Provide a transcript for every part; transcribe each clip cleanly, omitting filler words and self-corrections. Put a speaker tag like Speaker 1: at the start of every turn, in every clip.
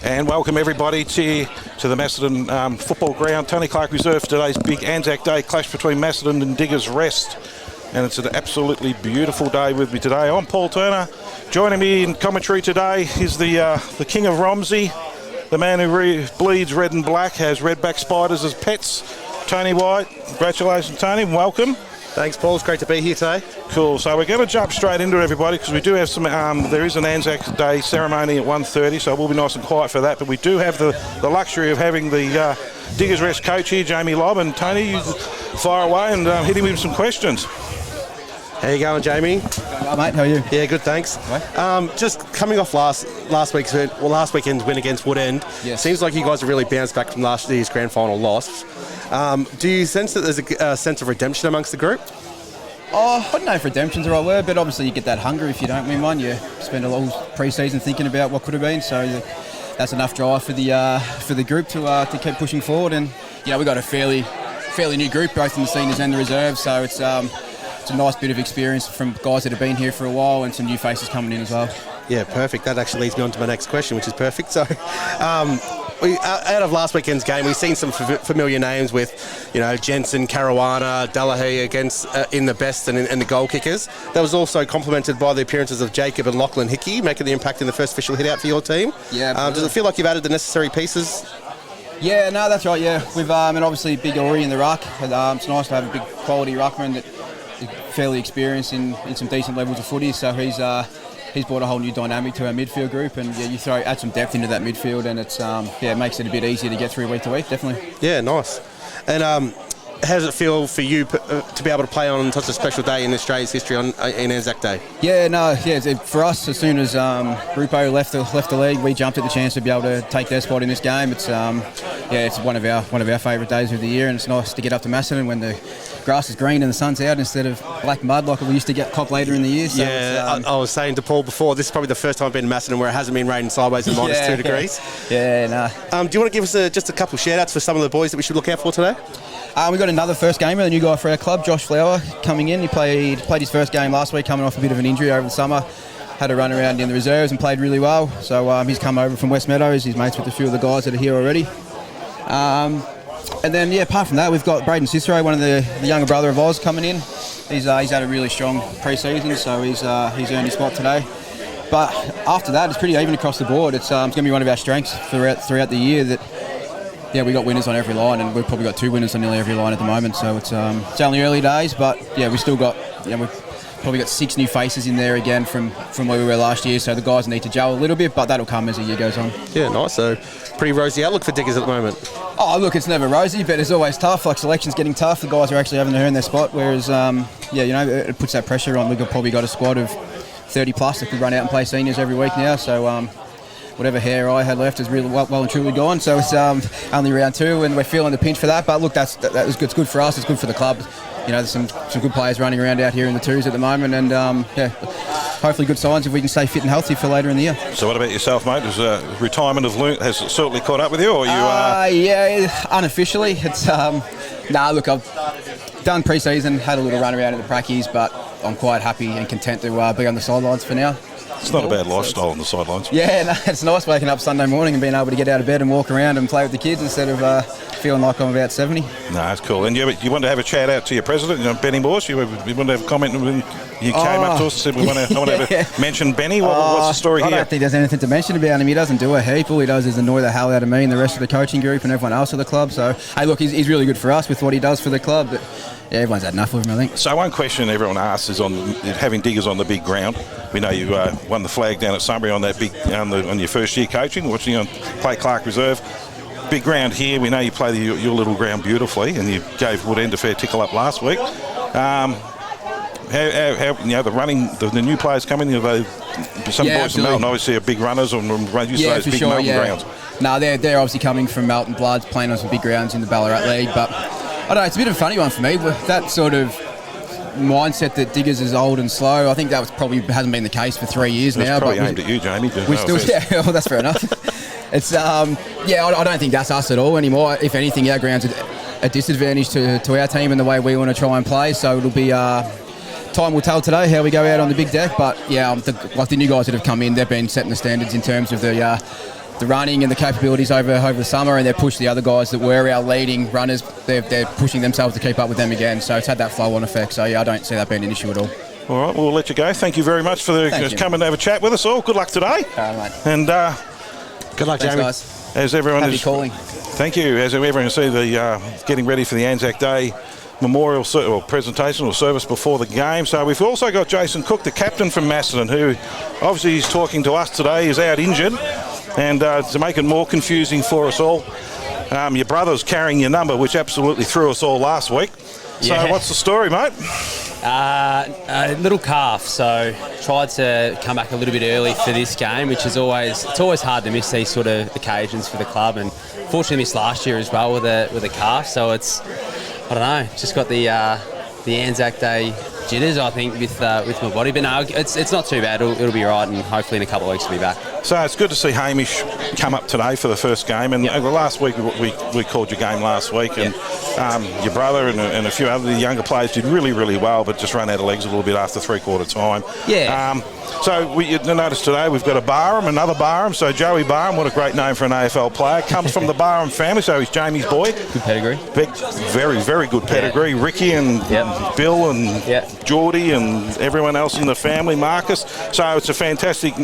Speaker 1: And welcome everybody to the Macedon football ground. Tony Clark Reserve for today's big Anzac Day clash between Macedon and Diggers Rest. And it's an absolutely beautiful day with me today. I'm Paul Turner. Joining me in commentary today is the King of Romsey, the man who bleeds red and black, has redback spiders as pets, Tony White. Congratulations, Tony, and welcome.
Speaker 2: Thanks, Paul. It's great to be here today.
Speaker 1: Cool. So we're going to jump straight into it, everybody, because we do have some. There is an Anzac Day ceremony at 1:30, so we'll be nice and quiet for that. But we do have the luxury of having the Diggers Rest coach here, Jamie Lobb, and Tony, you fire away and hit him with some questions.
Speaker 2: How you going, Jamie?
Speaker 3: Hi, mate. How are you?
Speaker 2: Yeah, good, thanks. Just coming off last weekend's win against Woodend.
Speaker 3: Yes.
Speaker 2: Seems like you guys have really bounced back from last year's grand final loss. Do you sense that there's a sense of redemption amongst the group?
Speaker 3: I don't know if redemption's the right word, but obviously you get that hunger if you don't win one. You spend a whole pre-season thinking about what could have been, so that's enough drive for the group to keep pushing forward. And we've got a fairly new group, both in the seniors and the reserves, so it's a nice bit of experience from guys that have been here for a while and some new faces coming in as well. Yeah,
Speaker 2: perfect. That actually leads me on to my next question, which is perfect. So, out of last weekend's game, we've seen some familiar names with, Jensen, Caruana, Delahaye against in the best and the goal kickers. That was also complemented by the appearances of Jacob and Lachlan Hickey, making the impact in the first official hit-out for your team.
Speaker 3: Yeah.
Speaker 2: Does it feel like you've added the necessary pieces?
Speaker 3: Yeah, no, that's right, yeah. We've and obviously Big Ori in the ruck. It's nice to have a big quality ruckman that is fairly experienced in some decent levels of footy, so he's brought a whole new dynamic to our midfield group, and you add some depth into that midfield, and it makes it a bit easier to get through week to week, definitely.
Speaker 2: Yeah, nice. And how does it feel for you to be able to play on such a special day in Australia's history in Anzac Day?
Speaker 3: For us, as soon as Rupo left the league, we jumped at the chance to be able to take their spot in this game. It's one of our favourite days of the year, and it's nice to get up to Macedon when the grass is green and the sun's out instead of black mud like we used to get cop later in the year. So
Speaker 2: I was saying to Paul before, this is probably the first time I've been in Macedon where it hasn't been raining sideways and minus 2 degrees.
Speaker 3: Yeah, no.
Speaker 2: Do you want to give us just a couple of shout-outs for some of the boys that we should look out for today?
Speaker 3: We've got another first gamer, the new guy for our club, Josh Flower, coming in. He played his first game last week, coming off a bit of an injury over the summer. Had a run around in the reserves and played really well. So he's come over from West Meadows. He's mates with a few of the guys that are here already. And then, apart from that, we've got Braden Cicero, one of the younger brother of Oz, coming in. He's had a really strong pre-season, so he's earned his spot today. But after that, it's pretty even across the board. It's going to be one of our strengths throughout the year that, we got winners on every line, and we've probably got 2 winners on nearly every line at the moment. So it's only early days, but we've still got, we've probably got 6 new faces in there again from where we were last year. So the guys need to gel a little bit, but that'll come as the year goes on.
Speaker 2: Yeah, nice. So pretty rosy outlook for Diggers at the moment.
Speaker 3: Oh, look, it's never rosy, but it's always tough. Like, selection's getting tough. The guys are actually having to earn their spot, whereas, it puts that pressure on. We've probably got a squad of 30 plus that could run out and play seniors every week now. So whatever hair I had left is really well and truly gone. So it's only round 2, and we're feeling the pinch for that. But look, it's good for us. It's good for the club. There's some good players running around out here in the 2s at the moment, and hopefully good signs if we can stay fit and healthy for later in the year.
Speaker 1: So what about yourself, mate? Has retirement has certainly caught up with you, or you?
Speaker 3: Yeah, unofficially. It's look, I've done pre-season, had a little run around in the prackies, but I'm quite happy and content to be on the sidelines for now.
Speaker 1: It's not a bad lifestyle on the sidelines.
Speaker 3: Yeah, no, it's nice waking up Sunday morning and being able to get out of bed and walk around and play with the kids instead of feeling like I'm about 70.
Speaker 1: No, that's cool. And you want to have a shout out to your president, Benny Morse? You want to have a comment when you came up to us and said I want to mention Benny? What's the story here?
Speaker 3: I don't think there's anything to mention about him. He doesn't do a heap. All he does is annoy the hell out of me and the rest of the coaching group and everyone else at the club. So, hey, look, he's really good for us with what he does for the club. But everyone's had enough of him, I think.
Speaker 1: So one question everyone asks is on having Diggers on the big ground. We know you won the flag down at Sunbury on that big on your first year coaching, watching you play Clark Reserve. Big ground here. We know you play your little ground beautifully, and you gave Woodend a fair tickle up last week. How the new players coming? Some boys from Melton obviously are big runners and used to those big Melton grounds.
Speaker 3: No, they're obviously coming from Melton Bloods, playing on some big grounds in the Ballarat League, but I don't know, it's a bit of a funny one for me. That sort of mindset that Diggers is old and slow, I think that hasn't been the case for 3 years now.
Speaker 1: It's probably aimed at you, Jamie.
Speaker 3: Well, that's fair enough. It's I don't think that's us at all anymore. If anything, our ground's a disadvantage to our team and the way we want to try and play. So it'll be time will tell today how we go out on the big deck. But the new guys that have come in, they've been setting the standards in terms of the the running and the capabilities over the summer, and they've pushed the other guys that were our leading runners. They're pushing themselves to keep up with them again. So it's had that flow-on effect. So yeah, I don't see that being an issue at all.
Speaker 1: All right, we'll let you go. Thank you very much for coming and have a chat with us all. Good luck today.
Speaker 3: All right, mate.
Speaker 1: And
Speaker 2: good luck,
Speaker 3: Thanks,
Speaker 2: Jamie.
Speaker 3: guys.
Speaker 1: as everyone
Speaker 3: Happy
Speaker 1: is
Speaker 3: calling.
Speaker 1: Thank you. As everyone can see, the getting ready for the Anzac Day memorial presentation or service before the game. So we've also got Jason Cook, the captain from Macedon, who obviously is talking to us today. He's out injured, and to make it more confusing for us all, your brother's carrying your number, which absolutely threw us all last week. So what's the story, mate?
Speaker 4: A little calf, so tried to come back a little bit early for this game, which is always hard to miss these sort of occasions for the club, and fortunately missed last year as well with a calf. So it's, I don't know, just got the Anzac Day jitters, I think, with my body. But no, it's not too bad. It'll be right, and hopefully in a couple of weeks we'll be back.
Speaker 1: So it's good to see Hamish come up today for the first game. And last week we called your game last week, and your brother and a few other younger players did really, really well, but just ran out of legs a little bit after three-quarter time.
Speaker 4: Yeah.
Speaker 1: So you notice today we've got another Barham. So Joey Barham, what a great name for an AFL player, comes from the Barham family, so he's Jamie's boy.
Speaker 4: Good pedigree.
Speaker 1: Very, very good pedigree. Yeah. Ricky and Bill and Geordie and everyone else in the family, Marcus. So it's a fantastic,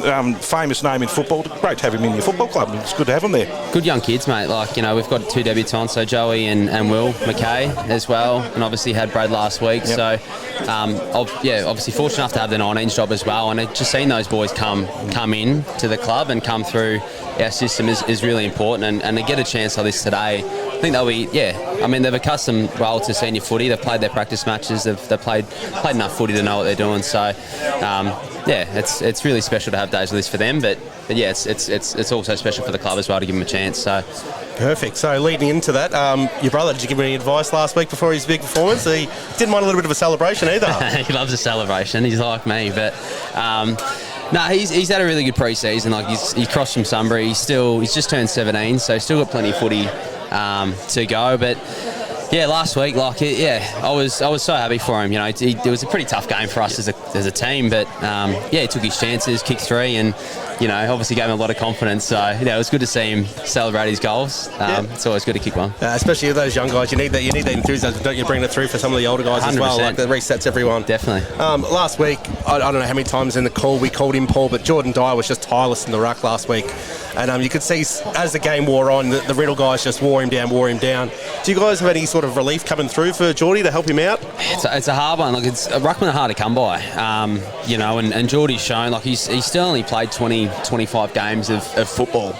Speaker 1: famous name in football. Great to have him in your football club. It's good to have him there.
Speaker 4: Good young kids, mate. Like, we've got two debutants, so Joey and Will McKay as well, and obviously had Brad last week. Yep. So, obviously fortunate enough to have the 19s job as well, and just seeing those boys come in to the club and come through our system is really important, and to get a chance like this today, I think they'll be, they've accustomed well to senior footy. They've played their practice matches. They've played enough footy to know what they're doing. So, it's really special to have days like this for them. But it's also special for the club as well to give them a chance. So.
Speaker 2: Perfect. So leading into that, your brother, did you give him any advice last week before his big performance? He didn't mind a little bit of a celebration either.
Speaker 4: He loves a celebration. He's like me, but. He's had a really good pre-season. Like he crossed from Sunbury. He's just turned 17, so still got plenty of footy to go. But last week, I was so happy for him. It was a pretty tough game for us as a team, but he took his chances, kicked 3, and obviously gave him a lot of confidence. So it was good to see him celebrate his goals. It's always good to kick one.
Speaker 2: Especially with those young guys, you need that enthusiasm, don't you? Bring it through for some of the older guys 100%. As well. Like that resets everyone.
Speaker 4: Definitely.
Speaker 2: Last week, I don't know how many times in the call we called him Paul, but Jordan Dyer was just tireless in the ruck last week, and you could see as the game wore on, the Riddle guys just wore him down. Do you guys have any sort of relief coming through for Geordie to help him out? It's
Speaker 4: a hard one. Like ruckmen are hard to come by. And Geordie's shown he's still only played 25 games of football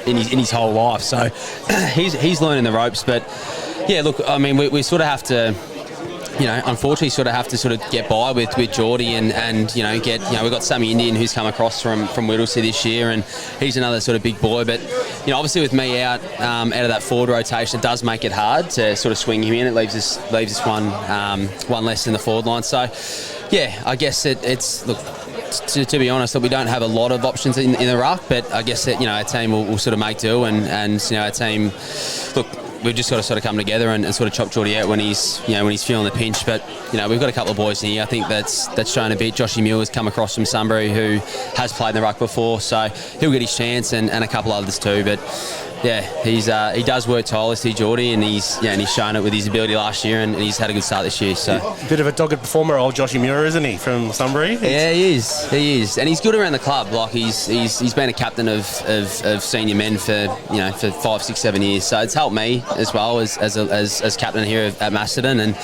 Speaker 4: in his whole life, so he's learning the ropes. But we sort of have to, unfortunately sort of have to get by with Geordie and we've got Sammy Indian who's come across from Whittlesea this year, and he's another sort of big boy. But obviously with me out of that forward rotation, it does make it hard to sort of swing him in. It leaves us one less in the forward line. So I guess it's look. To be honest, we don't have a lot of options in the ruck, but I guess that our team will sort of make do, and our team, look, we've just got to sort of come together and sort of chop Geordie out when he's feeling the pinch. But we've got a couple of boys in here. I think that's shown a bit. Joshy Muir's come across from Sunbury, who has played in the ruck before, so he'll get his chance, and a couple others too. But he does work tirelessly, Geordie, and he's shown it with his ability last year, and he's had a good start this year. So
Speaker 2: bit of a dogged performer, old Joshy Muir, isn't he, from Sunbury?
Speaker 4: Yeah, he is, and he's good around the club. Like he's been a captain of senior men for 5, 6, 7 years. So it's helped me as well as captain here at Macedon, and.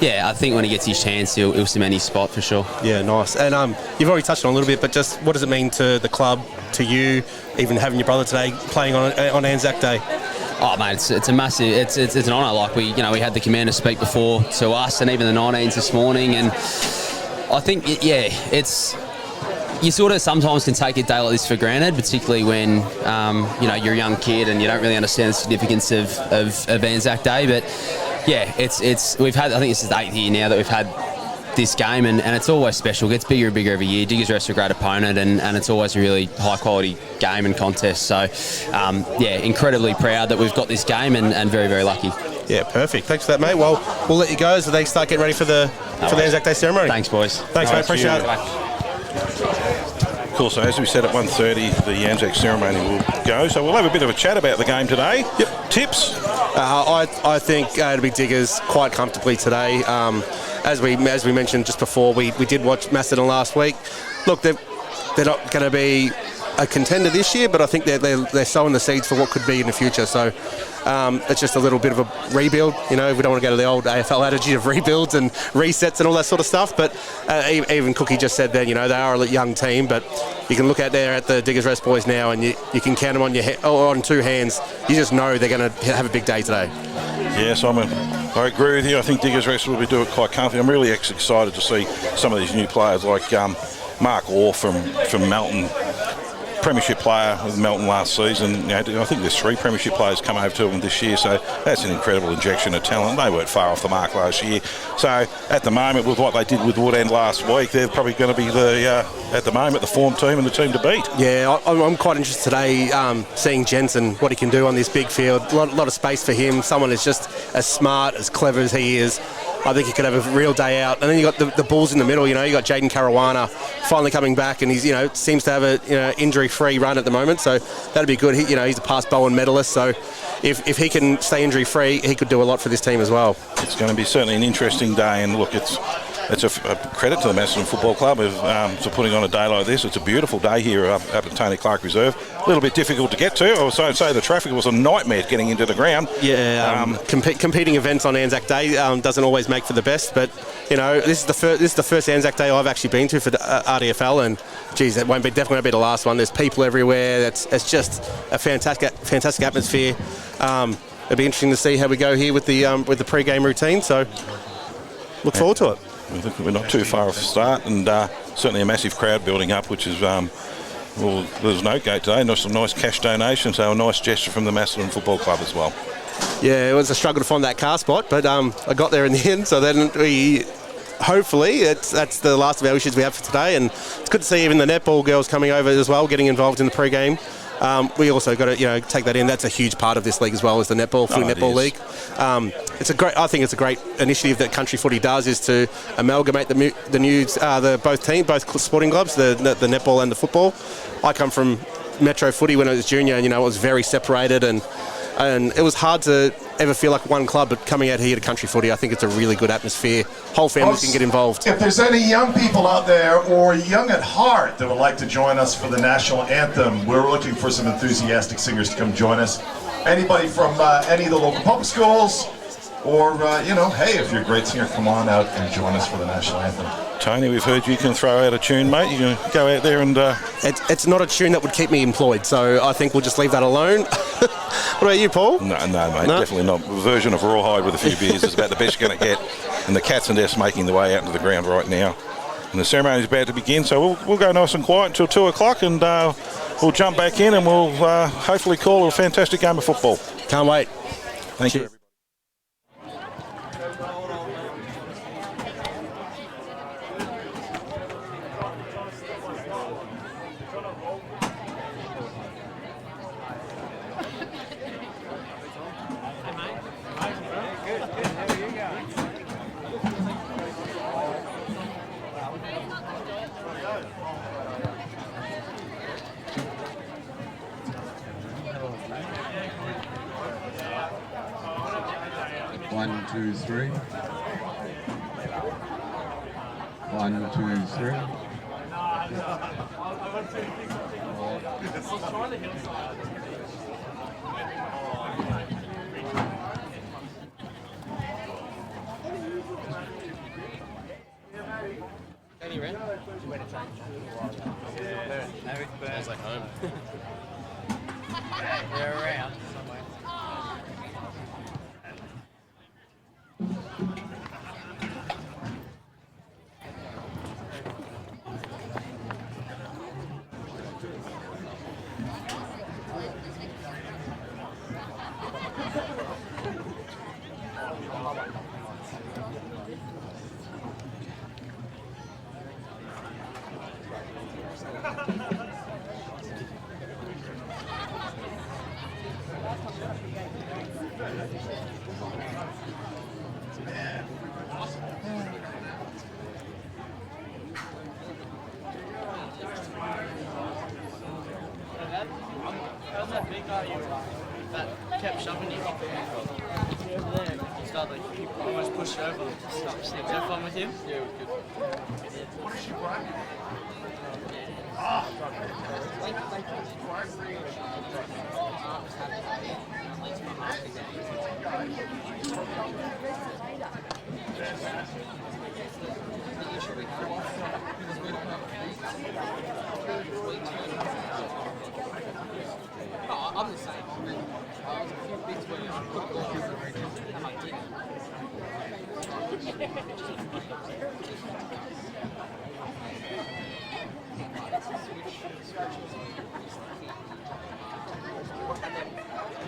Speaker 4: I think when he gets his chance, he'll cement his spot for sure. Yeah,
Speaker 2: nice. And you've already touched on a little bit, but just what does it mean to the club, to you, even having your brother today playing on Anzac Day?
Speaker 4: Oh mate, it's a massive. It's an honour. Like we had the commander speak before to us, and even the 19s this morning, and I think it's. You sort of sometimes can take a day like this for granted, particularly when you're a young kid and you don't really understand the significance of Anzac Day, but. We've had, I think this is the 8th year now that we've had this game, and it's always special. It gets bigger and bigger every year. Diggers Rest are a great opponent, and it's always a really high quality game and contest. So, incredibly proud that we've got this game, and very, very lucky.
Speaker 2: Yeah, perfect. Thanks for that, mate. Well, we'll let you go as they start getting ready for the Anzac Day ceremony.
Speaker 4: Thanks, boys.
Speaker 2: Thanks, mate. Appreciate it.
Speaker 1: Cool, so as we said at 1:30, the Anzac ceremony will go. So we'll have a bit of a chat about the game today. Yep. Tips?
Speaker 2: I think it'll be Diggers quite comfortably today. As we mentioned just before, we did watch Macedon last week. Look, they're not going to be a contender this year, but I think they're sowing the seeds for what could be in the future. So it's just a little bit of a rebuild. You know, we don't want to go to the old AFL attitude of rebuilds and resets and all that sort of stuff. But even Cookie just said then, you know, they are a young team, but you can look out there at the Diggers Rest boys now, and you can count them on on two hands. You just know they're going to have a big day today.
Speaker 1: Yes, I agree with you. I think Diggers Rest will be doing it quite comfortably. I'm really excited to see some of these new players like Mark Orr from Melton. Premiership player with Melton last season. You know, I think there's 3 premiership players come over to them this year, so that's an incredible injection of talent. They weren't far off the mark last year. So at the moment, with what they did with Woodend last week, they're probably going to be at the moment the form team and the team to beat.
Speaker 2: Yeah, I'm quite interested today seeing Jensen, what he can do on this big field. A lot of space for him. Someone is just as smart, as clever as he is. I think he could have a real day out. And then you got the Bulls in the middle. You know, you got Jaden Caruana finally coming back, and he's seems to have a injury-free run at the moment. So that'd be good. He's a past Bowen medalist. So if he can stay injury-free, he could do a lot for this team as well. It's
Speaker 1: going to be certainly an interesting day. And look, it's a credit to the Macedon Football Club for putting on a day like this. It's a beautiful day here up at Tony Clark Reserve. A little bit difficult to get to. I would say the traffic was a nightmare getting into the ground.
Speaker 2: Yeah, competing events on Anzac Day doesn't always make for the best, but this is the first Anzac Day I've actually been to for the RDFL, and geez, it definitely won't be the last one. There's people everywhere. It's just a fantastic atmosphere. It'll be interesting to see how we go here with the pre-game routine. So look forward to it.
Speaker 1: I think we're not too far off the start, and certainly a massive crowd building up, which is, there's no gate today, and some nice cash donations, so a nice gesture from the Macedon Football Club as well.
Speaker 2: Yeah, it was a struggle to find that car spot, but I got there in the end, so then hopefully that's the last of our wishes we have for today, and it's good to see even the netball girls coming over as well, getting involved in the pre-game. We also got to take that in. That's a huge part of this league as well, is the netball, footy netball league. I think it's a great initiative that Country Footy does, is to amalgamate both sporting clubs, the netball and the football. I come from Metro Footy when I was junior, and it was very separated, and it was hard to ever feel like one club, but coming out here to Country Footy, I think it's a really good atmosphere. Whole families can get involved.
Speaker 5: If there's any young people out there or young at heart that would like to join us for the national anthem, we're looking for some enthusiastic singers to come join us. Anybody from any of the local public schools, or hey, if you're a great singer, come on out and join us for the national anthem.
Speaker 1: Tony, we've heard you can throw out a tune, mate. You can go out there and...
Speaker 2: It's not a tune that would keep me employed, so I think we'll just leave that alone. What about you, Paul?
Speaker 1: No, mate, definitely not. A version of Rawhide with a few beers is about the best you're going to get. And the Cats and Deaths making the way out into the ground right now. And the ceremony is about to begin, so we'll go nice and quiet until 2 o'clock, and we'll jump back in, and we'll hopefully call it a fantastic game of football.
Speaker 2: Can't wait.
Speaker 1: Thank you.
Speaker 6: One, two, three. 1, 2, 3.
Speaker 7: Sounds like home. They're around somewhere. that kept shoving you. Over there, he started like, he almost pushed it over. Was that fun with him? Yeah, it was good.
Speaker 5: What is she running?
Speaker 7: I'm the same. I was a few bits where I put the and I didn't.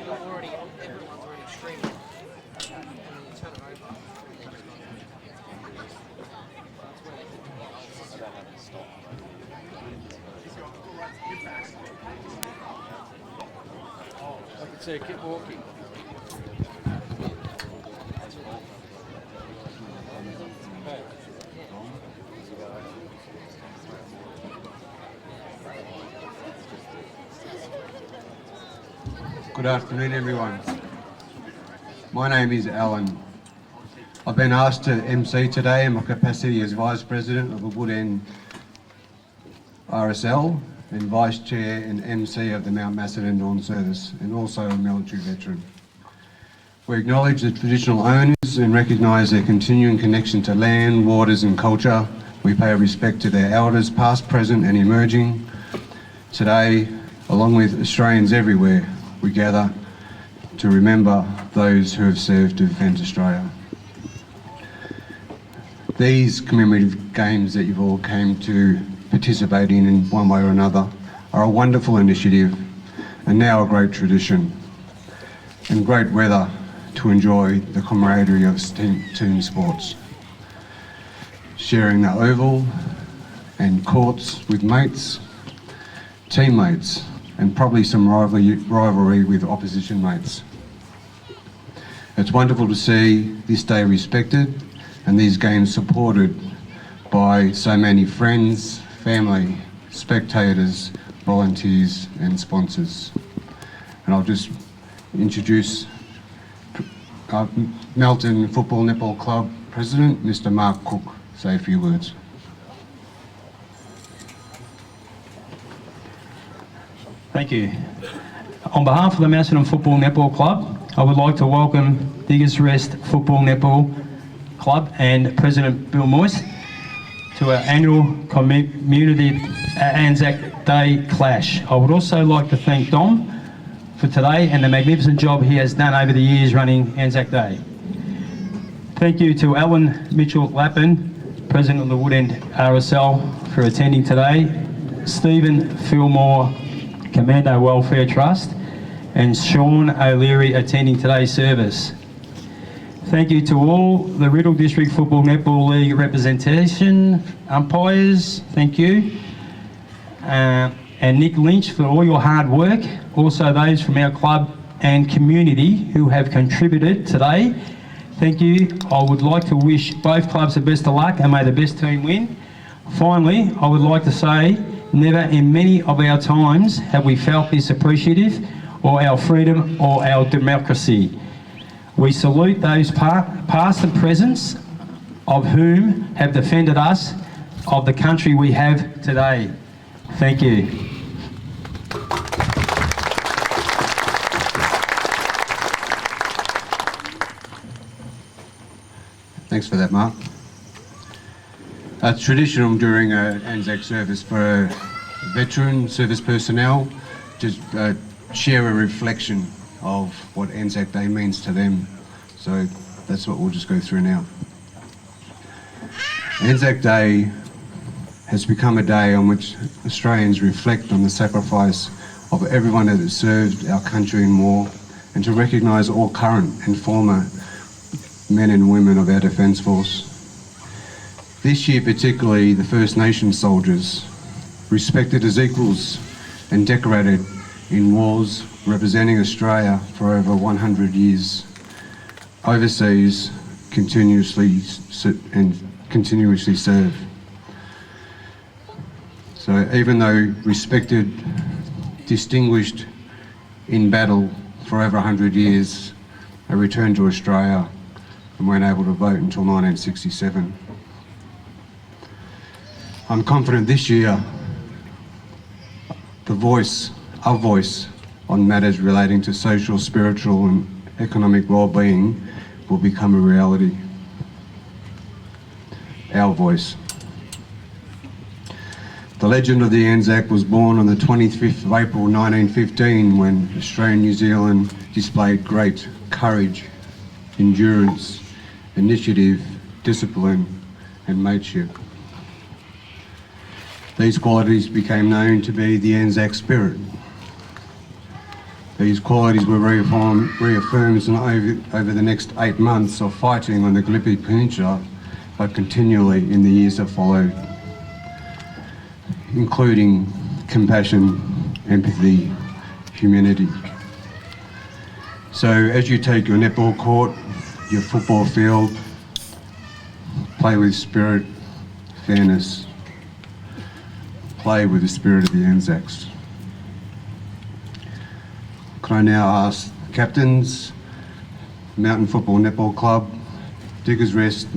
Speaker 7: You're already, everyone's already streaming. And then you turn it over. That's where they stop. I can say keep walking.
Speaker 6: Good afternoon, everyone. My name is Alan. I've been asked to MC today in my capacity as Vice President of the Wood End RSL and Vice Chair and MC of the Mount Macedon Dawn Service, and also a military veteran. We acknowledge the traditional owners and recognise their continuing connection to land, waters and culture. We pay respect to their elders, past, present and emerging. Today, along with Australians everywhere, we gather to remember those who have served to defend Australia. These commemorative games that you've all came to participate in one way or another are a wonderful initiative and now a great tradition and great weather to enjoy the camaraderie of team sports. Sharing the oval and courts with mates, teammates, and probably some rivalry with opposition mates. It's wonderful to see this day respected and these games supported by so many friends, family, spectators, volunteers and sponsors. And I'll just introduce Melton Football Netball Club President, Mr. Mark Cook, say a few words.
Speaker 8: Thank you. On behalf of the Macedon Football Netball Club, I would like to welcome Diggers Rest Football Netball Club and President Bill Moyse to our annual community Anzac Day clash. I would also like to thank Dom for today and the magnificent job he has done over the years running Anzac Day. Thank you to Alan Mitchell-Lappin, President of the Wood End RSL, for attending today, Stephen Fillmore, Commando Welfare Trust, and Sean O'Leary attending today's service. Thank you to all the Riddle District Football Netball League representation, umpires, thank you. And Nick Lynch for all your hard work. Also those from our club and community who have contributed today. Thank you. I would like to wish both clubs the best of luck and may the best team win. Finally, I would like to say, never in many of our times have we felt this appreciative of our freedom or our democracy. We salute those past and present of whom have defended us of the country we have today. Thank you.
Speaker 6: Thanks for that, Mark. It's traditional during an Anzac service for veteran service personnel to share a reflection of what Anzac Day means to them. So that's what we'll just go through now. Anzac Day has become a day on which Australians reflect on the sacrifice of everyone that has served our country in war, and to recognise all current and former men and women of our Defence Force. This year particularly, the First Nations soldiers, respected as equals and decorated in wars representing Australia for over 100 years, overseas continuously serve. So even though respected, distinguished in battle for over 100 years, they returned to Australia and weren't able to vote until 1967. I'm confident this year our voice on matters relating to social, spiritual and economic well-being will become a reality. Our voice. The legend of the Anzac was born on the 25th of April 1915 when Australia and New Zealand displayed great courage, endurance, initiative, discipline and mateship. These qualities became known to be the Anzac spirit. These qualities were reaffirmed over the next 8 months of fighting on the Gallipoli Peninsula, but continually in the years that followed, including compassion, empathy, humanity. So as you take your netball court, your football field, play with spirit, fairness, play with the spirit of the Anzacs. Can I now ask captains, Mountain Football Netball Club, Diggers Rest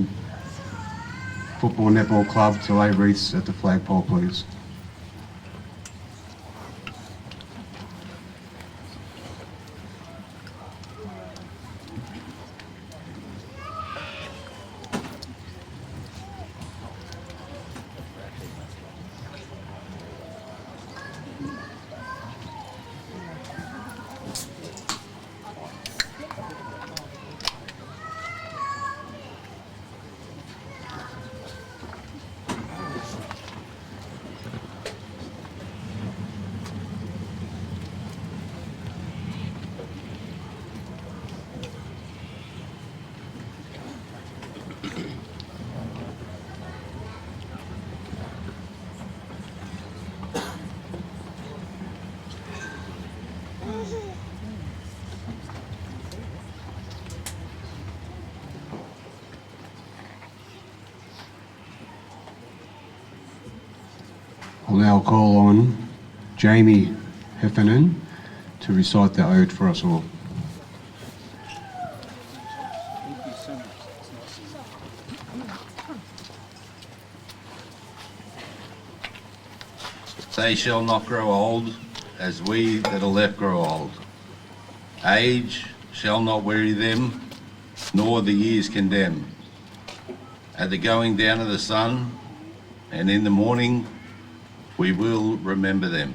Speaker 6: Football Netball Club to lay wreaths at the flagpole, please. I'll now call on Jamie Heffernan to recite the ode for us all.
Speaker 9: They shall not grow old, as we that are left grow old. Age shall not weary them, nor the years condemn. At the going down of the sun, and in the morning, we will remember them.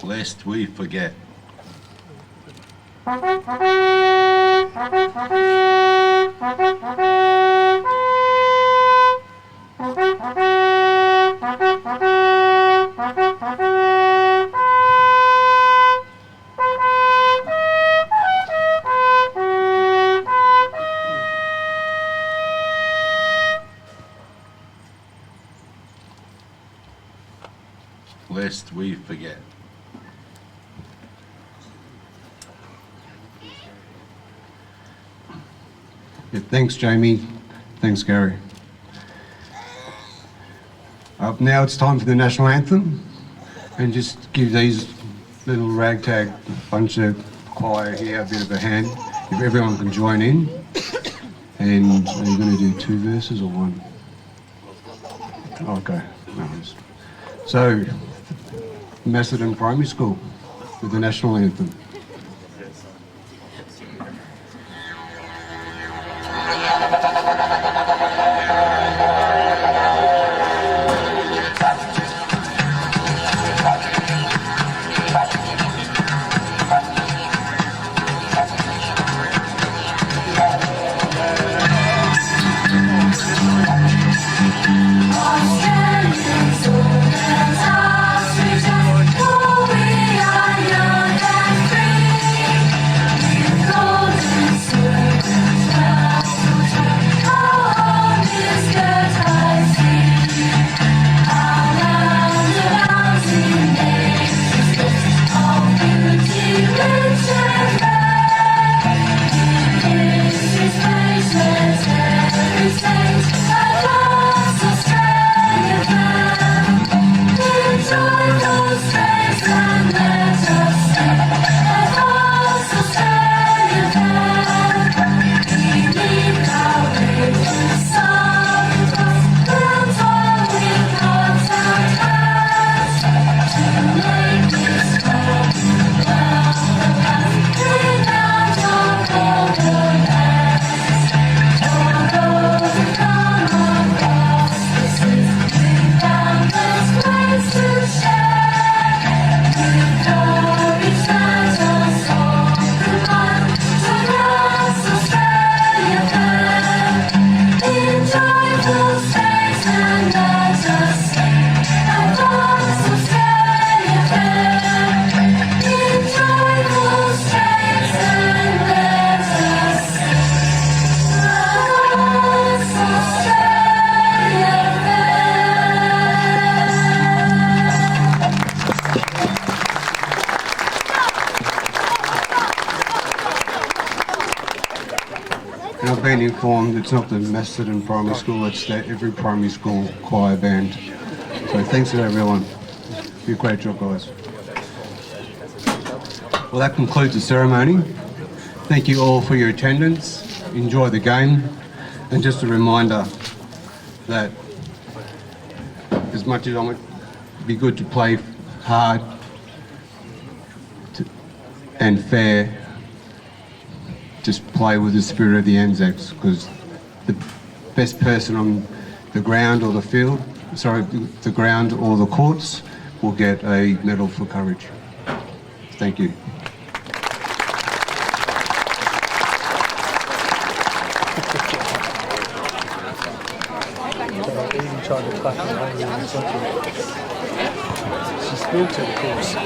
Speaker 9: lest we forget. Lest we forget.
Speaker 6: Yeah, thanks, Jamie. Thanks, Gary. Now it's time for the national anthem, and just give these little ragtag bunch of choir here a bit of a hand, if everyone can join in. And are you going to do 2 verses or 1? Okay, no worries. So, Macedon Primary School with the national anthem. And I've been informed it's not the Macedon Primary School, it's every primary school choir band. So thanks to everyone. You did a great job, guys. Well, that concludes the ceremony. Thank you all for your attendance. Enjoy the game. And just a reminder that as much as it'd be good to play hard and fair, just play with the spirit of the Anzacs, because the best person on the ground or the field, the ground or the courts, will get a medal for courage. Thank you.
Speaker 10: She spilled to the course.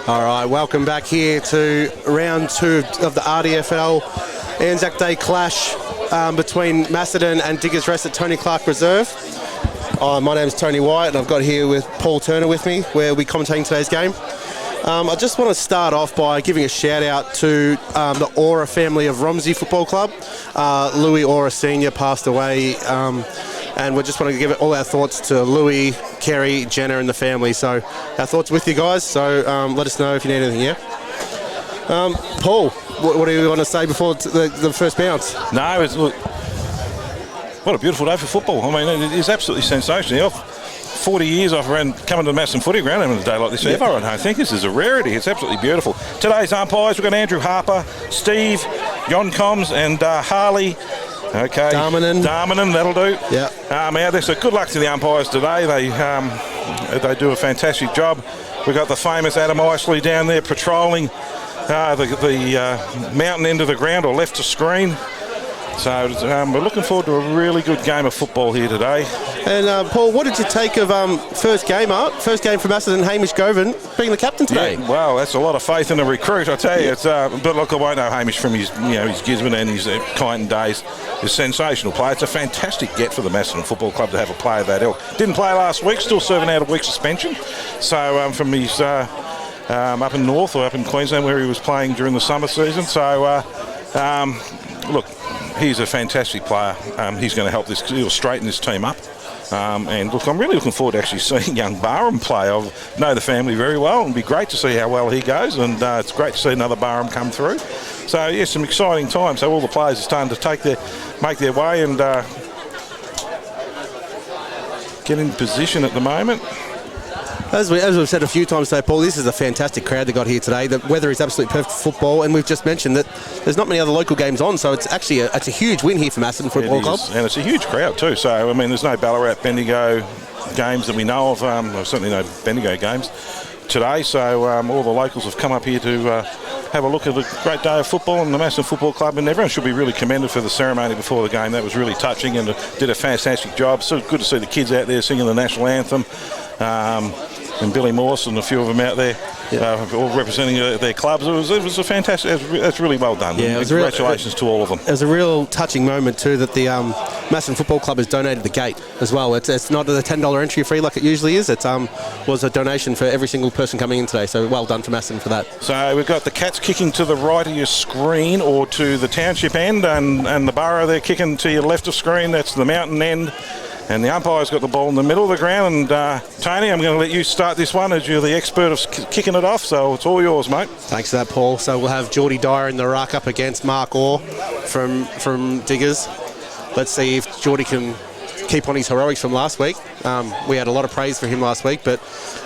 Speaker 2: All right, welcome back here to round 2 of the RDFL Anzac Day clash between Macedon and Diggers Rest at Tony Clark Reserve. My name's Tony White, and I've got here with Paul Turner with me, where we're commentating today's game. I just want to start off by giving a shout out to the Aura family of Romsey Football Club. Louis Aura Sr. passed away, and we just want to give all our thoughts to Louis, Kerry, Jenna and the family. So our thoughts with you guys, so let us know if you need anything, yeah? Paul, what do you want to say before the first bounce?
Speaker 1: No, look, what a beautiful day for football. I mean, it is absolutely sensational. 40 years I've coming to the Macedon footy ground having a day like this ever. I don't think this is a rarity. It's absolutely beautiful. Today's umpires, we've got Andrew Harper, Steve, Jon Combs and Harley. Okay. Darmanin, that'll do.
Speaker 2: Yeah.
Speaker 1: Out there. So good luck to the umpires today. They do a fantastic job. We've got the famous Adam Isley down there patrolling the mountain end of the ground, or left to screen. So we're looking forward to a really good game of football here today.
Speaker 2: And Paul, what did you take of first game for Macedon, Hamish Govan being the captain today?
Speaker 1: Yeah, well, that's a lot of faith in a recruit, I tell you. It's, but look, I won't know Hamish from his Gisborne and his Kyneton days. He's a sensational player. It's a fantastic get for the Macedon Football Club to have a player of that ilk. Didn't play last week, still serving out a week suspension. So from his up in North or up in Queensland where he was playing during the summer season. So look, he's a fantastic player. He's going to help this. He'll straighten this team up. And look, I'm really looking forward to actually seeing young Barham play. I know the family very well, and it'd be great to see how well he goes. And it's great to see another Barham come through. So yes, some exciting times. So all the players are starting to make their way and get in position at the moment.
Speaker 2: As we've said a few times today, Paul, this is a fantastic crowd they got here today. The weather is absolutely perfect for football, and we've just mentioned that there's not many other local games on, so it's actually a huge win here for Macedon Football Club.
Speaker 1: And it's a huge crowd too. So I mean, there's no Ballarat Bendigo games that we know of. Certainly no Bendigo games today. So all the locals have come up here to have a look at a great day of football, and the Macedon Football Club, and everyone should be really commended for the ceremony before the game. That was really touching and did a fantastic job. So good to see the kids out there singing the national anthem. And Billy Morse and a few of them out there, all representing their clubs. It was a fantastic. That's really well done.
Speaker 2: Yeah,
Speaker 1: congratulations to all of them.
Speaker 2: It was a real touching moment too that the Macedon Football Club has donated the gate as well. It's not a $10 entry fee like it usually is. It was a donation for every single person coming in today. So well done for Macedon for that.
Speaker 1: So we've got the Cats kicking to the right of your screen or to the township end, and the Borough they're kicking to your left of screen. That's the mountain end. And the umpire's got the ball in the middle of the ground. And Tony, I'm going to let you start this one as you're the expert of kicking it off. So it's all yours, mate.
Speaker 2: Thanks for that, Paul. So we'll have Geordie Dyer in the ruck up against Mark Orr from Diggers. Let's see if Geordie can keep on his heroics from last week. We had a lot of praise for him last week, but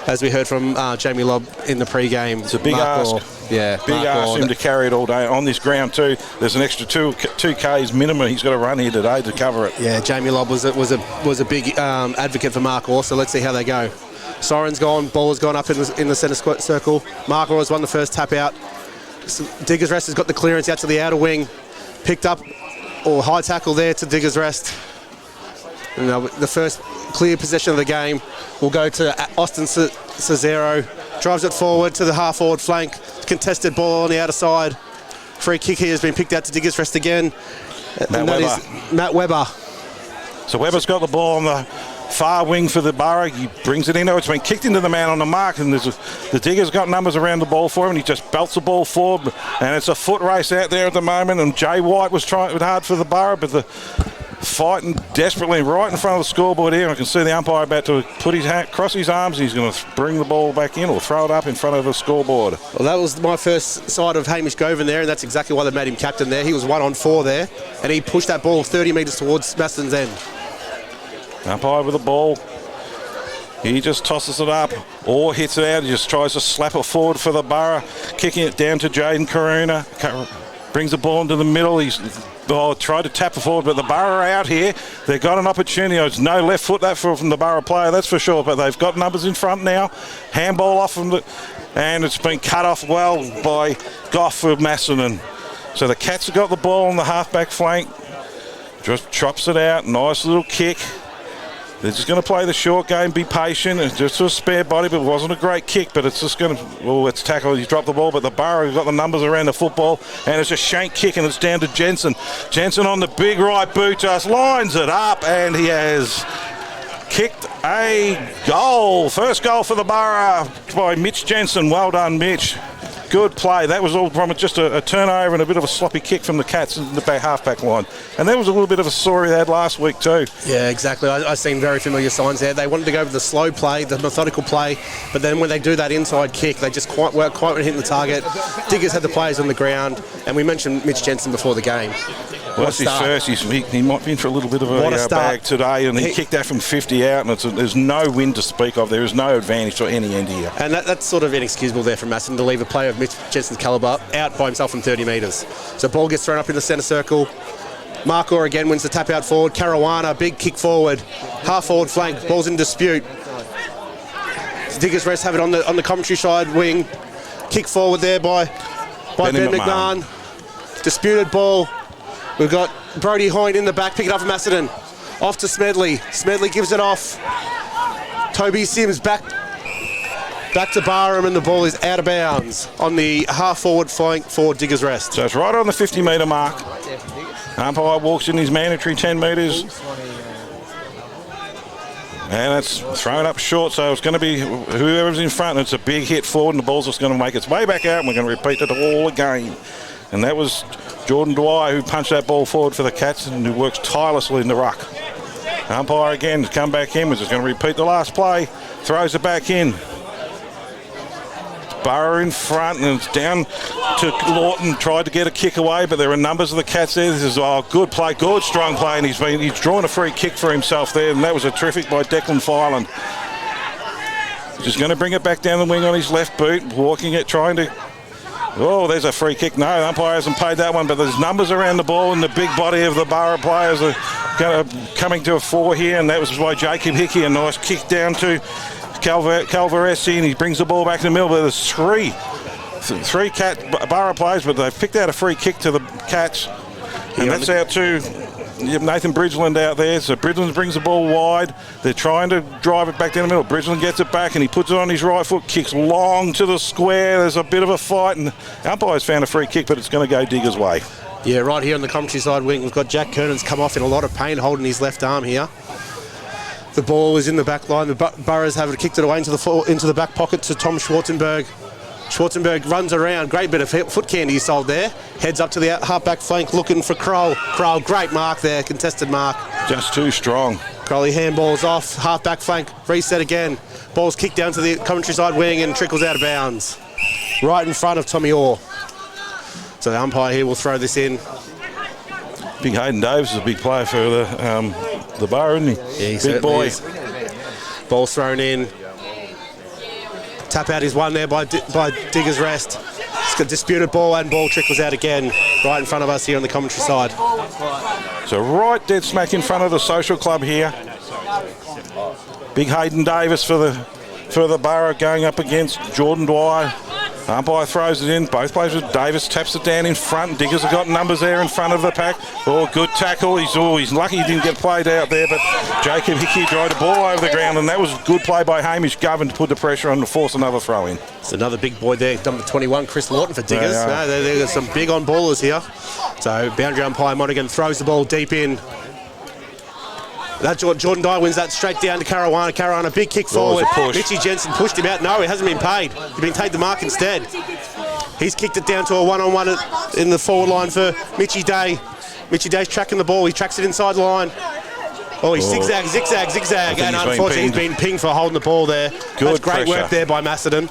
Speaker 2: as we heard from Jamie Lobb in the pre-game,
Speaker 1: it's a big ask. Big ask him to carry it all day on this ground too. There's an extra two Ks minimum he's got to run here today to cover it.
Speaker 2: Yeah, Jamie Lobb was a big advocate for Mark Orr, so let's see how they go. Siren's gone, ball has gone up in the centre circle. Mark Orr has won the first tap out. Diggers Rest has got the clearance out to the outer wing, picked up or high tackle there to Diggers Rest. And the first clear possession of the game will go to Austin Cesaro. Drives it forward to the half-forward flank. Contested ball on the outer side. Free kick here has been picked out to Diggers Rest again. Matt Webber.
Speaker 1: So Webber's got the ball on the far wing for the Borough. He brings it in. It's been kicked into the man on the mark, and the Diggers got numbers around the ball for him, and he just belts the ball forward. And it's a foot race out there at the moment, and Jay White was trying hard for the Borough, but the fighting desperately right in front of the scoreboard here. I can see the umpire about to put his hand, cross his arms. He's going to bring the ball back in or throw it up in front of the scoreboard.
Speaker 2: Well, that was my first sight of Hamish Govan there, and that's exactly why they made him captain there. He was 1-on-4 there, and he pushed that ball 30 metres towards Macedon's end.
Speaker 1: Umpire with the ball. He just tosses it up or hits it out. He just tries to slap it forward for the Borough, kicking it down to Jaden Karuna. Brings the ball into the middle. He's tried to tap it forward, but the Borough are out here. They've got an opportunity. There's no left foot that from the Borough player, that's for sure, but they've got numbers in front now. Handball off from and it's been cut off well by Goff of Macedon. So the Cats have got the ball on the half-back flank. Just chops it out. Nice little kick. They're just going to play the short game, be patient. It's just a spare body, but it wasn't a great kick. But it's just going to, oh, it's tackled. He's dropped the ball, but the Borough got the numbers around the football, and it's a shank kick, and it's down to Jensen. Jensen on the big right boot just lines it up, and he has kicked a goal. First goal for the Borough by Mitch Jensen. Well done, Mitch. Good play. That was all from just a turnover and a bit of a sloppy kick from the Cats in the back half-back line. And that was a little bit of a story they had last week too.
Speaker 2: Yeah, exactly. I've seen very familiar signs there. They wanted to go with the slow play, the methodical play, but then when they do that inside kick, they just weren't quite hitting the target. Diggers had the players on the ground, and we mentioned Mitch Jensen before the game.
Speaker 1: Well, that's his first. He might be in for a little bit of a bag today, and he kicked that from 50 out, and there's no win to speak of. There is no advantage for any end here.
Speaker 2: And that's sort of inexcusable there from Macedon to leave a player of Mitch Jensen's calibre out by himself from 30 metres. So ball gets thrown up in the centre circle. Markor again wins the tap out forward. Caruana, big kick forward. Half forward flank, ball's in dispute. Diggers Rest have it on the commentary side wing. Kick forward there by Ben McMahon. Disputed ball. We've got Brody Hoyne in the back, pick it up from Macedon. Off to Smedley. Smedley gives it off. Toby Sims back to Barham, and the ball is out of bounds on the half-forward flank for Diggers Rest.
Speaker 1: So it's right on the 50-metre mark. Umpire walks in his mandatory 10 metres. And it's thrown up short, so it's going to be whoever's in front. It's a big hit forward, and the ball's just going to make its way back out, and we're going to repeat it all again. And that was Jordan Dwyer who punched that ball forward for the Cats and who works tirelessly in the ruck. Umpire again, come back in. We're just going to repeat the last play. Throws it back in. Burrow in front, and it's down to Lawton. Tried to get a kick away, but there are numbers of the Cats there. This is good play, good strong play, and he's drawn a free kick for himself there, and that was a terrific by Declan Filand. Just going to bring it back down the wing on his left boot, walking it, trying to. Oh, there's a free kick. No, the umpire hasn't paid that one, but there's numbers around the ball, and the big body of the Borough players are coming to a fore here, and that was by Jacob Hickey. A nice kick down to Calvaresi, and he brings the ball back in the middle. But there's three Borough players, but they've picked out a free kick to the Cats, and that's out to Nathan Bridgeland out there. So Bridgeland brings the ball wide. They're trying to drive it back down the middle. Bridgeland gets it back, and he puts it on his right foot, kicks long to the square. There's a bit of a fight, and the umpire's found a free kick, but it's going to go Diggers' way.
Speaker 2: Yeah, right here on the commentary side wing, we've got Jack Kernan's come off in a lot of pain, holding his left arm here. The ball is in the back line. The Boroughs have kicked it away into the back pocket to Tom Schwarzenberg. Schwarzenberg runs around. Great bit of foot candy he sold there. Heads up to the half-back flank looking for Kroll. Kroll, great mark there. Contested mark.
Speaker 1: Just too strong.
Speaker 2: Crowley handballs off. Half-back flank. Reset again. Ball's kicked down to the commentary side wing and trickles out of bounds. Right in front of Tommy Orr. So the umpire here will throw this in.
Speaker 1: Big Hayden Davis is a big player for the Borough, isn't he?
Speaker 2: Yeah,
Speaker 1: big boy.
Speaker 2: Is. Ball's thrown in. Tap out is won there by Diggers Rest. It's got disputed ball, and ball trickles out again right in front of us here on the commentary side.
Speaker 1: So right dead smack in front of the social club here. Big Hayden Davis for the Borough going up against Jordan Dwyer. Umpire throws it in. Both players with Davis taps it down in front. Diggers have got numbers there in front of the pack. Oh, good tackle. He's lucky he didn't get played out there, but Jacob Hickey dried the ball over the ground, and that was good play by Hamish Govan to put the pressure on to force another throw in.
Speaker 2: It's another big boy there, number 21, Chris Lawton for Diggers. There's some big on ballers here. So boundary umpire Monaghan throws the ball deep in. That Jordan Dye wins that straight down to Caruana. Caruana, big kick forward. Mitchie Jensen pushed him out. No, he hasn't been paid. He's been paid the mark instead. He's kicked it down to a one-on-one in the forward line for Mitchie Day. Mitchie Day's tracking the ball. He tracks it inside the line. Oh, he zigzag. And unfortunately, he's been pinged for holding the ball there. That's great work there by Macedon.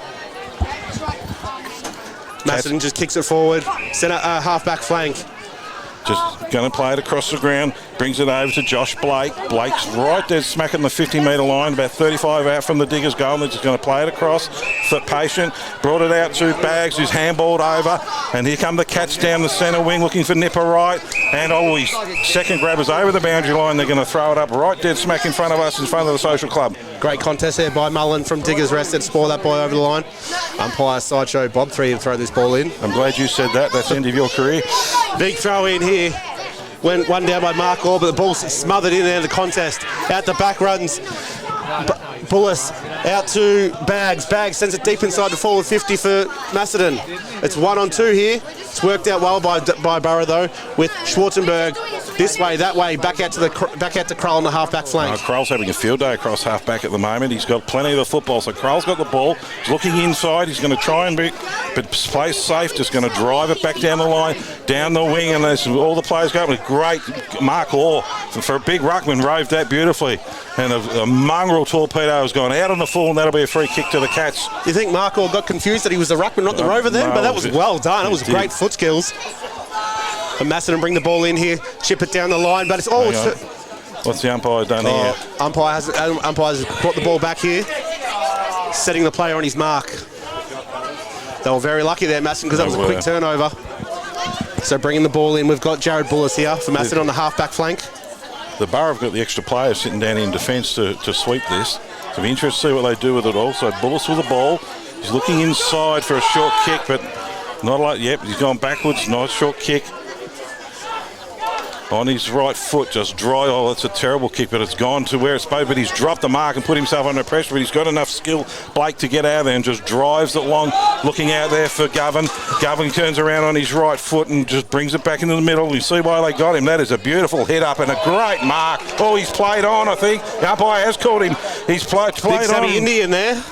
Speaker 2: Macedon just kicks it forward. Centre half-back flank.
Speaker 1: Just going to play it across the ground. Brings it over to Josh Blake. Blake's right there smacking the 50-metre line, about 35 out from the Diggers' goal. They're just going to play it across. Patient brought it out to Baggs, who's handballed over. And here come the Cats down the centre wing looking for Nipper right. And his second grab is over the boundary line. They're going to throw it up right dead smack in front of us, in front of the social club.
Speaker 2: Great contest there by Mullen from Diggers Rest to spoil that boy over the line. Umpire Sideshow Bob 3 to throw this ball in.
Speaker 1: I'm glad you said that. That's the end of your career.
Speaker 2: Big throw in here Went one down by Mark Orr, but the ball's smothered in there in the contest. Out the back runs Bullis out to Bags. Bags sends it deep inside the forward 50 for Macedon. It's 1-on-2 here. It's worked out well by Burrow though, with Schwarzenberg this way, that way, back out to Krull on the half-back flank.
Speaker 1: Krull's having a field day across half-back at the moment. He's got plenty of the football, so Krull's got the ball. He's looking inside. He's going to try and be, but plays safe. Just going to drive it back down the line, down the wing, and there's all the players going with great Mark Orr for a big ruckman. Roved that beautifully, and a mongrel torpedo has gone out on the full, and that'll be a free kick to the Cats.
Speaker 2: You think Mark Orr got confused that he was the ruckman, not the rover then?
Speaker 1: No,
Speaker 2: but that was well done. It was
Speaker 1: did.
Speaker 2: great foot skills. And Macedon bring the ball in here, chip it down the line, but it's all.
Speaker 1: What's the umpire done here?
Speaker 2: Umpire has brought the ball back here, setting the player on his mark. They were very lucky there, Macedon, because that was a quick turnover. So bringing the ball in, we've got Jared Bullis here for Macedon on the half-back flank.
Speaker 1: The Borough have got the extra players sitting down in defence to sweep this. So it'll be interesting to see what they do with it all. So Bullis with the ball. He's looking inside for a short kick, but not like, yep, he's gone backwards. Nice short kick. On his right foot, just dry. Oh, that's a terrible kick, but it's gone to where it's supposed. But he's dropped the mark and put himself under pressure. But he's got enough skill, Blake, to get out there and just drives it long, looking out there for Govan. Govan turns around on his right foot and just brings it back into the middle. You see why they got him. That is a beautiful hit up and a great mark. Oh, he's played on, I think. The umpire has called him. He's played
Speaker 2: Big
Speaker 1: on.
Speaker 2: Sammy Indian there.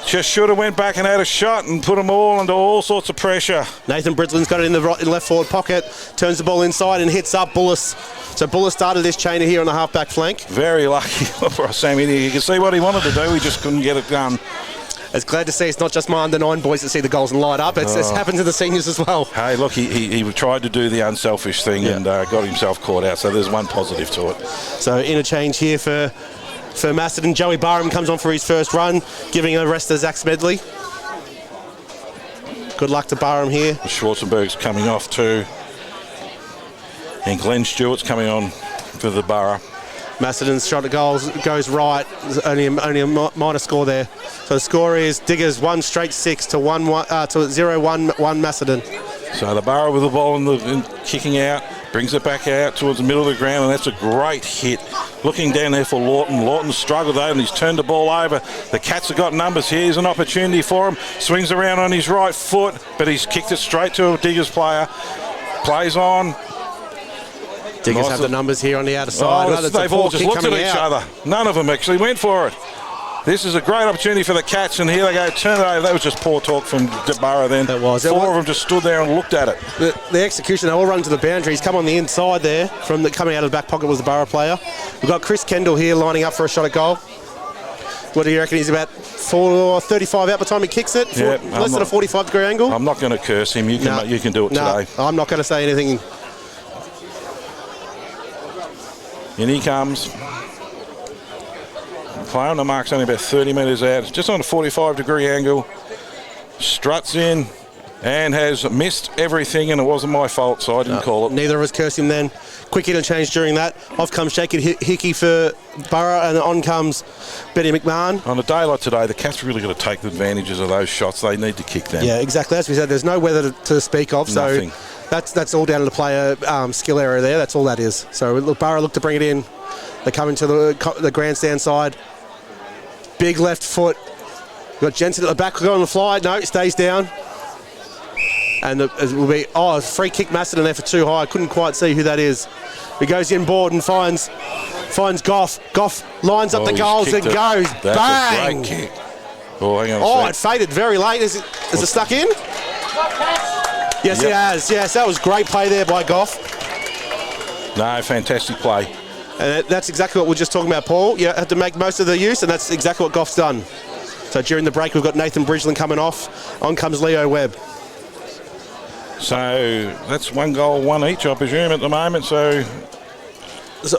Speaker 1: Just should have went back and had a shot and put them all under all sorts of pressure.
Speaker 2: Nathan Bridgeland's got it in the left forward pocket, turns the ball inside and hits up Bullis. So Bullis started this chainer here on the half-back flank.
Speaker 1: Very lucky for Sammy. You can see what he wanted to do, he just couldn't get it done.
Speaker 2: It's glad to see it's not just my under-9 boys that see the goals and light up. It's happened to the seniors as well.
Speaker 1: Hey, look, he tried to do the unselfish thing and got himself caught out, so there's one positive to it.
Speaker 2: So interchange here for Macedon. Joey Barham comes on for his first run, giving a rest to Zach Smedley. Good luck to Barham here.
Speaker 1: Schwarzenberg's coming off too. And Glenn Stewart's coming on for the Borough.
Speaker 2: Macedon's shot at goals goes right. There's only a minor score there. So the score is Diggers 1 straight 6 to 0-1 Macedon.
Speaker 1: So the Borough with the ball and kicking out, brings it back out towards the middle of the ground, and that's a great hit. Looking down there for Lawton. Lawton struggled though, and he's turned the ball over. The Cats have got numbers here. Here's an opportunity for him. Swings around on his right foot, but he's kicked it straight to a Diggers player. Plays on.
Speaker 2: Diggers have the numbers here on the outer side.
Speaker 1: They've all just looked at each other. None of them actually went for it. This is a great opportunity for the Cats, and here they go, turn it over. That was just poor talk from Borough then.
Speaker 2: That was.
Speaker 1: Four of them just stood there and looked at it.
Speaker 2: The execution, they all run to the boundary. He's come on the inside there. Coming out of the back pocket was the Borough player. We've got Chris Kendall here lining up for a shot at goal. What do you reckon? He's about 4:35 out by the time he kicks it? Less than a 45-degree angle?
Speaker 1: I'm not going to curse him. You can do it today.
Speaker 2: I'm not going to say anything.
Speaker 1: In he comes. Play on the mark's only about 30 metres out. It's just on a 45-degree angle. Struts in and has missed everything, and it wasn't my fault, so I didn't call it.
Speaker 2: Neither of us cursed him then. Quick interchange during that. Off comes Shaky Hickey for Borough, and on comes Betty McMahon.
Speaker 1: On a day like today, the Cats really got to take the advantages of those shots. They need to kick them.
Speaker 2: Yeah, exactly. As we said, there's no weather to speak of, so
Speaker 1: Nothing.
Speaker 2: That's all down to the player skill area there. That's all that is. So Borough look to bring it in. They come into the grandstand side. Big left foot. We've got Jensen at the back going on the fly. No, it stays down. And it will be, free kick Macedon there for too high. I couldn't quite see who that is. He goes inboard and finds Goff. Goff lines up the goals and goes.
Speaker 1: That's
Speaker 2: bang!
Speaker 1: a great kick. Oh, hang on a
Speaker 2: it faded very late. Is it stuck in? Yes, it has. Yes, that was great play there by Goff.
Speaker 1: No, fantastic play.
Speaker 2: And that's exactly what we're just talking about, Paul. You have to make most of the use, and that's exactly what Goff's done. So during the break, we've got Nathan Bridgeland coming off. On comes Leo Webb.
Speaker 1: So that's 1 goal, 1 each, I presume, at the moment. So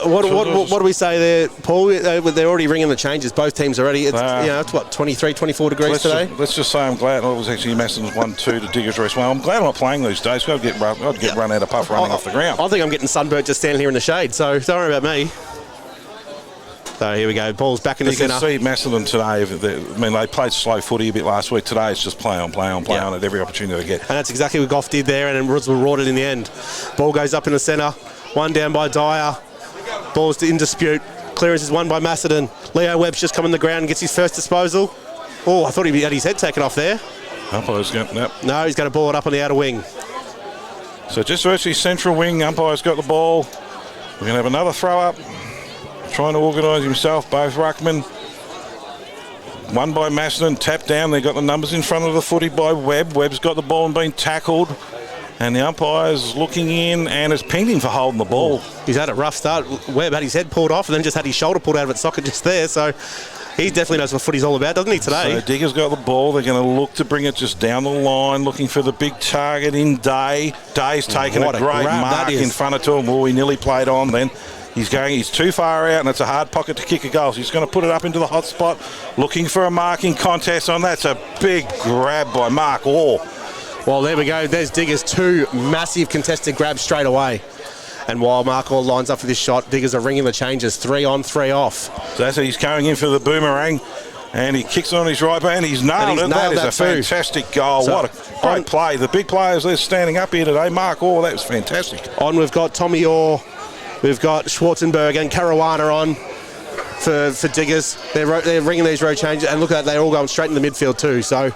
Speaker 2: what do we say there, Paul? They're already ringing the changes. Both teams already. It's what, 23, 24 degrees today.
Speaker 1: Let's just say I'm glad. It was actually Macedon's 1-2 to Diggers Rest 1. I'm glad I'm not playing these days. I'd get run out of puff running off the ground.
Speaker 2: I think I'm getting sunburnt just standing here in the shade. So don't worry about me. So here we go. Ball's back in the centre.
Speaker 1: You can see Macedon today. They played slow footy a bit last week. Today it's just play on at every opportunity they get.
Speaker 2: And that's exactly what Goff did there, and Woods were rorted in the end. Ball goes up in the centre. One down by Dyer. Ball's in dispute. Clearance is won by Macedon. Leo Webb's just come on the ground and gets his first disposal. Oh, I thought he had his head taken off there.
Speaker 1: Umpire's going, yep.
Speaker 2: No, he's going to ball it up on the outer wing.
Speaker 1: So just virtually central wing, umpire's got the ball. We're going to have another throw up. Trying to organise himself, both ruckmen. One by Macedon, tapped down. They've got the numbers in front of the footy by Webb. Webb's got the ball and been tackled. And the umpire's looking in and has pinged him for holding the ball.
Speaker 2: He's had a rough start. Webb had his head pulled off and then just had his shoulder pulled out of its socket just there. So he definitely knows what footy's all about, doesn't he, today?
Speaker 1: So Digger's got the ball. They're going to look to bring it just down the line, looking for the big target in Day. Day's taken a great mark in front of him. Oh, he nearly played on then. He's too far out, and it's a hard pocket to kick a goal. So he's going to put it up into the hot spot, looking for a marking contest on that. It's a big grab by Mark Orr.
Speaker 2: Well, there we go. There's Diggers, 2 massive contested grabs straight away. And while Mark Orr lines up for this shot, Diggers are ringing the changes, 3 on, 3 off.
Speaker 1: So that's it. He's going in for the boomerang, and he kicks it on his right hand. He's nailed it. That is a fantastic goal. So what a great play. The big players, they're standing up here today. Mark Orr, that was fantastic.
Speaker 2: On, we've got Tommy Orr. We've got Schwarzenberg and Caruana on for Diggers. They're ringing these road changes, and look at that, they're all going straight in the midfield too. So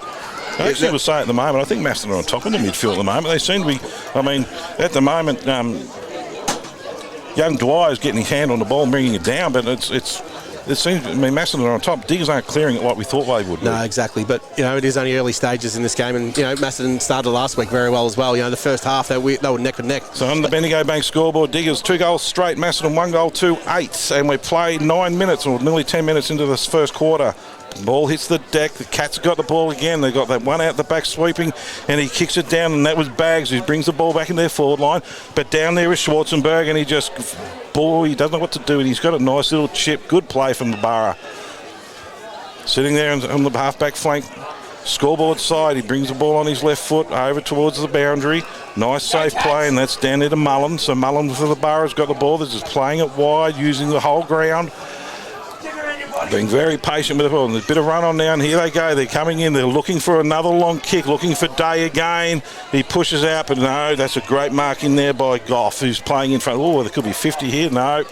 Speaker 1: I actually would say at the moment, I think Macedon are on top of the midfield at the moment. They seem to be, I mean, at the moment, young Dwyer's getting his hand on the ball and bringing it down, but it seems, I mean, Macedon are on top. Diggers aren't clearing it like we thought they would.
Speaker 2: No, exactly. But, you know, it is only early stages in this game. And, you know, Macedon started last week very well as well. You know, the first half, they were neck and neck.
Speaker 1: So on the Bendigo Bank scoreboard, Diggers 2 goals straight, Macedon 1 goal, 2-8. And we played 9 minutes, or nearly 10 minutes into this first quarter. Ball hits the deck. The Cats got the ball again. They got that one out the back sweeping, and he kicks it down, and that was Baggs who brings the ball back in their forward line. But down there is Schwarzenberg, and he just, he doesn't know what to do. And he's got a nice little chip. Good play from the Borough. Sitting there on the half-back flank, scoreboard side. He brings the ball on his left foot over towards the boundary. Nice safe play, and that's down there to Mullen. So Mullen for the Borough's got the ball. They're just playing it wide, using the whole ground. Being very patient with the ball. And there's a bit of run on now, and here they go. They're coming in. They're looking for another long kick, looking for Day again. He pushes out, but no, that's a great mark in there by Goff, who's playing in front. Oh, there could be 50 here. No,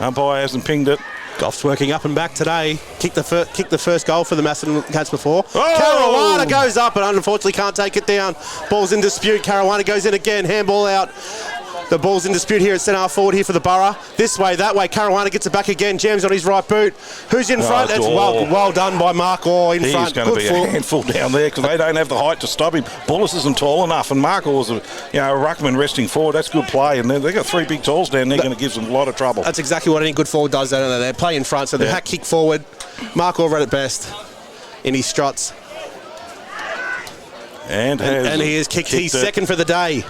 Speaker 1: umpire hasn't pinged it.
Speaker 2: Goff's working up and back today. Kicked the first goal for the Macedon Cats before. Oh! Caruana goes up, but unfortunately can't take it down. Ball's in dispute. Caruana goes in again. Handball out. The ball's in dispute here at centre forward here for the Borough. This way, that way. Caruana gets it back again. Jams on his right boot. Who's in front? That's well done by Mark Orr in front.
Speaker 1: He's going to be a handful down there because they don't have the height to stop him. Bullis isn't tall enough, and Mark Orr's a ruckman resting forward. That's good play, and they've got 3 big talls down there. Going to give them a lot of trouble.
Speaker 2: That's exactly what any good forward does. They play in front, so they hack kick forward. Mark Orr at best in his struts.
Speaker 1: And
Speaker 2: he has kicked his second for the day.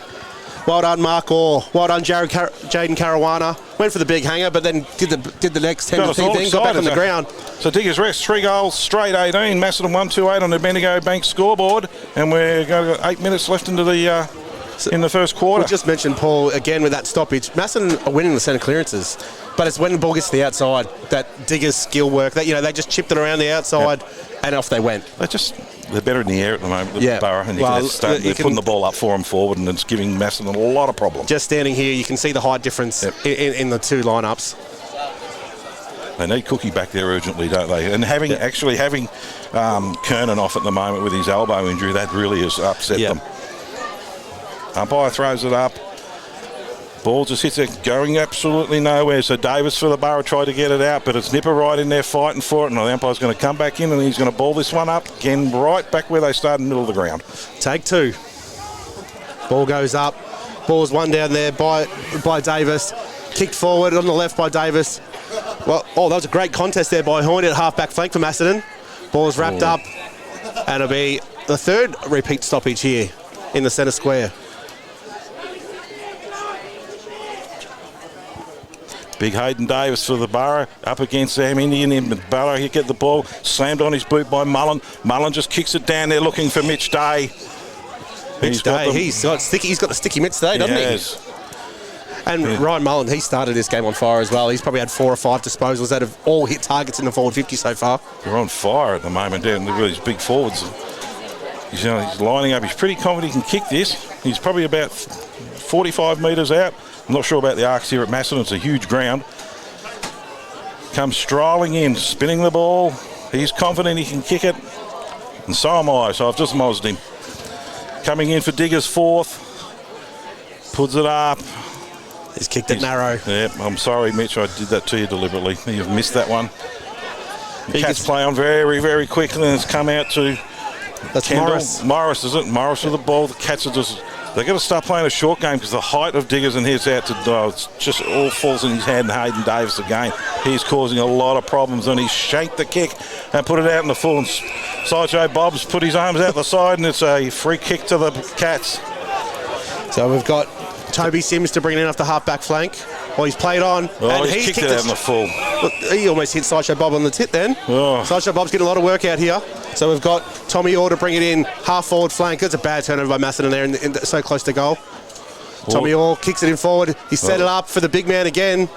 Speaker 2: Well done, Mark Orr. Well done, Jaden Caruana. Went for the big hanger, but then did the next 10 thing, got back on the ground.
Speaker 1: So Diggers rest, 3 goals straight, 18. Macedon 1-2-8 on the Bendigo Bank scoreboard, and we're going to 8 minutes left into the in the first quarter.
Speaker 2: We just mentioned, Paul, again with that stoppage. Macedon are winning the centre clearances, but it's when the ball gets to the outside that Diggers' skill work. That they just chipped it around the outside, and off they went.
Speaker 1: They're better in the air at the moment, the Borough, and they're putting the ball up for them forward, and it's giving Macedon a lot of problems.
Speaker 2: Just standing here, you can see the height difference in the 2 lineups.
Speaker 1: They need Cookie back there urgently, don't they? And having Kernan off at the moment with his elbow injury, that really has upset them. Umpire throws it up. Ball just hits it, going absolutely nowhere. So Davis for the Borough tried to get it out, but it's Nipper right in there fighting for it. And the umpire's going to come back in, and he's going to ball this one up again, right back where they started in the middle of the ground.
Speaker 2: Take 2. Ball goes up. Ball's one down there by Davis. Kicked forward on the left by Davis. Well, that was a great contest there by Horney at half-back flank for Macedon. Ball's wrapped up, and it'll be the 3rd repeat stoppage here in the centre square.
Speaker 1: Big Hayden Davis for the Borough, up against Sam Indian. In Borough, he get the ball, slammed on his boot by Mullen. Mullen just kicks it down there looking for Mitch Day.
Speaker 2: He's got the sticky mitts today, doesn't he? And Ryan Mullen, he started this game on fire as well. He's probably had 4 or 5 disposals that have all hit targets in the forward 50 so far.
Speaker 1: They're on fire at the moment down with these big forwards. He's lining up. He's pretty confident he can kick this. He's probably about 45 metres out. I'm not sure about the arcs here at Macedon. It's a huge ground. Comes strolling in, spinning the ball. He's confident he can kick it. And so am I, so I've just mozzed him. Coming in for Diggers fourth. Puts it up.
Speaker 2: He's kicked it narrow.
Speaker 1: Yeah, I'm sorry, Mitch. I did that to you deliberately. You've missed that one. The Cats play on very, very quickly, and it's come out to
Speaker 2: That's
Speaker 1: Kendall.
Speaker 2: Morris.
Speaker 1: Morris, is it? Morris with the ball. The Cats are just... They've got to start playing a short game because the height of Diggers and his out to... it's just all falls in his hand, and Hayden Davis again. He's causing a lot of problems, and he shanked the kick and put it out in the full. And Sideshow Bob's put his arms out the side, and it's a free kick to the Cats.
Speaker 2: So we've got Toby Sims to bring it in off the half-back flank. Well, he's played on.
Speaker 1: Oh, he's kicked it out in the full.
Speaker 2: Look, he almost hit Sideshow Bob on the tit then.
Speaker 1: Oh.
Speaker 2: Sideshow Bob's getting a lot of work out here. So we've got Tommy Orr to bring it in, half-forward flank. That's a bad turnover by Macedon there, so close to goal. Tommy Orr kicks it in forward. He set it up for the big man again.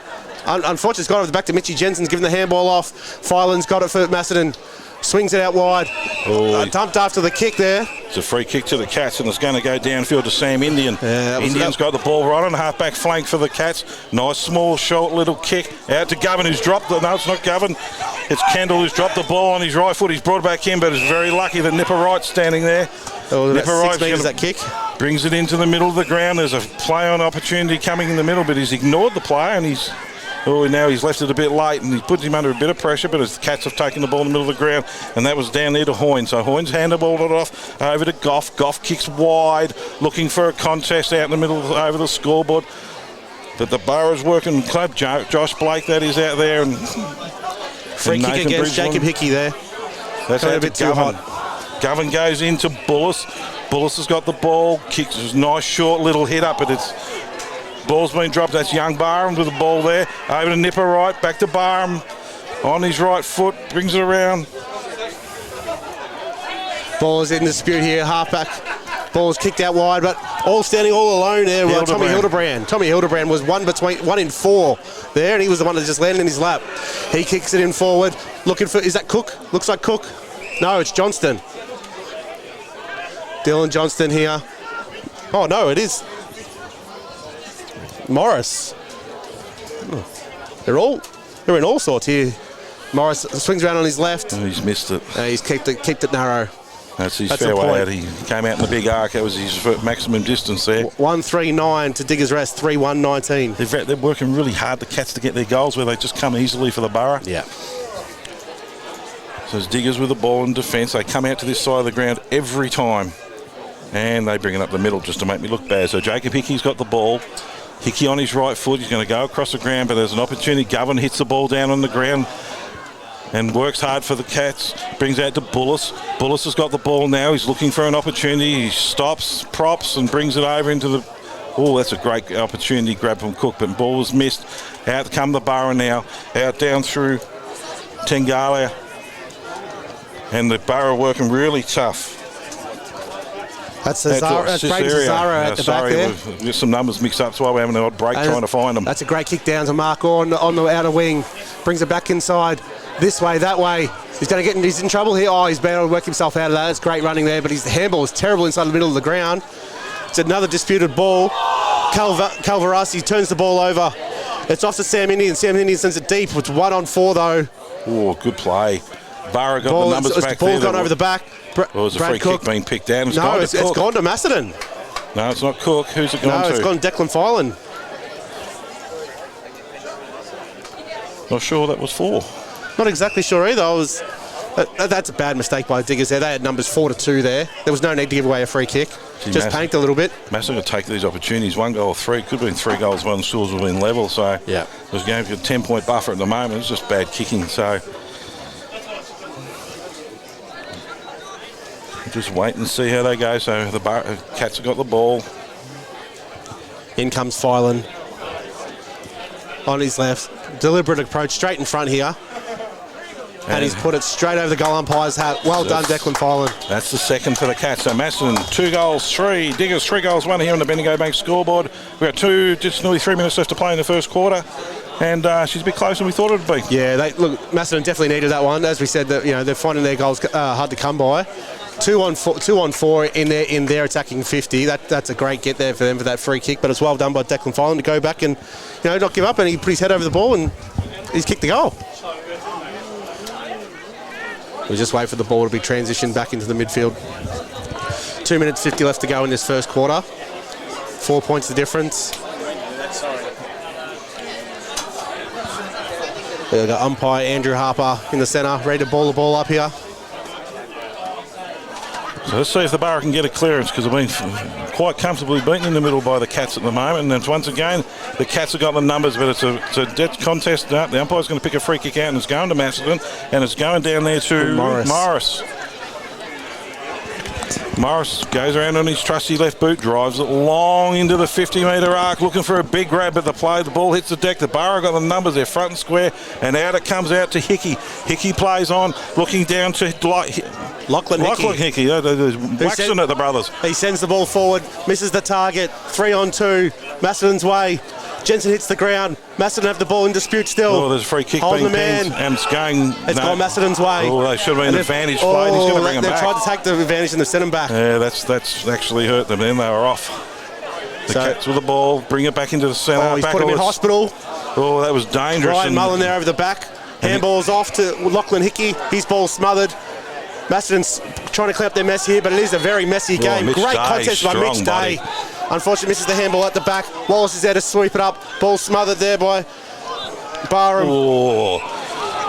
Speaker 2: Unfortunately, it's gone over the back to Mitchy Jensen's given the handball off. Filan's got it for Macedon. Swings it out wide. Dumped after the kick there.
Speaker 1: It's a free kick to the Cats, and it's going to go downfield to Sam Indian. Indian's got the ball right on the half-back flank for the Cats. Nice, small, short little kick. Out to Govan, who's dropped it. No, it's not Govan. It's Kendall who's dropped the ball on his right foot. He's brought it back in, but it's very lucky that Nipper Wright's standing there.
Speaker 2: Nipper Wright that kick.
Speaker 1: Brings it into the middle of the ground. There's a play-on opportunity coming in the middle, but he's ignored the play, and he's... now he's left it a bit late, and he puts him under a bit of pressure, but as the Cats have taken the ball in the middle of the ground, and that was down there to Hoynes. So Hoynes handballed it off over to Goff. Goff kicks wide, looking for a contest out in the middle over the scoreboard. But the Borough's working club, Josh Blake, that is out there. And
Speaker 2: free kick against Jacob Hickey there.
Speaker 1: That's
Speaker 2: a bit too hot.
Speaker 1: Govan goes into Bullis. Bullis has got the ball, kicks a nice short little hit up, but it's... Ball's been dropped. That's young Barham with the ball there. Over to Nipper Wright. Back to Barham. On his right foot. Brings it around.
Speaker 2: Ball's in dispute here. Halfback. Ball's kicked out wide, but all standing all alone there. Tommy Hildebrand. Tommy Hildebrand was one in four there, and he was the one that just landed in his lap. He kicks it in forward. Looking for... Is that Cook? Looks like Cook. No, it's Johnston. Dylan Johnston here. Oh, no, it is... Morris. They're in all sorts here. Morris swings around on his left.
Speaker 1: Oh, he's missed it.
Speaker 2: He's kept it narrow.
Speaker 1: That's his fair way out. He came out in the big arc. That was his maximum distance there.
Speaker 2: 1-3-9 to Diggers Rest. 3-1-19.
Speaker 1: They're working really hard, the Cats, to get their goals where they just come easily for the Borough.
Speaker 2: Yeah.
Speaker 1: So it's Diggers with the ball in defence. They come out to this side of the ground every time. And they bring it up the middle just to make me look bad. So Jacob Hickey's got the ball. Hickey on his right foot. He's going to go across the ground, but there's an opportunity. Govan hits the ball down on the ground and works hard for the Cats. Brings out to Bullis. Bullis has got the ball now. He's looking for an opportunity. He stops, props, and brings it over into the... Oh, that's a great opportunity grab from Cook, but ball was missed. Out come the Borough now. Out down through Tengalia. And the Borough working really tough.
Speaker 2: That's Braden Cesaro at the back there.
Speaker 1: We've got some numbers mixed up, so we're having an odd break trying to find them.
Speaker 2: That's a great kick down to Mark on the outer wing. Brings it back inside. This way, that way. He's in trouble here. Oh, he's been able to work himself out of that. It's great running there, but his handball is terrible inside the middle of the ground. It's another disputed ball. Calvarasi turns the ball over. It's off to Sam Indian. Sam Indian sends it deep. It's 1-on-4 though.
Speaker 1: Oh, good play. Borough got the numbers back there.
Speaker 2: Ball's gone over the back.
Speaker 1: Well, was a free kick being picked down.
Speaker 2: It's gone to Macedon.
Speaker 1: No, it's not Cook. Who's it gone to?
Speaker 2: No, it's gone Declan Filan.
Speaker 1: Not sure what that was for.
Speaker 2: Not exactly sure either. That's a bad mistake by Diggers there. They had numbers 4-2 there. There was no need to give away a free kick. Just panicked a little bit.
Speaker 1: Macedon to take these opportunities. 1 goal, 3. Could have been 3 goals, 1 scores would have been level. So
Speaker 2: yeah,
Speaker 1: there's going to be a 10-point buffer at the moment. It's just bad kicking. So just wait and see how they go. So the Cats have got the ball.
Speaker 2: In comes Filan. On his left. Deliberate approach straight in front here. And he's put it straight over the goal umpire's hat. Well done, Declan Filan.
Speaker 1: That's the second for the Cats. So Macedon, 2 goals, 3. Diggers, 3 goals, 1 here on the Bendigo Bank scoreboard. We've got just nearly 3 minutes left to play in the first quarter. And she's a bit closer than we thought it would be.
Speaker 2: Yeah, look, Macedon definitely needed that one. As we said, that they're finding their goals hard to come by. 2 on 4 in their attacking 50. That's a great get there for them for that free kick, but it's well done by Declan Filan to go back and not give up, and he put his head over the ball and he's kicked the goal. We just wait for the ball to be transitioned back into the midfield. 2 minutes 50 left to go in this first quarter. 4 points the difference. We've got umpire Andrew Harper in the centre, ready to ball the ball up here.
Speaker 1: So let's see if the Borough can get a clearance, because they've been quite comfortably beaten in the middle by the Cats at the moment. And then once again, the Cats have got the numbers, but it's a dead contest. The umpire's going to pick a free kick out, and it's going to Macedon, and it's going down there to Morris. Morris goes around on his trusty left boot, drives it long into the 50-metre arc, looking for a big grab at the play. The ball hits the deck. The Borough got the numbers. They're front and square, and out it comes out to Hickey. Hickey plays on, looking down to Lachlan Hickey. They're waxing at the brothers.
Speaker 2: He sends the ball forward, misses the target. 3 on 2. Macedon's way. Jensen hits the ground. Macedon have the ball in dispute still.
Speaker 1: Oh, there's a free kick being pinged, and it's going.
Speaker 2: It's gone Macedon's way.
Speaker 1: Oh, they should have been advantage played. He's going to bring him back.
Speaker 2: They tried to take the advantage and they've sent him back.
Speaker 1: Yeah, that's actually hurt them. Then they were off. The Cats with the ball, bring it back into the centre.
Speaker 2: Oh, he's put him in hospital.
Speaker 1: Oh, that was dangerous.
Speaker 2: Ryan Mullen there over the back. Handball's off to Lachlan Hickey. His ball smothered. Macedon's trying to clean up their mess here, but it is a very messy game. Great contest by Mitch Day. Unfortunately, misses the handball at the back. Wallace is there to sweep it up. Ball smothered there by Barham.
Speaker 1: Oh,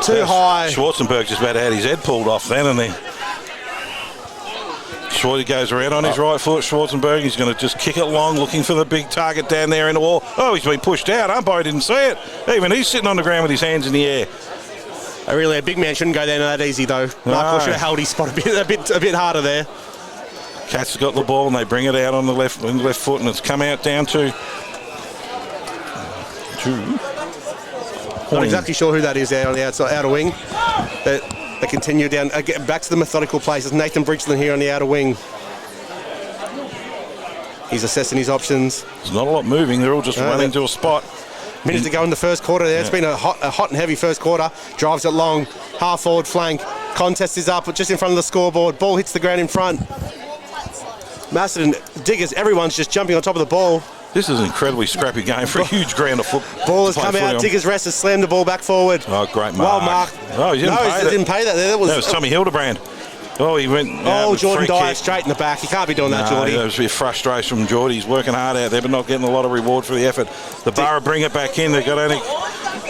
Speaker 2: too high.
Speaker 1: Schwarzenberg just about had his head pulled off then, and then Schwarty goes around on his right foot. Schwarzenberg, he's going to just kick it long, looking for the big target down there in the wall. Oh, he's been pushed out. Umpire didn't see it. Even he's sitting on the ground with his hands in the air.
Speaker 2: A big man shouldn't go down that easy though. Mark should have held his spot a bit harder there.
Speaker 1: Cats have got the ball and they bring it out on the left foot, and it's come out down to
Speaker 2: Not exactly sure who that is there on the outer wing. They continue down, back to the methodical places. Nathan Bridgeland here on the outer wing. He's assessing his options.
Speaker 1: There's not a lot moving. They're all just running to a spot.
Speaker 2: Minute to go in the first quarter there. It's been a hot and heavy first quarter. Drives it long, half forward flank. Contest is up just in front of the scoreboard. Ball hits the ground in front. Macedon, Diggers, everyone's just jumping on top of the ball.
Speaker 1: This is an incredibly scrappy game for a huge ground of football.
Speaker 2: Ball has come out. Diggers rest has slammed the ball back forward.
Speaker 1: Oh, great mark.
Speaker 2: Well mark.
Speaker 1: Oh, he
Speaker 2: didn't pay that. That was
Speaker 1: Tommy Hildebrand. Oh, he went.
Speaker 2: Jordan Dyer straight in the back. You can't be doing that, Geordie.
Speaker 1: There was a bit of frustration from Geordie. He's working hard out there, but not getting a lot of reward for the effort. The Borough bring it back in. They've got only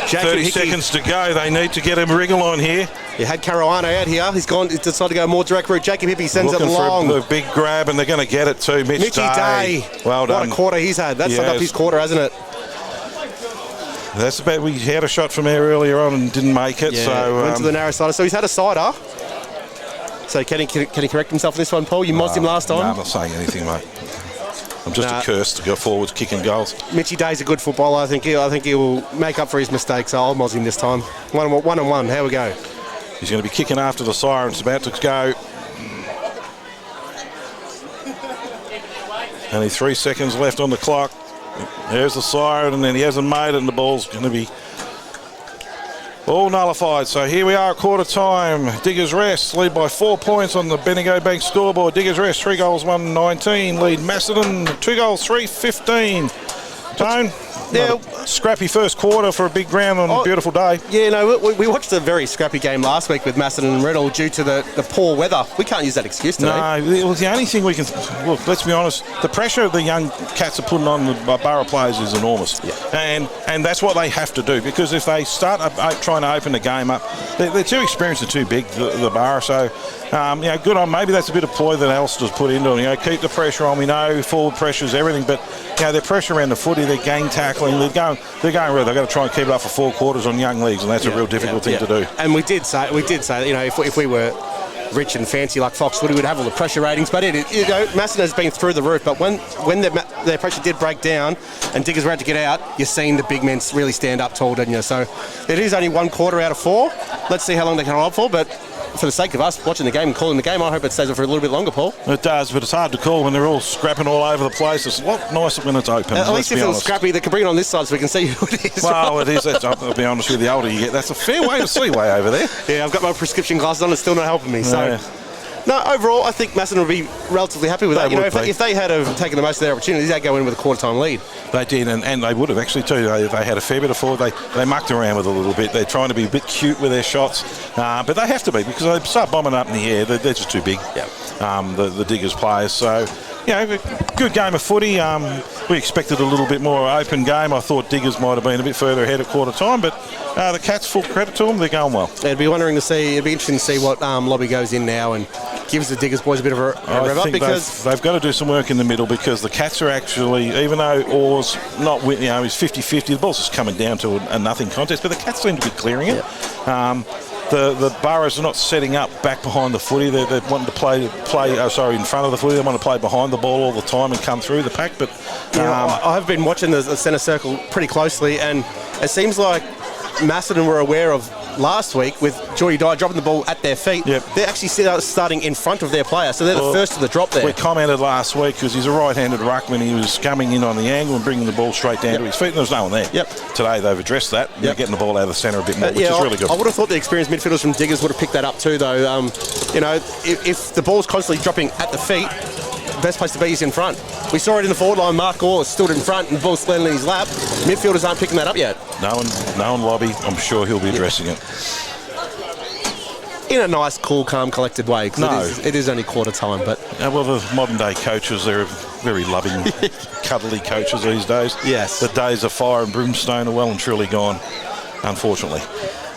Speaker 1: 30 seconds to go. They need to get a wriggle on here.
Speaker 2: You had Caruana out here. He's decided to go more direct route. Jacob Hippie sends it long.
Speaker 1: Looking for a big grab, and they're going to get it too. Mitchy Day. Well done.
Speaker 2: What a quarter he's had. That's up his quarter, hasn't it?
Speaker 1: That's about. We had a shot from there earlier on and didn't make it.
Speaker 2: Yeah,
Speaker 1: so
Speaker 2: went to the narrow side. So he's had a cider. So can he correct himself in this one, Paul? You mozzed him last time.
Speaker 1: No, I'm not saying anything, mate. I'm just a curse to go forwards, kicking goals.
Speaker 2: Mitchy Day's a good footballer. I think he'll make up for his mistakes. So I'll mozz him this time. 1-on-1. Here we go.
Speaker 1: He's going to be kicking after the siren. It's about to go. Only 3 seconds left on the clock. There's the siren, and then he hasn't made it, and the ball's going to be all nullified. So here we are at quarter time. Diggers Rest lead by 4 points on the Bendigo Bank scoreboard. Diggers Rest 3 goals 1-19. Lead Macedon 2 goals 3-15. Tone, scrappy first quarter for a big ground on a beautiful day.
Speaker 2: Yeah, no, we watched a very scrappy game last week with Macedon and Riddle due to the poor weather. We can't use that excuse today.
Speaker 1: No, it was the only thing we can... Look, let's be honest. The pressure the young Cats are putting on the Borough players is enormous. Yeah. And that's what they have to do, because if they start trying to open the game up, they're too experienced and too big, the Borough. So, good on. Maybe that's a bit of ploy that Alistair's put into it. Keep the pressure on. We know forward pressure's everything, but their pressure around the footy, their gang tackling, they're going well. They've got to try and keep it up for 4 quarters on young leagues, and that's a real difficult thing to do.
Speaker 2: And we did say that, if we were rich and fancy like Foxwood, we would have all the pressure ratings. But Macedon has been through the roof. But when their pressure did break down and Diggers were out to get out, you're seeing the big men really stand up tall, didn't you? So it is only 1 quarter out of 4. Let's see how long they can hold for. But for the sake of us watching the game and calling the game, I hope it stays up for a little bit longer, Paul.
Speaker 1: It does, but it's hard to call when they're all scrapping all over the place. It's a lot nicer when it's open.
Speaker 2: At least if it was scrappy, they can bring it on this side so we can see who it is.
Speaker 1: Well, it is. I'll be honest with you, the older you get, that's a fair way to see way over there.
Speaker 2: Yeah, I've got my prescription glasses on. It's still not helping me. So No, overall, I think Macedon would be relatively happy with that. You know, if they had have taken the most of their opportunities, they'd go in with a quarter-time lead.
Speaker 1: They did, and they would have actually too. They had a fair bit of forward. They mucked around with it a little bit. They're trying to be a bit cute with their shots, but they have to be because they start bombing up in the air. They're just too big.
Speaker 2: Yeah.
Speaker 1: The Diggers players. So, you know, good game of footy. We expected a little bit more open game. I thought Diggers might have been a bit further ahead at quarter time, but the Cats, full credit to them, they're going well.
Speaker 2: It'd be interesting to see what Lobby goes in now and gives the Diggers boys a bit of a rev up, because
Speaker 1: they've got to do some work in the middle, because the Cats are actually, even though Orr's not, you know, he's 50-50, the ball's just coming down to a nothing contest, but the Cats seem to be clearing it. The Burrows are not setting up back behind the footy. They're wanting to play in front of the footy. They want to play behind the ball all the time and come through the pack. But
Speaker 2: I have been watching the centre circle pretty closely, and it seems like Macedon were aware of last week with Geordie Dye dropping the ball at their feet.
Speaker 1: Yep.
Speaker 2: They're actually starting in front of their player, so they're the first to the drop there.
Speaker 1: We commented last week because he's a right-handed ruckman. He was coming in on the angle and bringing the ball straight down to his feet, and there was no one there.
Speaker 2: Yep.
Speaker 1: Today they've addressed that. They're getting the ball out of the centre a bit more, which is really good.
Speaker 2: I would have thought the experienced midfielders from Diggers would have picked that up too, though. You know, if the ball's constantly dropping at the feet, the best place to be is in front. We saw it in the forward line. Mark Orr stood in front and the ball's landing in his lap. Midfielders aren't picking that up yet.
Speaker 1: No one Lobby. I'm sure he'll be addressing it.
Speaker 2: In a nice, cool, calm, collected way. It is only quarter time, but
Speaker 1: well, the modern day coaches, they're very loving, cuddly coaches these days.
Speaker 2: Yes.
Speaker 1: The days of fire and brimstone are well and truly gone, unfortunately.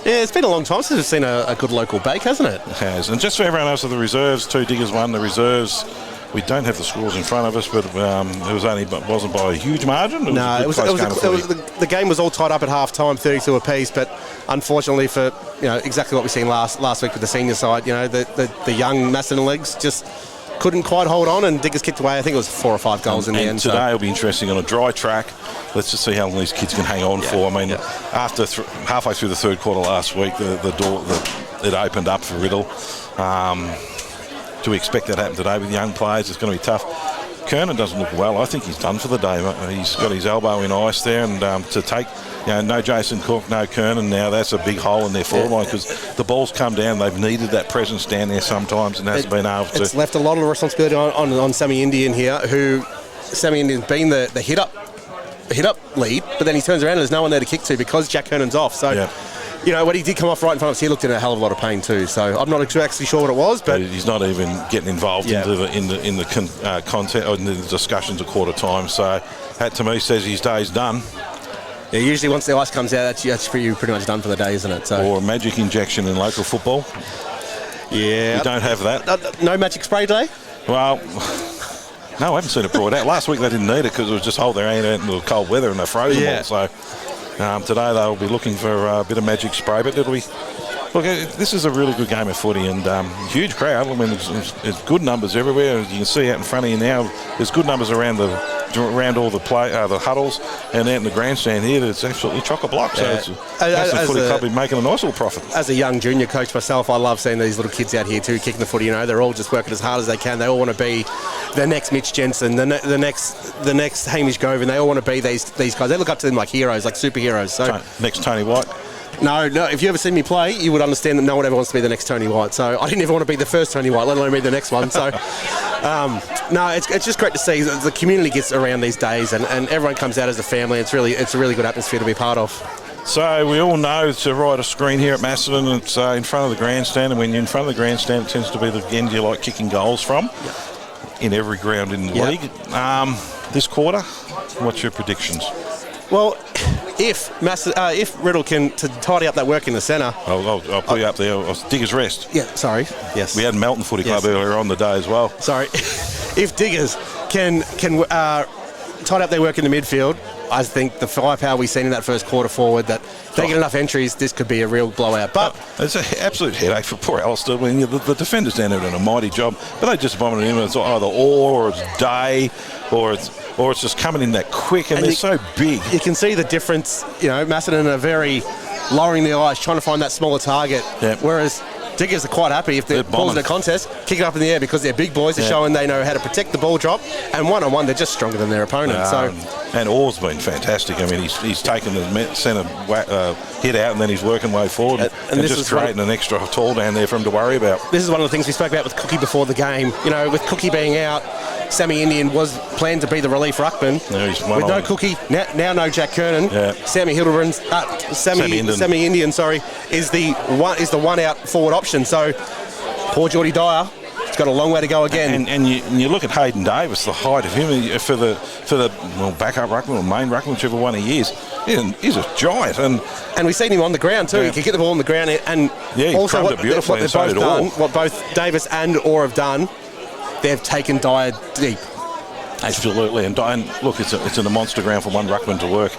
Speaker 2: Yeah, it's been a long time since we've seen a good local bake, hasn't it?
Speaker 1: It has. And just for everyone else, of the reserves, 2 Diggers won the reserves. We don't have the scores in front of us, but it wasn't by a huge margin.
Speaker 2: The game was all tied up at half time, 32 apiece. But unfortunately, for exactly what we seen last week with the senior side, the young Macedon legs just couldn't quite hold on, and Diggers kicked away. I think it was 4 or 5 goals in the end.
Speaker 1: Today will be interesting on a dry track. Let's just see how long these kids can hang on for. I mean, after halfway through the third quarter last week, the door it opened up for Riddle. Do we expect that to happen today with young players? It's going to be tough. Kernan doesn't look well. I think he's done for the day. He's got his elbow in ice there, and to take, no Jason Cook, no Kernan now, that's a big hole in their forward line, because the ball's come down. They've needed that presence down there sometimes and hasn't been able to.
Speaker 2: It's left a lot of the responsibility on Sammy Indian here, who Sammy Indian's been the hit up lead, but then he turns around and there's no one there to kick to because Jack Kernan's off. So. Yeah. When he did come off right in front of us, he looked in a hell of a lot of pain too. So I'm not actually sure what it was, but
Speaker 1: he's not even getting involved in the content or in the discussions at quarter time. So that to me says his day's done.
Speaker 2: Yeah, usually once the ice comes out, that's pretty much done for the day, isn't it? So.
Speaker 1: Or a magic injection in local football.
Speaker 2: Yeah,
Speaker 1: we don't have that.
Speaker 2: No magic spray day.
Speaker 1: Well. No, I haven't seen it brought out. Last week they didn't need it because it was just hold their hand out in the cold weather and they froze them all. So. Today they'll be looking for a bit of magic spray, but it'll be. Look, this is a really good game of footy and huge crowd. I mean, there's good numbers everywhere. As you can see out in front of you now, there's good numbers around all the huddles, and out in the grandstand here, it's absolutely chock-a-block. So it's a footy club be making a nice little profit.
Speaker 2: As a young junior coach myself, I love seeing these little kids out here too, kicking the footy. They're all just working as hard as they can. They all want to be the next Mitch Jensen, the next Hamish Govan. They all want to be these guys. They look up to them like heroes, like superheroes. So
Speaker 1: next Tony White.
Speaker 2: No. If you ever seen me play, you would understand that no one ever wants to be the next Tony White. So I didn't ever want to be the first Tony White, let alone be the next one. So it's just great to see the community gets around these days, and everyone comes out as a family. It's a really good atmosphere to be part of.
Speaker 1: So we all know to ride a screen here at Macedon. It's in front of the grandstand, and when you're in front of the grandstand, it tends to be the end you like kicking goals from. In every ground in the league. This quarter, what's your predictions?
Speaker 2: Well, if Riddle can tidy up that work in the centre...
Speaker 1: I'll put you up there. Diggers Rest.
Speaker 2: Yeah, sorry. Yes.
Speaker 1: We had Melton Footy Club earlier on the day as well.
Speaker 2: Sorry. If Diggers can tidy up their work in the midfield, I think the firepower we've seen in that first quarter forward, that if they get enough entries, this could be a real blowout. But
Speaker 1: it's an absolute headache for poor Alistair. I mean, the defenders down there are doing a mighty job, but they just bombing it in. It's either or it's Day, or it's just coming in that quick, and they're so big.
Speaker 2: You can see the difference. Macedon are very lowering their eyes, trying to find that smaller target, whereas Diggers are quite happy if they're balls in a contest, kick it up in the air because they're big boys. They're showing they know how to protect the ball drop, and one-on-one they're just stronger than their opponent.
Speaker 1: And Orr's been fantastic. I mean, he's taken the centre hit out, and then he's working way forward and
Speaker 2: this
Speaker 1: just
Speaker 2: is
Speaker 1: creating an extra tall down there for him to worry about.
Speaker 2: This is one of the things we spoke about with Cookie before the game. You know, with Cookie being out, Sammy Indian was planned to be the relief ruckman. With no Cookie, now no Jack Kernan.
Speaker 1: Yeah.
Speaker 2: Sammy Hildebrand's Sammy Indian, is the one out forward option. So poor Geordie Dyer, he's got a long way to go again.
Speaker 1: And you look at Hayden Davis, the height of him for the backup ruckman or main ruckman, whichever one he is. He's a giant, and
Speaker 2: we've seen him on the ground too. He can get the ball on the ground, and also what they've both done, what both Davis and Orr have done, they've taken Dyer deep.
Speaker 1: Absolutely, and look, it's in a monster ground for one ruckman to work.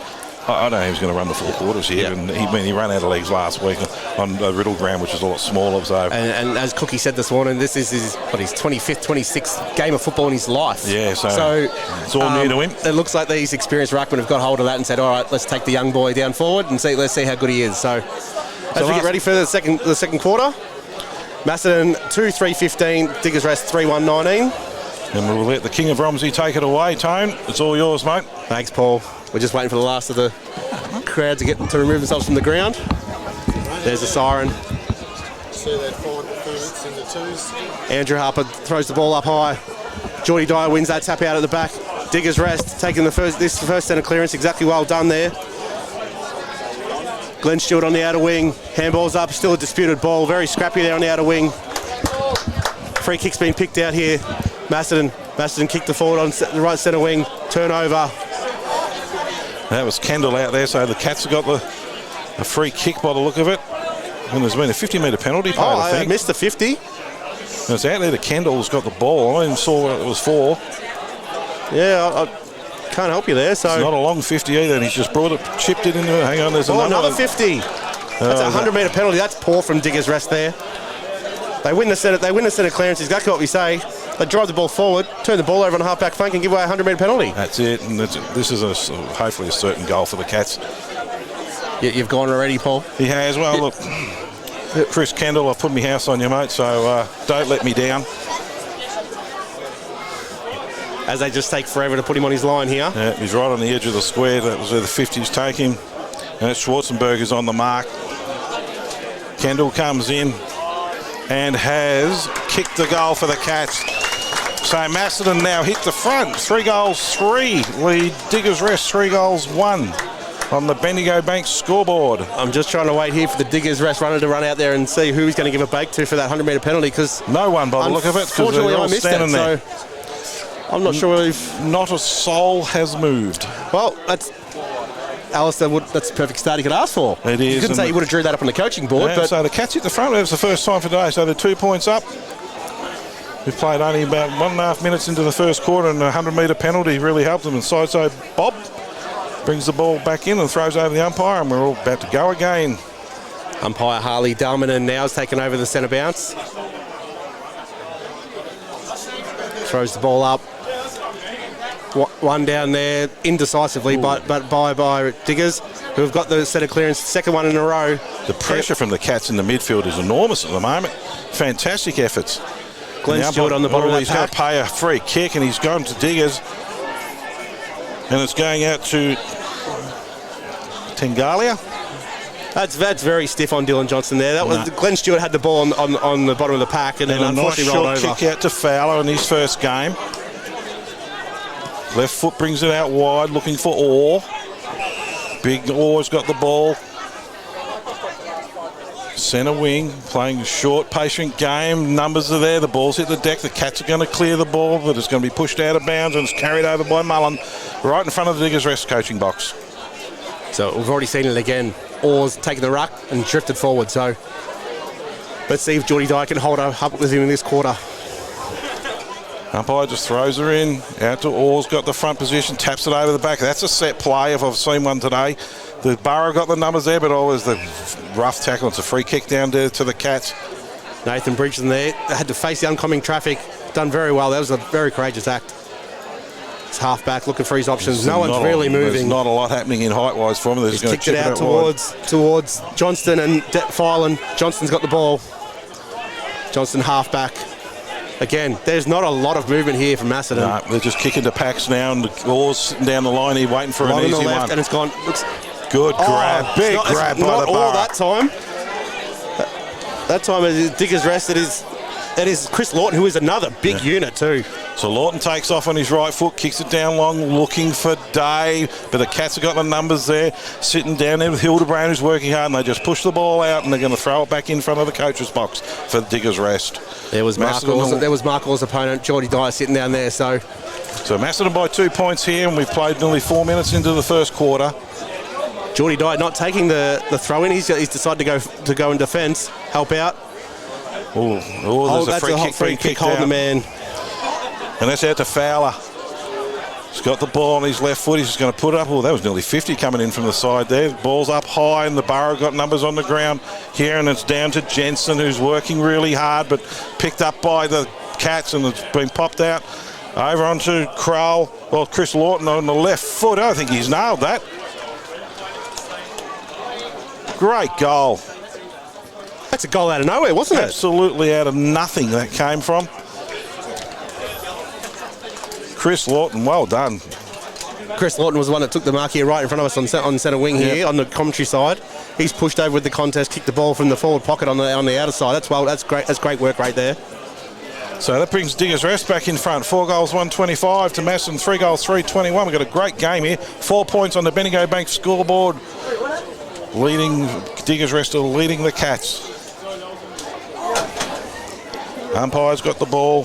Speaker 1: I don't know who's going to run the 4 quarters here, and he ran out of legs last week on the Riddle ground, which is a lot smaller. So,
Speaker 2: and as Cookie said this morning, this is his 25th, 26th game of football in his life.
Speaker 1: Yeah, so it's all new to him.
Speaker 2: It looks like these experienced ruckmen have got hold of that and said, all right, let's take the young boy down forward and let's see how good he is. So as we get ready for the second quarter, Macedon 2-3-15, Diggers Rest 3-1-19.
Speaker 1: And we'll let the King of Romsey take it away. Tone, it's all yours, mate.
Speaker 2: Thanks, Paul. We're just waiting for the last of the crowd to remove themselves from the ground. There's the siren.
Speaker 10: See that fine performance in the twos.
Speaker 2: Andrew Harper throws the ball up high. Geordie Dyer wins that tap out at the back. Diggers Rest taking this first centre clearance. Exactly well done there. Glenn Stewart on the outer wing. Handball's up. Still a disputed ball. Very scrappy there on the outer wing. Free kick's been picked out here. Macedon kicked the forward on the right centre wing. Turnover.
Speaker 1: That was Kendall out there, so the Cats have got a free kick by the look of it. And there's been a 50-metre penalty played, I think.
Speaker 2: I missed the 50.
Speaker 1: And it's out there to Kendall's got the ball. I even saw what it was for.
Speaker 2: Yeah, I can't help you there. So
Speaker 1: it's not a long 50 either, and he's just chipped it into it. Hang on, there's
Speaker 2: another 50. That's a 100-metre penalty. That's poor from Diggers Rest there. They win the centre clearance, exactly what we say. They drive the ball forward, turn the ball over on a half-back flank and give away a 100-metre penalty.
Speaker 1: That's it, and this is hopefully a certain goal for the Cats.
Speaker 2: You've gone already, Paul?
Speaker 1: He has. Well, look, Chris Kendall, I've put my house on you, mate, so don't let me down.
Speaker 2: As they just take forever to put him on his line here.
Speaker 1: Yeah, he's right on the edge of the square. That was where the 50s take him. And Schwarzenberger's on the mark. Kendall comes in and has kicked the goal for the Cats. So Macedon now hit the front. 3 goals, 3. Lead Diggers Rest 3 goals, 1 on the Bendigo Bank scoreboard.
Speaker 2: I'm just trying to wait here for the Diggers Rest runner to run out there and see who he's going to give a bake to for that 100-metre penalty, because
Speaker 1: no one by the look of it, because they're all standing there.
Speaker 2: So I'm not sure if
Speaker 1: not a soul has moved.
Speaker 2: Well, that's Alistair, that's the perfect start he could ask for.
Speaker 1: It is.
Speaker 2: You couldn't say he would have drew that up on the coaching board.
Speaker 1: Yeah,
Speaker 2: but
Speaker 1: so the Cats hit the front. It was the first time for today, so they're 2 points up. We've played only about 1.5 minutes into the first quarter, and a 100-metre penalty really helped them. And so Bob brings the ball back in and throws over the umpire, and we're all about to go again.
Speaker 2: Umpire Harley Dalman now has taken over the centre bounce. Throws the ball up. One down there indecisively, but by Diggers, who have got the centre clearance, second one in a row.
Speaker 1: The pressure from the Cats in the midfield is enormous at the moment. Fantastic efforts.
Speaker 2: Glenn Stewart on the bottom of that
Speaker 1: he's going to pay a free kick, and he's gone to Diggers. And it's going out to Tengalia.
Speaker 2: That's very stiff on Dylan Johnson there. That was Glenn Stewart had the ball on the bottom of the pack, and then unfortunately rolled over.
Speaker 1: A nice short kick out to Fowler in his first game. Left foot brings it out wide, looking for Orr. Big Orr's got the ball. Centre wing, playing a short, patient game. Numbers are there. The ball's hit the deck. The Cats are going to clear the ball, but it's going to be pushed out of bounds, and it's carried over by Mullen right in front of the Diggers Rest coaching box.
Speaker 2: So we've already seen it again. Orr's taken the ruck and drifted forward. So let's see if Geordie Dyer can hold up with him in this quarter.
Speaker 1: Umpire just throws her in. Out to Orr's got the front position, taps it over the back. That's a set play if I've seen one today. The Borough got the numbers there, but always the rough tackle. It's a free kick down to the Cats.
Speaker 2: Nathan Bridgeson there had to face the oncoming traffic. Done very well. That was a very courageous act. It's half back looking for his options. No one's really moving.
Speaker 1: There's not a lot happening in height-wise for him.
Speaker 2: He's kicked it out towards Johnston and Filan. Johnston's got the ball. Johnston halfback. Again, there's not a lot of movement here from Macedon.
Speaker 1: No, they're just kicking to packs now, and the Oars sitting down the line here waiting for an easy one.
Speaker 2: And it's gone.
Speaker 1: Good grab, big grab by the
Speaker 2: all
Speaker 1: bar.
Speaker 2: that time. That time at Diggers Rest, it is Chris Lawton, who is another big unit too.
Speaker 1: So Lawton takes off on his right foot, kicks it down long, looking for Dave, but the Cats have got the numbers there, sitting down there with Hildebrand, who's working hard, and they just push the ball out, and they're going to throw it back in front of the coach's box for Diggers Rest.
Speaker 2: There was Markle's opponent, Geordie Dyer, sitting down there. So
Speaker 1: Macedon by 2 points here, and we've played nearly 4 minutes into the first quarter.
Speaker 2: Geordie Dyer not taking the throw in. He's decided to go in defence, help out.
Speaker 1: There's a free kick
Speaker 2: holding the man.
Speaker 1: And that's out to Fowler. He's got the ball on his left foot. He's just going to put it up. Oh, that was nearly 50 coming in from the side there. Ball's up high, and the Borough got numbers on the ground here, and it's down to Jensen, who's working really hard, but picked up by the Cats, and it's been popped out. Over onto Kroll. Well, Chris Lawton on the left foot. I think he's nailed that. Great goal.
Speaker 2: That's a goal out of nowhere, wasn't it?
Speaker 1: Absolutely out of nothing that came from. Chris Lawton, well done.
Speaker 2: Chris Lawton was the one that took the mark here right in front of us on centre wing here on the commentary side. He's pushed over with the contest, kicked the ball from the forward pocket on the outer side. That's great. That's great work right there.
Speaker 1: So that brings Diggers Rest back in front. 4 goals, 125 to Macedon. 3 goals, 321. We've got a great game here. 4 points on the Bendigo Bank scoreboard. Diggers Rest are leading the Cats. Umpire's got the ball.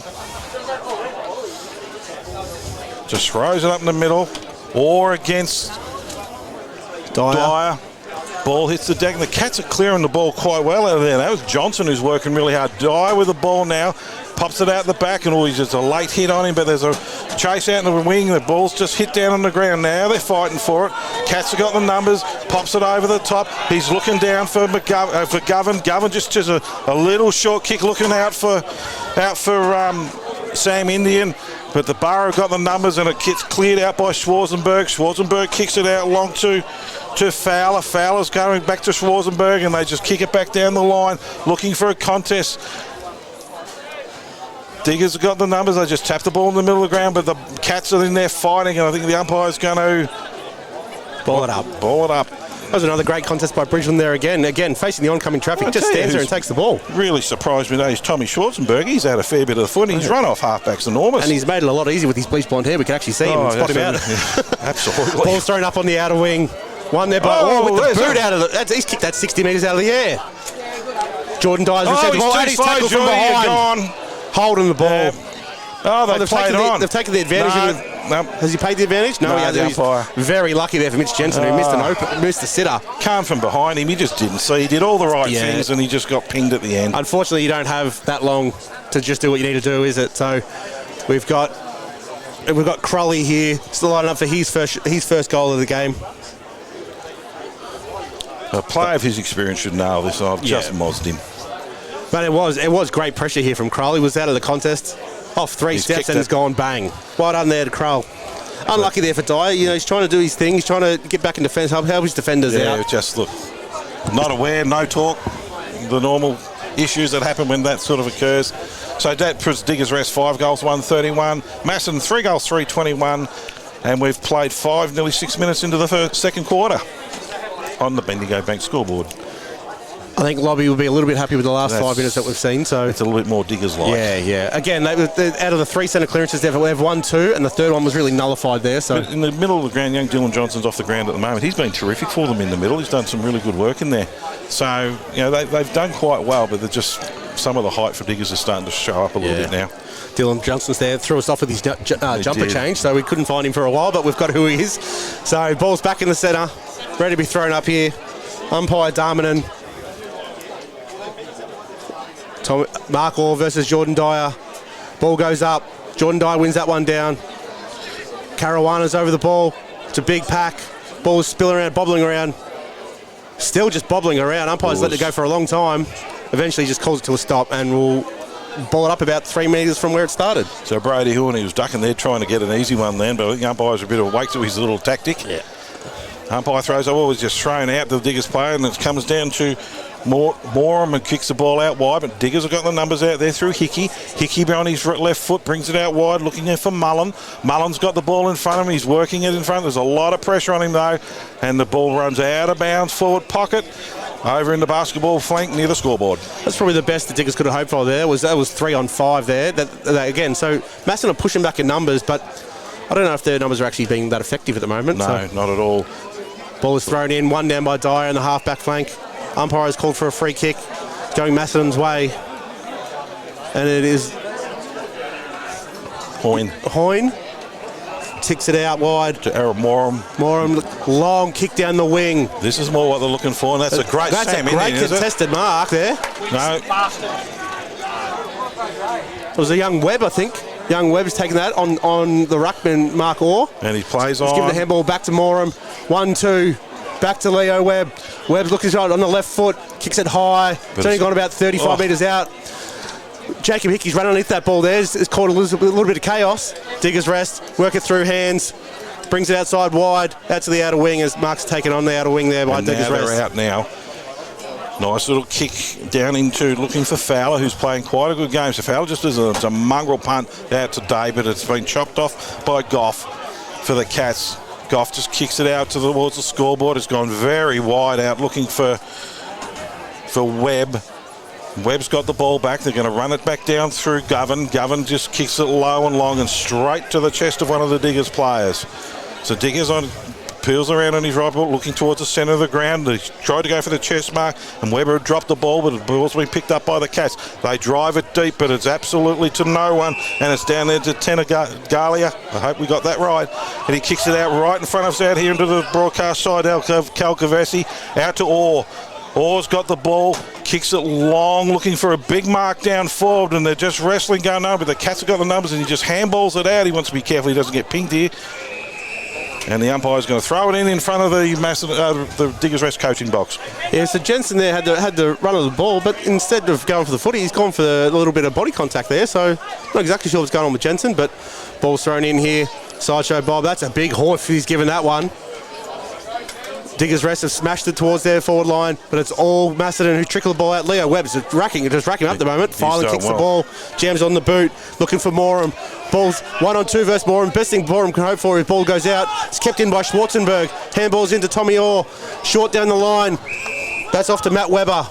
Speaker 1: Just throws it up in the middle. Or against Dyer. Ball hits the deck, and the Cats are clearing the ball quite well out of there. That was Johnson who's working really hard. Dyer with the ball now. Pops it out the back, and he's just a late hit on him, but there's a chase out in the wing. The ball's just hit down on the ground now. They're fighting for it. Cats have got the numbers. Pops it over the top. He's looking down for Govan. Govan just a little short kick, looking out for Sam Indian. But the Borough got the numbers, and it gets cleared out by Schwarzenberg. Schwarzenberg kicks it out long to Fowler. Fowler's going back to Schwarzenberg, and they just kick it back down the line, looking for a contest. Diggers have got the numbers. They just tap the ball in the middle of the ground, but the Cats are in there fighting, and I think the umpire's going to
Speaker 2: ball it up. That was another great contest by Bridgeland there again facing the oncoming traffic. Just stands there and takes the ball.
Speaker 1: Really surprised me though is Tommy Schwarzenberg. He's had a fair bit of the foot. He's run off halfbacks enormous.
Speaker 2: And he's made it a lot easier with his bleach blonde hair. We can actually see him and spot him out.
Speaker 1: Yeah, absolutely.
Speaker 2: Ball's thrown up on the outer wing. One there by with the boot out of the... He's kicked that 60 metres out of the air. Jordan Dyer's received the ball, and he's tackled from behind. Holding the ball.
Speaker 1: They've played on.
Speaker 2: They've taken the advantage. Has he paid the advantage? No, he hasn't. Very lucky there for Mitch Jensen, who missed the sitter.
Speaker 1: Came from behind him. He just didn't see. He did all the right things, and he just got pinged at the end.
Speaker 2: Unfortunately, you don't have that long to just do what you need to do, is it? So we've got Crowley here, still lining up for his first goal of the game.
Speaker 1: A player of his experience should nail this. I've just mozzed him.
Speaker 2: But it was great pressure here from Crowley. Was out of the contest, off 3 steps, and has gone bang. Well done there to Crowley. Unlucky there for Dyer. You know, he's trying to do his thing. He's trying to get back in defence, help his defenders out.
Speaker 1: Yeah, just look, not aware, no talk, the normal issues that happen when that sort of occurs. So that puts Diggers Rest 5 goals, 131. Macedon 3 goals, 321. And we've played nearly 6 minutes into the second quarter on the Bendigo Bank scoreboard.
Speaker 2: I think Lobby will be a little bit happy with the last 5 minutes that we've seen. So
Speaker 1: it's a little bit more Diggers-like.
Speaker 2: Yeah. Again, out of the 3 centre clearances, they've won 2, and the third one was really nullified there. So
Speaker 1: in the middle of the ground, young Dylan Johnson's off the ground at the moment. He's been terrific for them in the middle. He's done some really good work in there. So they've done quite well, but they're just some of the height for Diggers is starting to show up a little bit now.
Speaker 2: Dylan Johnson's there, threw us off with his jumper change, so we couldn't find him for a while, but we've got who he is. So ball's back in the centre, ready to be thrown up here. Umpire Darmanin. Mark Orr versus Jordan Dyer. Ball goes up. Jordan Dyer wins that one down. Caruana's over the ball. It's a big pack. Ball's spilling around, bobbling around. Still just bobbling around. Umpire's let it go for a long time. Eventually just calls it to a stop and will ball it up about 3 metres from where it started.
Speaker 1: So Brady Horn, he was ducking there trying to get an easy one then, but I think the umpire's a bit of a wake to his little tactic.
Speaker 2: Yeah.
Speaker 1: Umpire throws, was just thrown out to the Diggers player, and it comes down to Moorham kicks the ball out wide, but Diggers have got the numbers out there through Hickey. Hickey on his left foot brings it out wide, looking there for Mullen. Mullen's got the ball in front of him. He's working it in front. There's a lot of pressure on him, though, and the ball runs out of bounds, forward pocket, over in the basketball flank near the scoreboard.
Speaker 2: That's probably the best the Diggers could have hoped for there. That was 3 on 5 there. That again, so Macedon are pushing back in numbers, but I don't know if their numbers are actually being that effective at the moment.
Speaker 1: No, not at all.
Speaker 2: Ball is thrown in, one down by Dyer in the half-back flank. Umpire has called for a free kick, going Macedon's way. And it is Hoyne. Ticks it out wide.
Speaker 1: To Aaron Moorham.
Speaker 2: Moorham, long kick down the wing.
Speaker 1: This is more what they're looking for, and that's a great Sam
Speaker 2: That's a great
Speaker 1: Indian,
Speaker 2: contested mark there.
Speaker 1: No.
Speaker 2: It was a young Webb, I think. Young Webb's taking that on the ruckman, Mark Orr.
Speaker 1: And he plays on.
Speaker 2: He's giving the handball back to Moorham. 1-2. Back to Leo Webb. Webb's looking right on the left foot. Kicks it high. It's only gone about 35 metres out. Jacob Hickey's running underneath that ball there. It's caught a little bit of chaos. Diggers rest. Work it through hands. Brings it outside wide. Out to the outer wing as Mark's taken on the outer wing there by Diggers rest.
Speaker 1: They're out now. Nice little kick down into looking for Fowler, who's playing quite a good game. So Fowler just does a mongrel punt out to David. It's been chopped off by Goff for the Cats. Goff just kicks it out towards the scoreboard. It's gone very wide out looking for Webb. Webb's got the ball back. They're going to run it back down through Govan. Govan just kicks it low and long and straight to the chest of one of the Diggers players. So Diggers peels around on his right foot, looking towards the centre of the ground. They tried to go for the chest mark, and Webber dropped the ball, but the ball's been picked up by the Cats. They drive it deep, but it's absolutely to no one, and it's down there to Galia. I hope we got that right. And he kicks it out right in front of us out here into the broadcast side. Calcavesi out to Orr. Orr's got the ball, kicks it long, looking for a big mark down forward, and they're just wrestling going on, but the Cats have got the numbers, and he just handballs it out. He wants to be careful he doesn't get pinged here. And the umpire's going to throw it in front of the Diggers Rest coaching box. Yeah, so Jensen there had the run of the ball, but instead of going for the footy, he's gone for a little bit of body contact there. So not exactly sure what's going on with Jensen, but ball's thrown in here. Sideshow Bob, that's a big horse he's given that one. Diggers Rest have smashed it towards their forward line, but it's all Macedon who trickle the ball out. Leo Webb's just racking up at the moment. Filan kicks the ball, jams on the boot, looking for Moorham. Ball's 1-on-2 versus Moorham. Best thing Moorham can hope for is ball goes out. It's kept in by Schwarzenberg. Handballs into Tommy Orr. Short down the line. That's off to Matt Webber.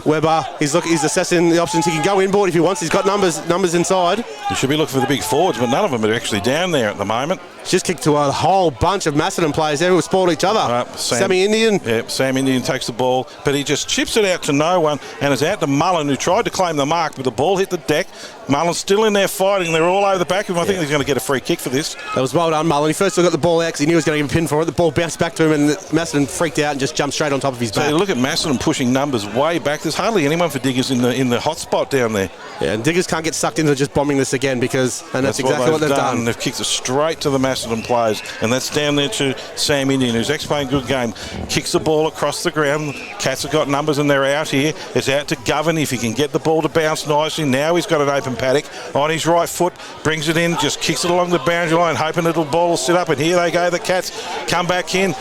Speaker 1: Webber, he's assessing the options. He can go inboard if he wants. He's got numbers inside. He should be looking for the big forwards, but none of them are actually down there at the moment. Just kicked to a whole bunch of Macedon players there who spoiled each other. Sammy Indian. Yep, Sam Indian takes the ball, but he just chips it out to no one and is out to Mullen, who tried to claim the mark, but the ball hit the deck. Mullen's still in there fighting. They're all over the back of him. I think he's going to get a free kick for this. That was well done, Mullen. He first got the ball out because he knew he was going to get a pin for it. The ball bounced back to him, and Macedon freaked out and just jumped straight on top of his back. So look at Macedon pushing numbers way back. There's hardly anyone for Diggers in the hot spot down there. Yeah, and Diggers can't get sucked into just bombing this again and that's exactly what they've done. They've kicked it straight to the Macedon players, and that's down there to Sam Indian, who's playing good game. Kicks the ball across the ground. Cats have got numbers and they're out here. It's out to Govan if he can get the ball to bounce nicely. Now he's got an open paddock on his right foot, brings it in, just kicks it along the boundary line, hoping the ball will sit up, and here they go. The Cats come back in.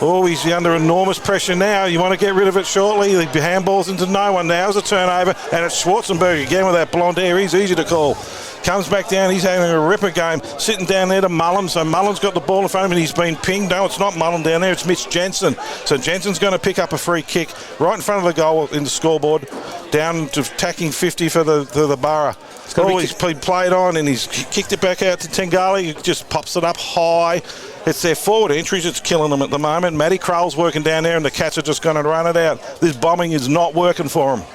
Speaker 1: Oh, he's under enormous pressure now. You want to get rid of it shortly. The handballs into no one. Now's a turnover, and it's Schwarzenberg again with that blonde hair. He's easy to call. Comes back down. He's having a ripper game. Sitting down there to Mullen. So Mullen's got the ball in front of him, and he's been pinged. No, it's not Mullen down there. It's Mitch Jensen. So Jensen's going to pick up a free kick right in front of the goal in the scoreboard, down to tacking 50 for the Borough. He's played on, and he's kicked it back out to Tengali. He just pops it up high. It's their forward entries that's killing them at the moment. Matty Kroll's working down there, and the Cats are just going to run it out. This bombing is not working for them.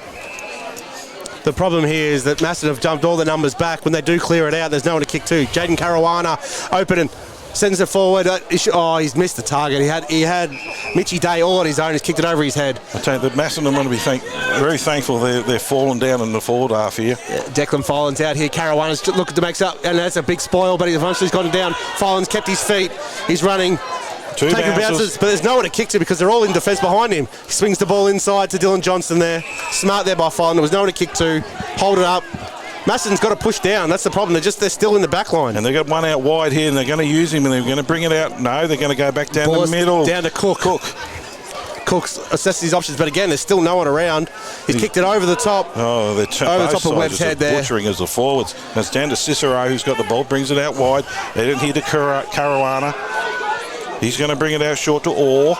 Speaker 1: The problem here is that Macedon have jumped all the numbers back. When they do clear it out, there's no one to kick to. Jaden Caruana open and sends it forward. He's missed the target. He had Mitchy Day all on his own. He's kicked it over his head. I tell you, the Macedon want to be very thankful they're falling down in the forward half here. Yeah, Declan Filan's out here. Caruana's looking to make up, and that's a big spoil, but he's gone down. Filan's kept his feet. He's running. Taking bounces, but there's no one to kick to because they're all in defence behind him. He swings the ball inside to Dylan Johnson there. Smart there by Filan. There was no one to kick to. Hold it up. Macedon's got to push down. That's the problem. They're still in the back line. And they've got one out wide here, and they're going to use him, and they're going to bring it out. No, they're going to go back down the middle. Down to Cook.
Speaker 2: Cooks assesses his options, but again, there's still no one around. He's kicked it over the top.
Speaker 1: Oh, they're
Speaker 2: over the top of Webb's head there.
Speaker 1: Butchering as the forwards. And it's down to Cicero, who's got the ball, brings it out wide. They didn't hear to Caruana. He's going to bring it out short to Orr.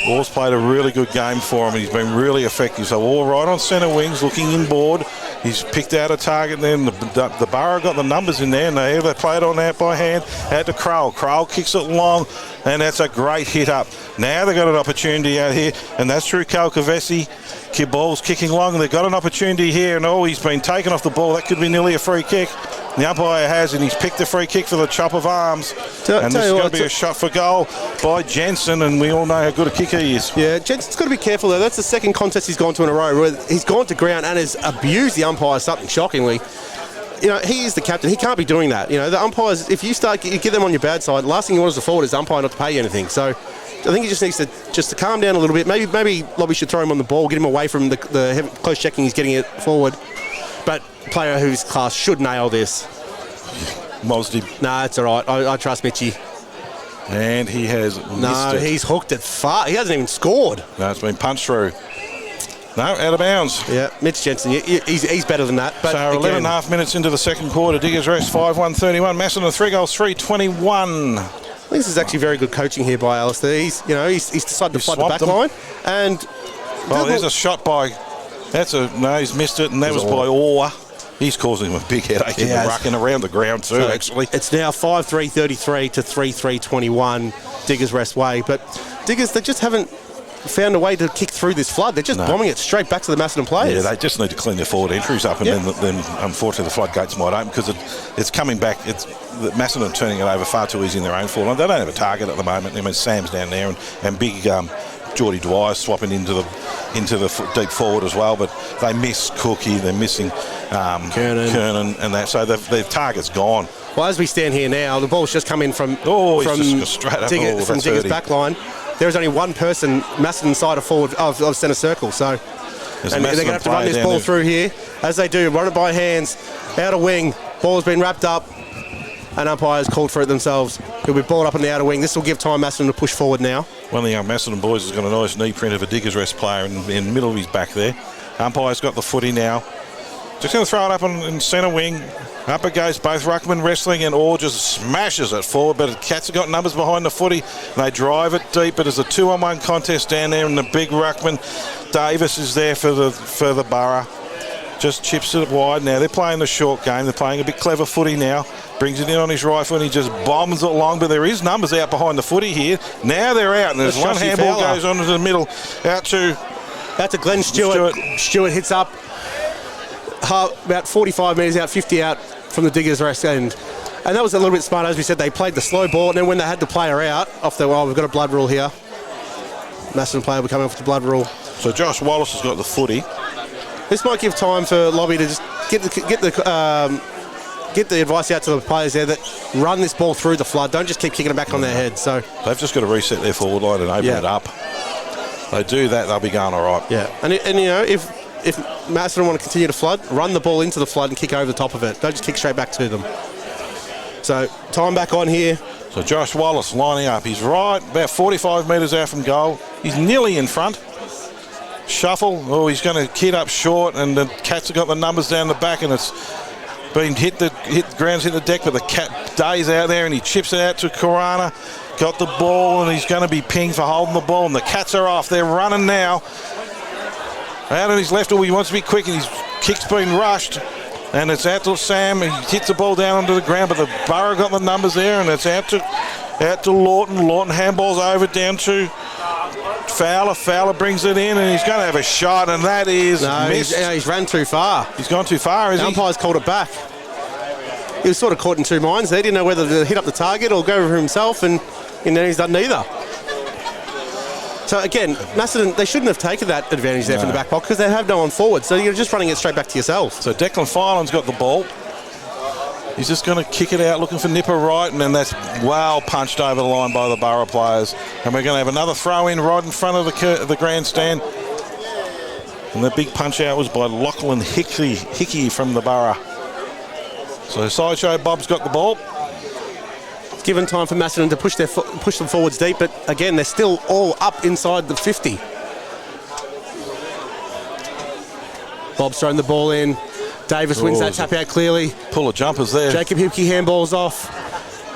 Speaker 1: Orr's played a really good game for him. He's been really effective. So Orr right on centre wings, looking inboard. He's picked out a target, and then the Borough got the numbers in there, and they play it on out by hand. Out to Kroll. Kroll kicks it long, and that's a great hit up. Now they've got an opportunity out here, and that's through Kalkavesi. Ball's kicking long, and they've got an opportunity here, and he's been taken off the ball. That could be nearly a free kick. The umpire has, and he's picked the free kick for the chop of arms. And this is going to be a shot for goal by Jensen, and we all know how good a kicker he is.
Speaker 2: Yeah, Jensen's got to be careful though. That's the second contest he's gone to in a row where he's gone to ground and has abused the umpire something shockingly. You know, he is the captain. He can't be doing that. You know, the umpires, if you get them on your bad side, the last thing you want as a forward is the umpire not to pay you anything. So I think he just needs to calm down a little bit. Maybe Lobby should throw him on the ball, get him away from the heavy, close checking he's getting it forward. But a player whose class should nail this.
Speaker 1: Mosdy.
Speaker 2: Nah, it's all right. I trust Mitchie.
Speaker 1: And he has missed it.
Speaker 2: He's hooked it far. He hasn't even scored.
Speaker 1: No, it's been punched through. No, out of bounds.
Speaker 2: Yeah, Mitch Jensen, he's better than that. But
Speaker 1: so 11.5 minutes into the second quarter. Diggers rest 5-1-31. Macedon 3 goals, 3-21.
Speaker 2: I think this is actually very good coaching here by Alistair. He's decided to fight the back line. And
Speaker 1: there's a shot by. He's missed it, and that was by Orr. He's causing him a big headache in the ruck and around the ground too, actually.
Speaker 2: It's now 5-3-33 to 3-3-21 Diggers rest way. But Diggers, they just haven't found a way to kick through this flood. They're just bombing it straight back to the Macedon players.
Speaker 1: Yeah, they just need to clean their forward entries up, and then unfortunately the floodgates might open because it's coming back. The Macedon turning it over far too easy in their own forward line. They don't have a target at the moment. I mean, Sam's down there and big Geordie Dwyer swapping into the deep forward as well, but they miss Cookie, they're missing Kernan and that, so their target's gone.
Speaker 2: Well, as we stand here now, the ball's just come in from Diggers' back line. There is only one person, Macedon side of forward of centre circle, so they're going to have to run this ball through here. As they do, run it by hands, outer wing, ball's been wrapped up, and umpires called for it themselves. He'll be balled up on the outer wing. This will give time Macedon to push forward now.
Speaker 1: One of the young Macedon boys has got a nice knee print of a Diggers rest player in the middle of his back there. Umpire's got the footy now. Just going to throw it up in centre wing. Up it goes, both Ruckman wrestling, and Orr just smashes it forward, but the Cats have got numbers behind the footy. They drive it deep, but there's a 2-on-1 contest down there, and the big Ruckman Davis is there for the Borough. Just chips it wide now. They're playing the short game. They're playing a bit clever footy now. Brings it in on his right foot and he just bombs it long, but there is numbers out behind the footy here. Now they're out, and there's one handball goes on to the middle. Out to
Speaker 2: Glenn Stewart. Stewart hits up about 45 metres out, 50 out from the Diggers rest end. And that was a little bit smart. As we said, they played the slow ball, and then when they had the player out, we've got a blood rule here. Macedon player will come off the blood rule.
Speaker 1: So Josh Wallace has got the footy.
Speaker 2: This might give time for Lobby to just get the advice out to the players there that run this ball through the flood. Don't just keep kicking it back on their head. So
Speaker 1: they've just got to reset their forward line and open it up. They do that, they'll be going all right.
Speaker 2: Yeah, and you know, if Macedon want to continue to flood, run the ball into the flood and kick over the top of it. Don't just kick straight back to them. So time back on here.
Speaker 1: So Josh Wallace lining up. He's right about 45 metres out from goal. He's nearly in front. Shuffle. Oh, he's going to kid up short, and the Cats have got the numbers down the back, and it's been ground's hit the deck, but the Cat Day's out there, and he chips it out to Korana. Got the ball, and he's going to be pinged for holding the ball, and the Cats are off. They're running now. Out on his left, he wants to be quick, and his kick's been rushed. And it's out to Sam. He hits the ball down onto the ground, but the Borough got the numbers there, and it's out to Lawton. Lawton handballs over down to Fowler. Fowler brings it in, and he's going to have a shot, and that is missed.
Speaker 2: He's ran too far.
Speaker 1: He's gone too far,
Speaker 2: the umpire's called it back. He was sort of caught in two minds there. Didn't know whether to hit up the target or go for himself, and then he's done neither. So again, Macedon, they shouldn't have taken that advantage there from the back pocket because they have no one forward. So you're just running it straight back to yourself.
Speaker 1: So Declan Filan's got the ball. He's just going to kick it out, looking for Nipper right, and then that's well punched over the line by the Borough players. And we're going to have another throw in right in front of the grandstand. And the big punch out was by Lachlan Hickey from the Borough. So Sideshow Bob's got the ball.
Speaker 2: given time for Macedon to push them forwards deep, but again, they're still all up inside the 50. Bob's thrown the ball in. Davis wins that tap out clearly.
Speaker 1: Pull of jumpers there.
Speaker 2: Jacob Hipke handballs off.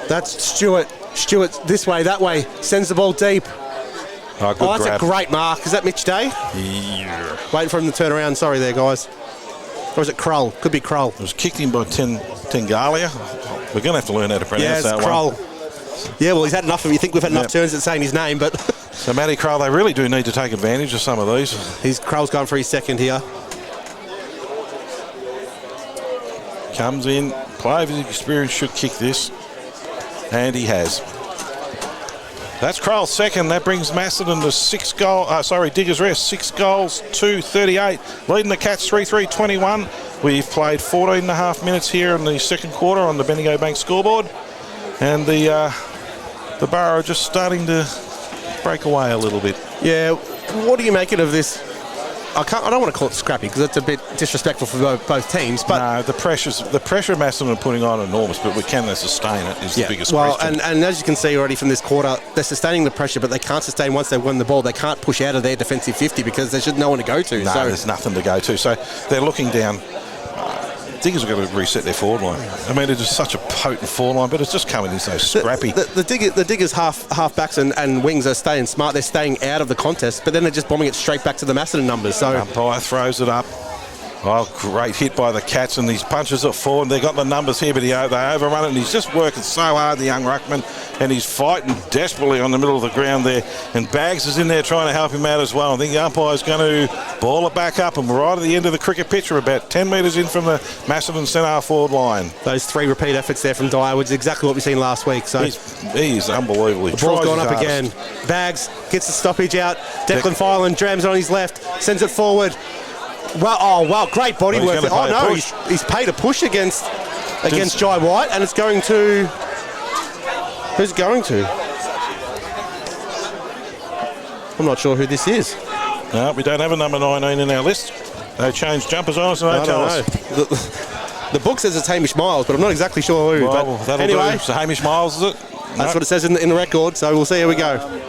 Speaker 2: That's Stewart. Stewart this way, that way. Sends the ball deep.
Speaker 1: Oh, good
Speaker 2: that's
Speaker 1: grab.
Speaker 2: A great mark. Is that Mitch Day?
Speaker 1: Yeah.
Speaker 2: Waiting for him to turn around. Sorry there, guys. Or is it Krull? Could be Krull.
Speaker 1: It was kicked in by Tengalia. We're going to have to learn how to pronounce that
Speaker 2: Krull.
Speaker 1: one.
Speaker 2: Yeah, well, he's had enough of. You think we've had enough turns at saying his name, but
Speaker 1: so Matty Krull, they really do need to take advantage of some of these.
Speaker 2: Krull's gone for his second here.
Speaker 1: Comes in, player of his experience should kick this, and he has. That's Kroll's second. That brings Macedon to Diggers Rest, 6 goals, 2-38. Leading the Cats 3-3-21. We've played 14 and a half minutes here in the second quarter on the Bendigo Bank scoreboard. And the Borough are just starting to break away a little bit.
Speaker 2: Yeah, what do you make it of this? I don't want to call it scrappy because it's a bit disrespectful for both teams. But
Speaker 1: no, the pressure Macedon are putting on enormous, but can they sustain it is the biggest question.
Speaker 2: And as you can see already from this quarter, they're sustaining the pressure, but they can't sustain once they win the ball. They can't push out of their defensive 50 because there's just no one to go to.
Speaker 1: No, there's nothing to go to. So they're looking down. Diggers are going to reset their forward line. I mean, it is such a potent forward line, but it's just coming in so scrappy.
Speaker 2: The Diggers half backs and wings are staying smart. They're staying out of the contest, but then they're just bombing it straight back to the Macedon numbers. So
Speaker 1: umpire throws it up. Oh, great hit by the Cats, and these punches it forward. They've got the numbers here, but they overrun it, and he's just working so hard, the young ruckman, and he's fighting desperately on the middle of the ground there. And Baggs is in there trying to help him out as well. I think the umpire's going to ball it back up, and we're right at the end of the cricket pitch. We're about 10 metres in from the Macedon centre forward line.
Speaker 2: Those 3 repeat efforts there from Dyer, which is exactly what we've seen last week. So
Speaker 1: he's unbelievable.
Speaker 2: The ball's gone up again. Baggs gets the stoppage out. Declan Filan drams on his left, sends it forward. Wow, great body work. He's paid a push against Jai White, and it's going to... Who's it going to? I'm not sure who this is.
Speaker 1: No, we don't have a number 19 in our list. They changed jumpers on us and they tell us.
Speaker 2: The book says it's Hamish Miles, but I'm not exactly sure who.
Speaker 1: Well,
Speaker 2: but anyway,
Speaker 1: do. So Hamish Miles, is it?
Speaker 2: That's what it says in the record, so we'll see how we go.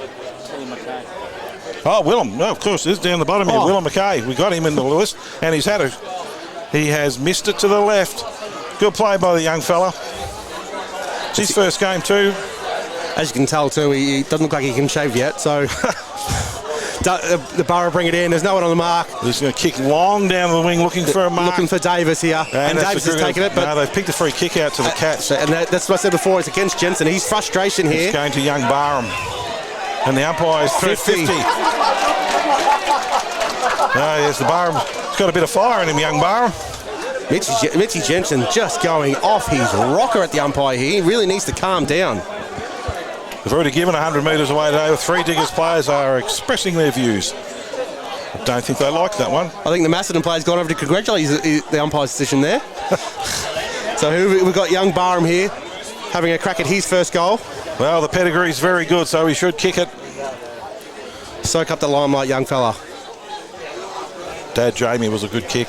Speaker 1: Oh, Willem. No, of course, it's down the bottom here. Willem McKay. We got him in the list, and he has missed it to the left. Good play by the young fella. It's his first game too.
Speaker 2: As you can tell too, he doesn't look like he can shave yet, so the Borough bring it in. There's no one on the mark.
Speaker 1: He's going to kick long down the wing looking for a mark.
Speaker 2: Looking for Davis here. And Davis has taken it. But
Speaker 1: no, they've picked a free kick out to the Cats.
Speaker 2: And that's what I said before. It's against Jensen. He's frustration here.
Speaker 1: It's going to young Barham. And the umpire is 50. Yes, the Barham's got a bit of fire in him, young Barham.
Speaker 2: Mitchy Jensen just going off his rocker at the umpire here. He really needs to calm down.
Speaker 1: They've already given 100 metres away today. 3 Diggers players are expressing their views. I don't think they like that one.
Speaker 2: I think the Macedon player's gone over to congratulate the umpire's decision there. So we've got young Barham here having a crack at his first goal.
Speaker 1: Well, the pedigree's very good, so he should kick it.
Speaker 2: Soak up the limelight, young fella.
Speaker 1: Dad Jamie was a good kick.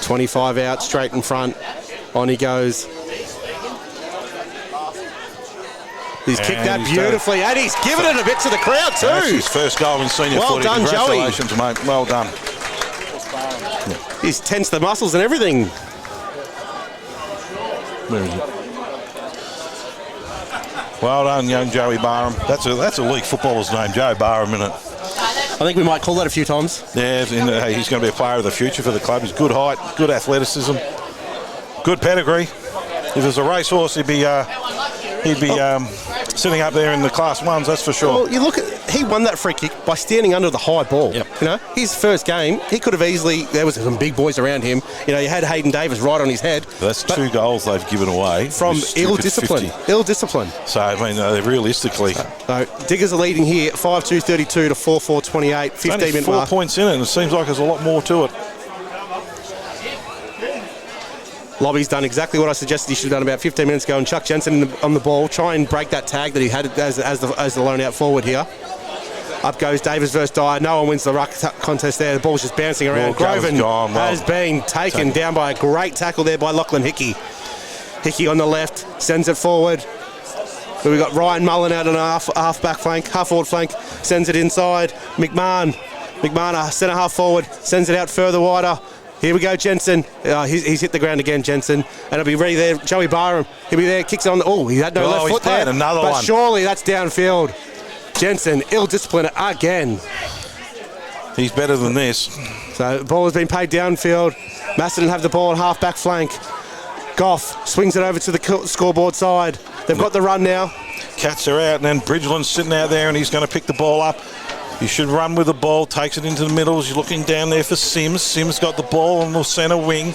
Speaker 2: 25 out, straight in front. On he goes. He's kicked that beautifully, and he's given it a bit to the crowd too.
Speaker 1: That's his first goal in senior footy.
Speaker 2: Well done,
Speaker 1: Congratulations,
Speaker 2: Joey.
Speaker 1: mate. Well done.
Speaker 2: He's tensed the muscles and everything.
Speaker 1: Where is it? Well done, young Joey Barham. That's a league footballer's name, Joe Barham, isn't it?
Speaker 2: I think we might call that a few times.
Speaker 1: Yeah, he's going to be a player of the future for the club. He's good height, good athleticism, good pedigree. If there's a racehorse, he'd be sitting up there in the Class 1s, that's for sure.
Speaker 2: Well, you look at, he won that free kick by standing under the high ball.
Speaker 1: Yep.
Speaker 2: You know, his first game, he could have easily, there was some big boys around him. You know, you had Hayden Davis right on his head.
Speaker 1: That's 2 goals they've given away.
Speaker 2: From ill discipline.
Speaker 1: 50.
Speaker 2: Ill discipline.
Speaker 1: So, I mean, realistically.
Speaker 2: So, Diggers are leading here, 5-2-32 to 4-4-28, 15-minute
Speaker 1: 4
Speaker 2: mark.
Speaker 1: points in it, and it seems like there's a lot more to it.
Speaker 2: Lobby's done exactly what I suggested he should have done about 15 minutes ago, and Chuck Jensen on the ball, try and break that tag that he had as the lone out forward here. Up goes Davis versus Dyer. No one wins the ruck contest there. The ball's just bouncing around. Groven has been taken down by a great tackle there by Lachlan Hickey. Hickey on the left, sends it forward. We've got Ryan Mullen out on a half back flank, half forward flank, sends it inside. McMahon, centre half forward, sends it out further wider. Here we go, Jensen. He's hit the ground again, Jensen. And he'll be ready there. Joey Barham, he'll be there, kicks it on. He had no left foot there.
Speaker 1: Another
Speaker 2: but
Speaker 1: one.
Speaker 2: Surely that's downfield. Jensen, ill-disciplined again.
Speaker 1: He's better than this.
Speaker 2: So the ball has been paid downfield. Macedon have the ball on half-back flank. Goff swings it over to the scoreboard side. They've got the run now.
Speaker 1: Cats are out, and then Bridgeland's sitting out there, and he's going to pick the ball up. He should run with the ball, takes it into the middle. He's looking down there for Sims. Sims got the ball on the centre wing,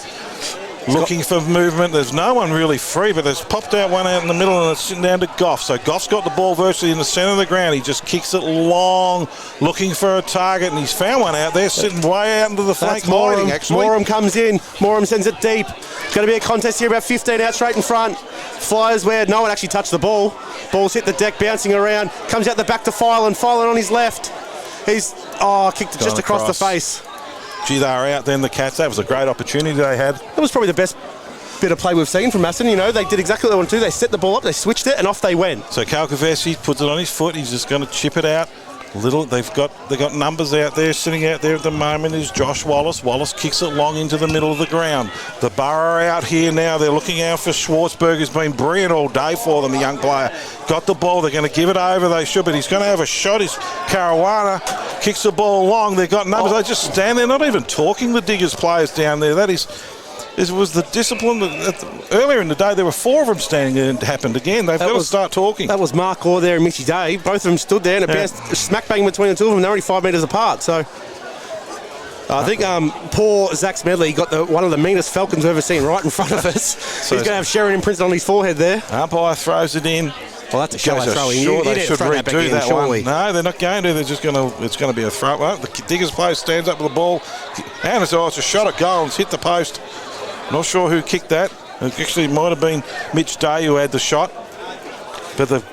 Speaker 1: looking for movement. There's no one really free, but there's popped out one out in the middle, and it's sitting down to Goff. So Goff's got the ball virtually in the centre of the ground. He just kicks it long, looking for a target, and he's found one out there, sitting way out into the flank, hiding, actually.
Speaker 2: Moram comes in. Moram sends it deep. It's going to be a contest here, about 15 out straight in front. Flyers where no one actually touched the ball. Ball's hit the deck, bouncing around. Comes out the back to Filan. Filan on his left. He's kicked it just across the face.
Speaker 1: Gee, they are out then, the Cats. That was a great opportunity they had.
Speaker 2: That was probably the best bit of play we've seen from Macedon. You know, they did exactly what they wanted to do. They set the ball up, they switched it, and off they went.
Speaker 1: So Kalkavesi puts it on his foot. He's just going to chip it out. They've got numbers out there. Sitting out there at the moment is Josh Wallace. Wallace kicks it long into the middle of the ground. The Borough out here now. They're looking out for Schwartzberg, who's been brilliant all day for them, the young player. Got the ball. They're going to give it over. They should, but he's going to have a shot. He's Caruana. Kicks the ball long. They've got numbers. They just stand there, not even talking, the Diggers players down there. That is... It was the discipline that earlier in the day there were 4 of them standing there, and it happened again. They've got to start talking.
Speaker 2: That was Mark Orr there and Mitchy Day. Both of them stood there and it bounced smack bang between the two of them. They're only 5 metres apart. So I think poor Zach Smedley got one of the meanest falcons we've ever seen right in front of us. So he's going to have Sheridan imprinted on his forehead there.
Speaker 1: Umpire throws it in.
Speaker 2: Well, that's a shallow throw in.
Speaker 1: Sure, they should redo that one. No, they're not going to. They're just going to. It's going to be a throw. Well, the Diggers player stands up with the ball, and it's a shot at goal. It's hit the post. Not sure who kicked that. Actually, it might have been Mitch Day who had the shot. But the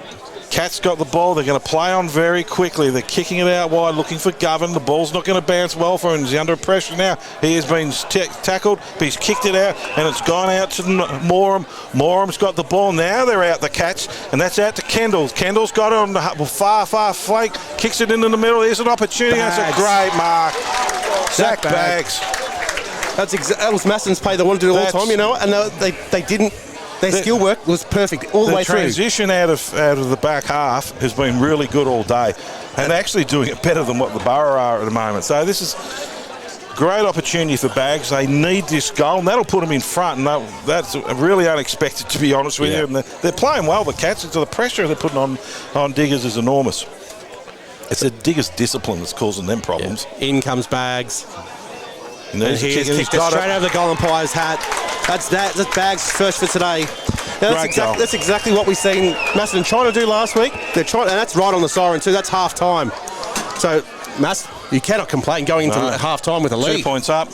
Speaker 1: Cats got the ball. They're going to play on very quickly. They're kicking it out wide, looking for Govan. The ball's not going to bounce well for him. He's under pressure now. He has been tackled, but he's kicked it out, and it's gone out to Moram. Moram's got the ball. Now they're out, the Cats, and that's out to Kendall. Kendall's got it on the far flank. Kicks it into the middle. There's an opportunity.
Speaker 2: Bags.
Speaker 1: That's a great mark. Zach Bags.
Speaker 2: That was Macedon's play they wanted to do all the time, you know, and they didn't. Their skill work was perfect all the way through.
Speaker 1: The transition out of the back half has been really good all day, and actually doing it better than what the Borough are at the moment. So this is great opportunity for Bags. They need this goal, and that'll put them in front, and that's really unexpected, to be honest with you. And they're playing well, the Cats, and so the pressure they're putting on Diggers is enormous. It's the Diggers' discipline that's causing them problems.
Speaker 2: Yeah. In comes Bags.
Speaker 1: And
Speaker 2: he has kicked it straight over the goal umpire's hat. That's Bags' first for today. Now, that's exactly what we've seen Macedon trying to do last week. They're trying, and that's right on the siren too. That's half time. So, you cannot complain going into half time with a lead.
Speaker 1: 2 points up.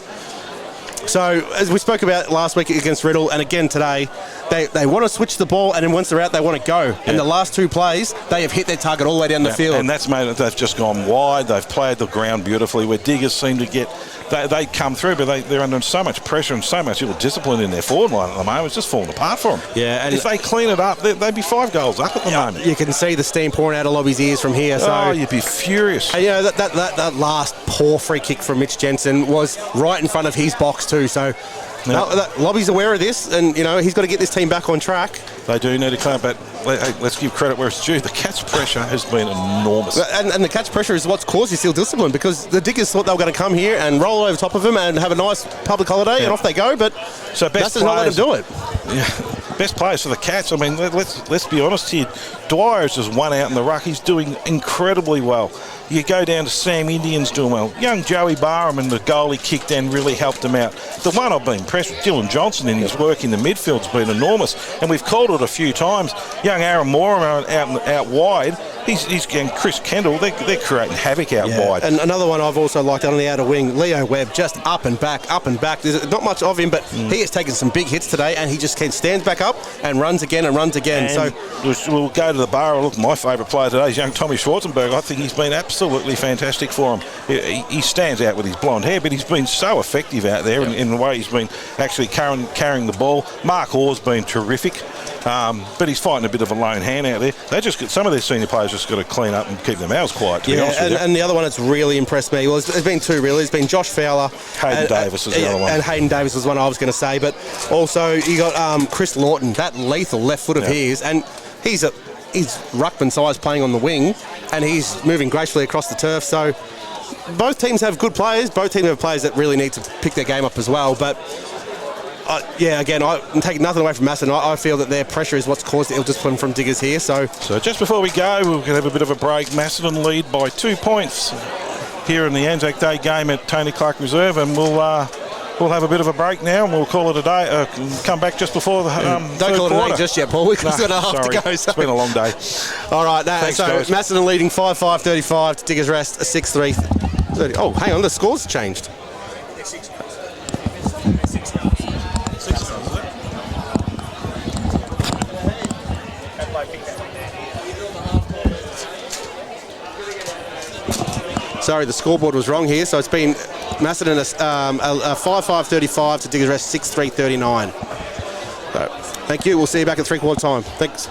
Speaker 2: So, as we spoke about last week against Riddle, and again today, they want to switch the ball, and then once they're out, they want to go. Yeah. And the last 2 plays, they have hit their target all the way down the field.
Speaker 1: And that's made it, they've just gone wide. They've played the ground beautifully, where Diggers seem to get, they come through, but they're under so much pressure and so much ill discipline in their forward line at the moment. It's just falling apart for them.
Speaker 2: Yeah, and
Speaker 1: if they clean it up, they'd be 5 goals up at the moment.
Speaker 2: You can see the steam pouring out of Lobby's ears from here. So
Speaker 1: you'd be furious.
Speaker 2: And, you know, that last poor free kick from Mitch Jensen was right in front of his box too. So. No, Lobby's aware of this, and you know he's got to get this team back on track.
Speaker 1: They do need to clean up, but let's give credit where it's due. The Cats' pressure has been enormous,
Speaker 2: and the Cats' pressure is what's caused this ill discipline, because the Diggers thought they were going to come here and roll over top of them and have a nice public holiday, and off they go. But
Speaker 1: so
Speaker 2: that's not let them do it.
Speaker 1: Yeah, best players for the Cats. I mean, let's be honest here. Dwyer's just one out in the ruck. He's doing incredibly well. You go down to Sam Indian's doing well. Young Joey Barham and the goal he kicked in really helped him out. The one I've been impressed with, Dylan Johnson, in his work in the midfield's been enormous. And we've called it a few times. Young Aaron Moore out wide. He's getting Chris Kendall. They're creating havoc out wide.
Speaker 2: And another one I've also liked on the outer wing, Leo Webb, just up and back. There's not much of him, but he has taken some big hits today, and he just stands back up and runs again. And
Speaker 1: so we'll go to the Borough. Look, my favourite player today is young Tommy Schwarzenberg. I think he's been absolutely fantastic for him. He stands out with his blonde hair, but he's been so effective out there in the way he's been actually carrying the ball. Mark Orr's been terrific. But he's fighting a bit of a lone hand out there. They just got, some of their senior players just got to clean up and keep their mouths quiet, to be honest with you.
Speaker 2: And the other one that's really impressed me, well, there's been two really. There's been Josh Fowler.
Speaker 1: Hayden Davis is the other one.
Speaker 2: And Hayden Davis was one I was going to say. But also you got Chris Lawton, that lethal left foot of his. And he's ruckman size playing on the wing, and he's moving gracefully across the turf. So both teams have good players. Both teams have players that really need to pick their game up as well. But again, I'm taking nothing away from Macedon. I feel that their pressure is what's caused the ill discipline from Diggers here. So
Speaker 1: just before we go, we're going to have a bit of a break. Macedon lead by 2 points here in the Anzac Day game at Tony Clark Reserve, and we'll have a bit of a break now, and we'll call it a day. Come back just before the
Speaker 2: don't call it a day just yet, Paul. We've got a half
Speaker 1: sorry.
Speaker 2: to go. So.
Speaker 1: It's been a long day.
Speaker 2: All right,
Speaker 1: Thanks,
Speaker 2: so
Speaker 1: guys.
Speaker 2: Macedon leading 5-5-35 to Diggers Rest 6-3. Oh, hang on, the scores changed. Sorry, the scoreboard was wrong here. So it's been Macedon a 5-5-35 to Diggers Rest 6-3-39. So, thank you. We'll see you back at 3/4 time. Thanks.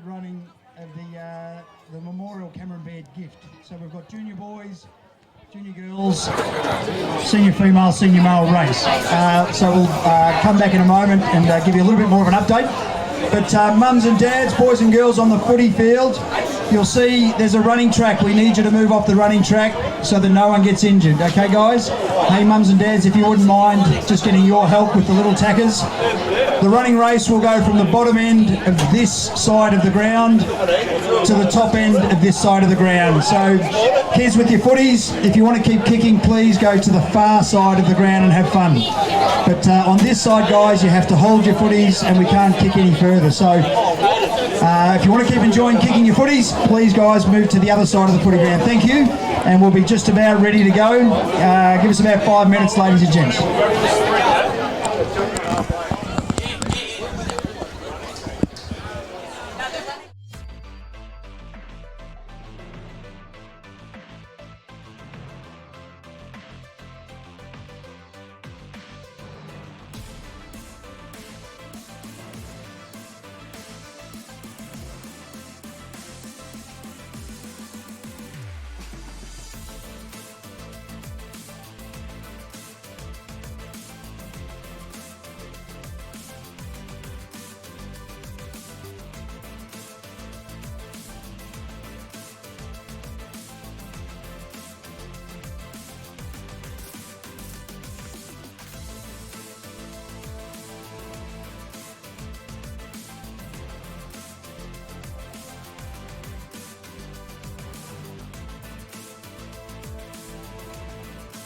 Speaker 11: Running of the Memorial Cameron Baird gift. So we've got junior boys, junior girls, senior female, senior male race. So we'll come back in a moment and give you a little bit more of an update. But mums and dads, boys and girls on the footy field, you'll see there's a running track. We need you to move off the running track so that no one gets injured. Okay, guys? Hey, mums and dads, if you wouldn't mind just getting your help with the little tackers. The running race will go from the bottom end of this side of the ground to the top end of this side of the ground. So, kids with your footies, if you want to keep kicking, please go to the far side of the ground and have fun. But on this side, guys, you have to hold your footies and we can't kick any further. So, if you want to keep enjoying kicking your footies, please, guys, move to the other side of the footy ground. Thank you, and we'll be just about ready to go. Give us about 5 minutes, ladies and gents.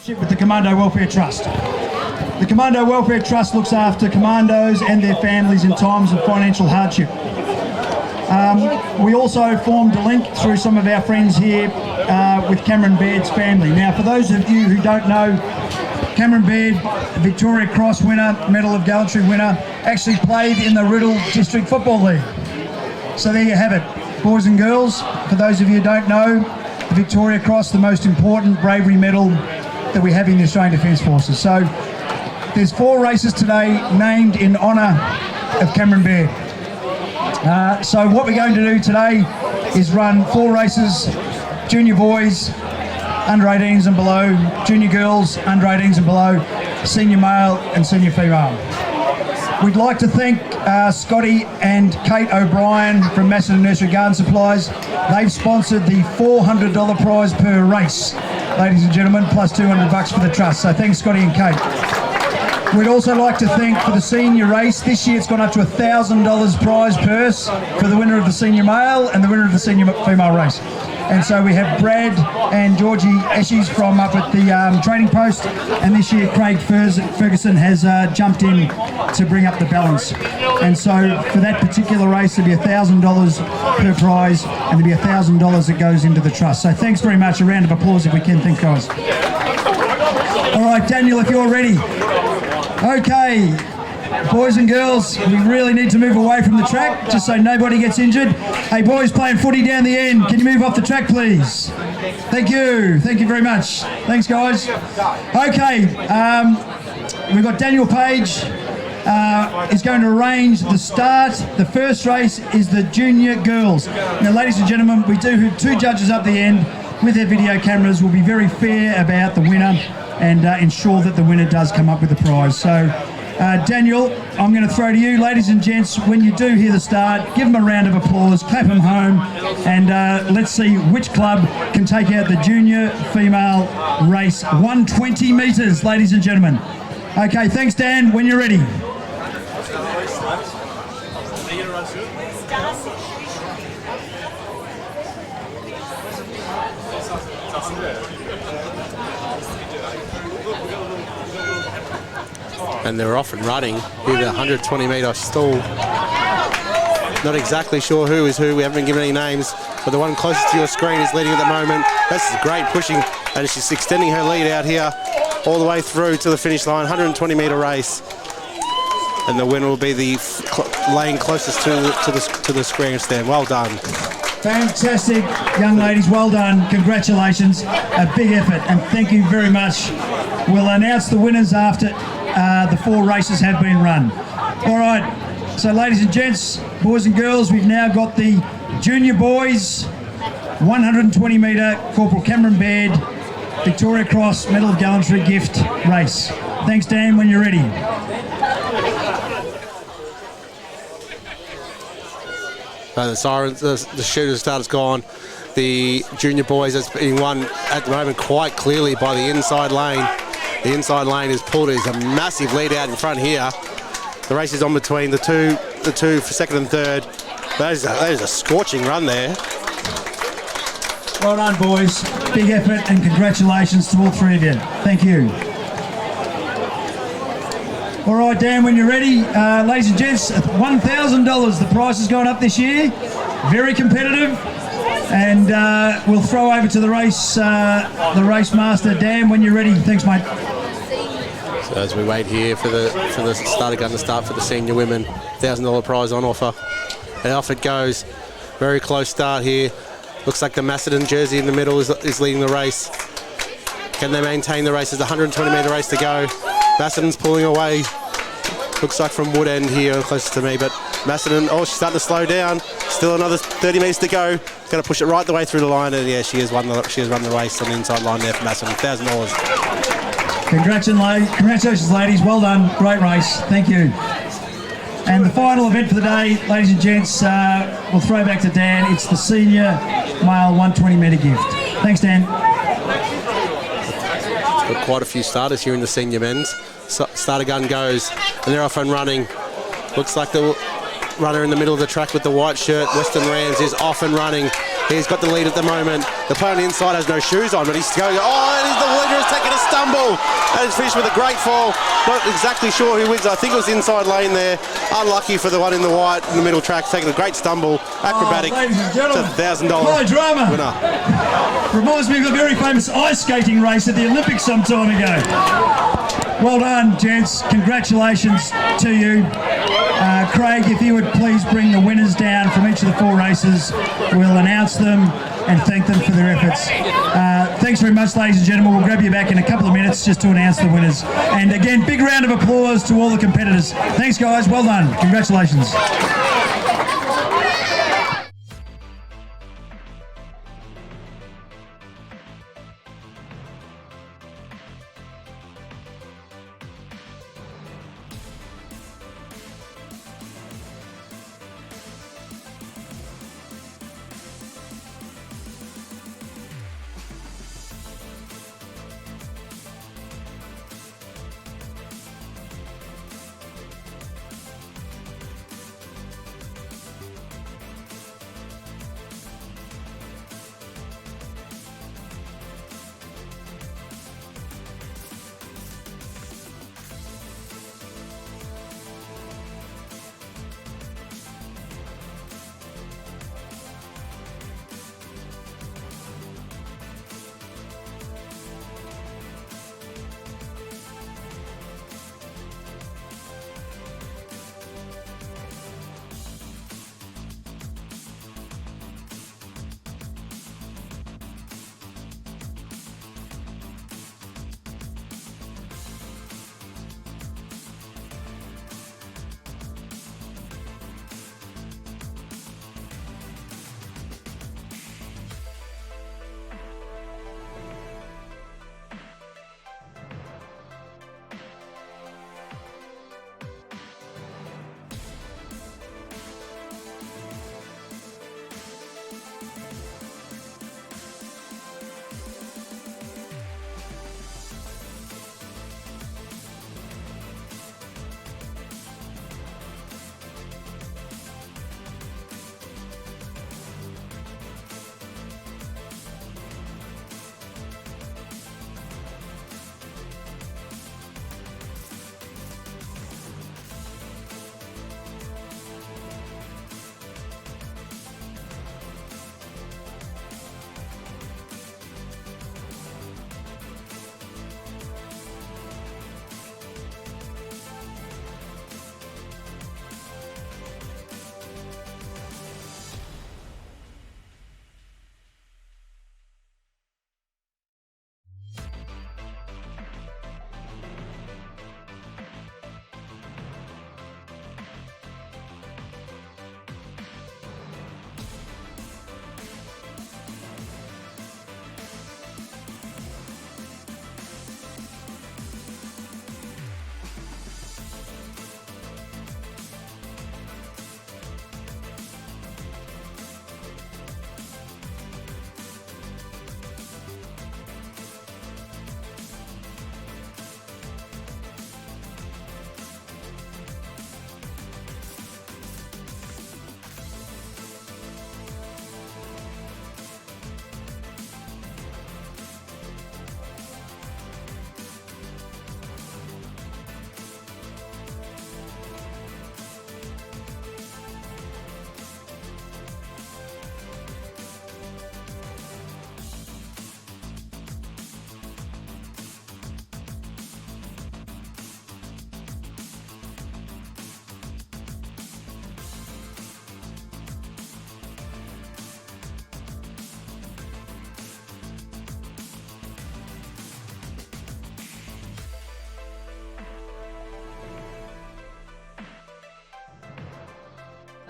Speaker 11: partnership with the Commando Welfare Trust. The Commando Welfare Trust looks after commandos and their families in times of financial hardship. We also formed a link through some of our friends here with Cameron Baird's family. Now, for those of you who don't know, Cameron Baird, Victoria Cross winner, Medal of Gallantry winner, actually played in the Riddle District Football League. So there you have it, boys and girls. For those of you who don't know, the Victoria Cross, the most important bravery medal that we have in the Australian Defence Forces. So there's 4 races today named in honour of Cameron Baird. So what we're going to do today is run 4 races, junior boys, under 18s and below, junior girls, under 18s and below, senior male and senior female. We'd like to thank Scotty and Kate O'Brien from Macedon Nursery Garden Supplies. They've sponsored the $400 prize per race, ladies and gentlemen, plus $200 for the trust. So thanks, Scotty and Kate. We'd also like to thank for the senior race. This year it's gone up to $1,000 prize purse for the winner of the senior male and the winner of the senior female race. And so we have Brad and Georgie Eshies from up at the training post, and this year Craig Ferguson has jumped in to bring up the balance. And so for that particular race there'll be $1,000 per prize, and there'll be $1,000 that goes into the trust. So thanks very much. A round of applause if we can. Thanks, guys. All right, Daniel, if you're ready. Okay, boys and girls, we really need to move away from the track just so nobody gets injured. Hey, boys playing footy down the end, can you move off the track, please? Thank you very much. Thanks, guys. Okay, we've got Daniel Page is going to arrange the start. The first race is the junior girls. Now, ladies and gentlemen, we do have 2 judges up the end with their video cameras. We'll be very fair about the winner and ensure that the winner does come up with a prize. So, Daniel, I'm going to throw to you. Ladies and gents, when you do hear the start, give them a round of applause, clap them home, and let's see which club can take out the junior female race. 120 metres, ladies and gentlemen. Okay, thanks, Dan. When you're ready.
Speaker 2: And they're off and running with a 120-metre stall. Not exactly sure who is who. We haven't been given any names, but the one closest to your screen is leading at the moment. This is great pushing, and she's extending her lead out here all the way through to the finish line. 120-metre race, and the winner will be the lane closest to the screen stand. Well done.
Speaker 11: Fantastic, young ladies. Well done. Congratulations. A big effort, and thank you very much. We'll announce the winners after the 4 races have been run. All right, so ladies and gents, boys and girls, we've now got the junior boys 120-metre Corporal Cameron Baird Victoria Cross Medal of Gallantry gift race. Thanks, Dan, when you're ready.
Speaker 2: The sirens, the shooter's start has gone. The junior boys that's being won at the moment quite clearly by the inside lane. The inside lane is pulled. There's a massive lead out in front here. The race is on between the two for second and third. That is a scorching run there.
Speaker 11: Well done, boys. Big effort and congratulations to all 3 of you. Thank you. All right, Dan, when you're ready, ladies and gents, $1,000. The price has gone up this year. Very competitive. And we'll throw over to the race master, Dan, when you're ready. Thanks, mate.
Speaker 2: So as we wait here for the starter gun to start for the senior women, $1,000 prize on offer. And off it goes. Very close start here. Looks like the Macedon jersey in the middle is leading the race. Can they maintain the race? There's a 120-metre race to go. Macedon's pulling away. Looks like from Wood End here, closest to me, but Macedon, she's starting to slow down. Still another 30 metres to go. Going to push it right the way through the line, and yeah, she has run the race on the inside line there for Macedon. $1,000.
Speaker 11: Congratulations, ladies. Well done. Great race. Thank you. And the final event for the day, ladies and gents, we'll throw back to Dan. It's the senior male 120-metre gift. Thanks, Dan.
Speaker 2: Got quite a few starters here in the senior men's. Starter gun goes, and they're off and running. Looks like the runner in the middle of the track with the white shirt, Western Rams, is off and running. He's got the lead at the moment. The player on the inside has no shoes on, but he's going, and the leader has taken a stumble. And he's finished with a great fall. Not exactly sure who wins. I think it was inside lane there. Unlucky for the one in the white in the middle track, taking a great stumble. Acrobatic.
Speaker 11: Ladies and gentlemen,
Speaker 2: it's $1,000
Speaker 11: high drama
Speaker 2: winner.
Speaker 11: Reminds me of a very famous ice skating race at the Olympics some time ago. Well done, gents. Congratulations to you. Craig, if you would please bring the winners down from each of the 4 races. We'll announce them and thank them for their efforts. Thanks very much, ladies and gentlemen. We'll grab you back in a couple of minutes just to announce the winners. And again, big round of applause to all the competitors. Thanks, guys. Well done. Congratulations.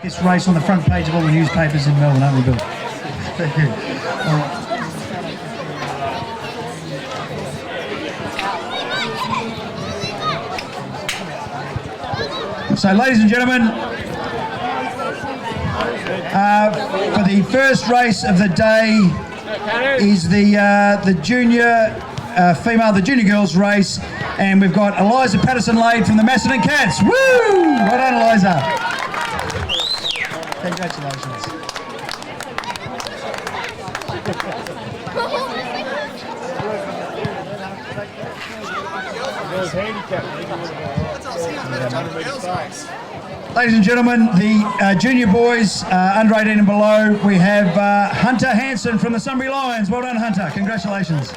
Speaker 11: This race on the front page of all the newspapers in Melbourne, aren't we, Bill? Thank you. So, ladies and gentlemen, for the first race of the day is the junior female, the junior girls race, and we've got Eliza Patterson-Lade from the Macedon Cats. Woo! Well done, Eliza. Congratulations. Ladies and gentlemen, the junior boys, under 18 and below, we have Hunter Hansen from the Sunbury Lions. Well done, Hunter. Congratulations.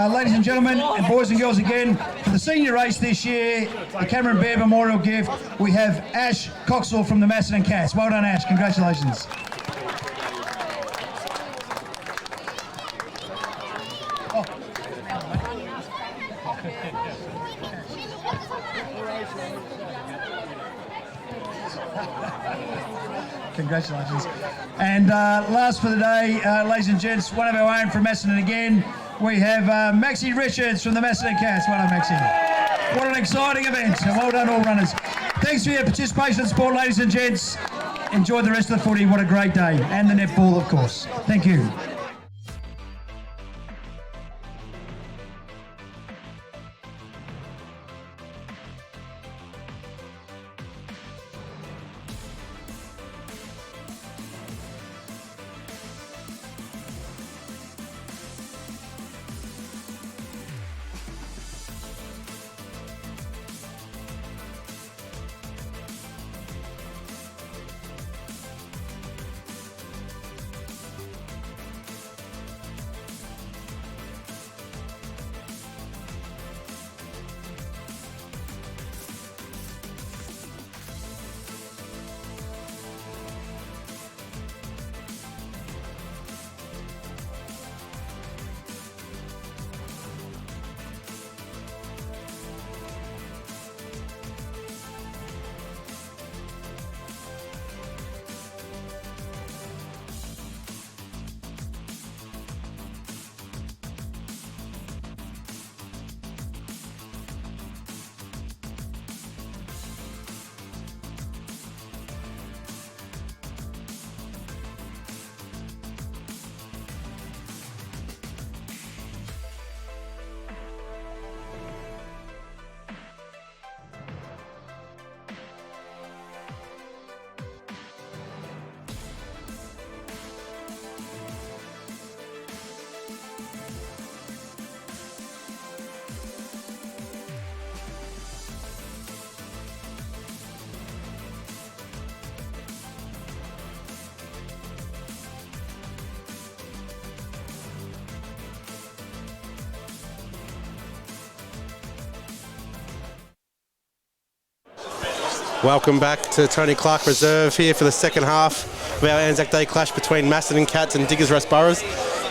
Speaker 11: Ladies and gentlemen, and boys and girls again, for the senior race this year, the Cameron Bear Memorial Gift, we have Ash Coxall from the Macedon Cats. Well done, Ash. Congratulations. Congratulations. And last for the day, ladies and gents, one of our own from Macedon again, we have Maxie Richards from the Macedon Cats. Well done, Maxie. What an exciting event, and well done all runners. Thanks for your participation in sport, ladies and gents. Enjoy the rest of the footy. What a great day. And the netball, of course. Thank you.
Speaker 2: Welcome back to Tony Clark Reserve here for the second half of our Anzac Day clash between Macedon Cats and Diggers Rest Boroughs.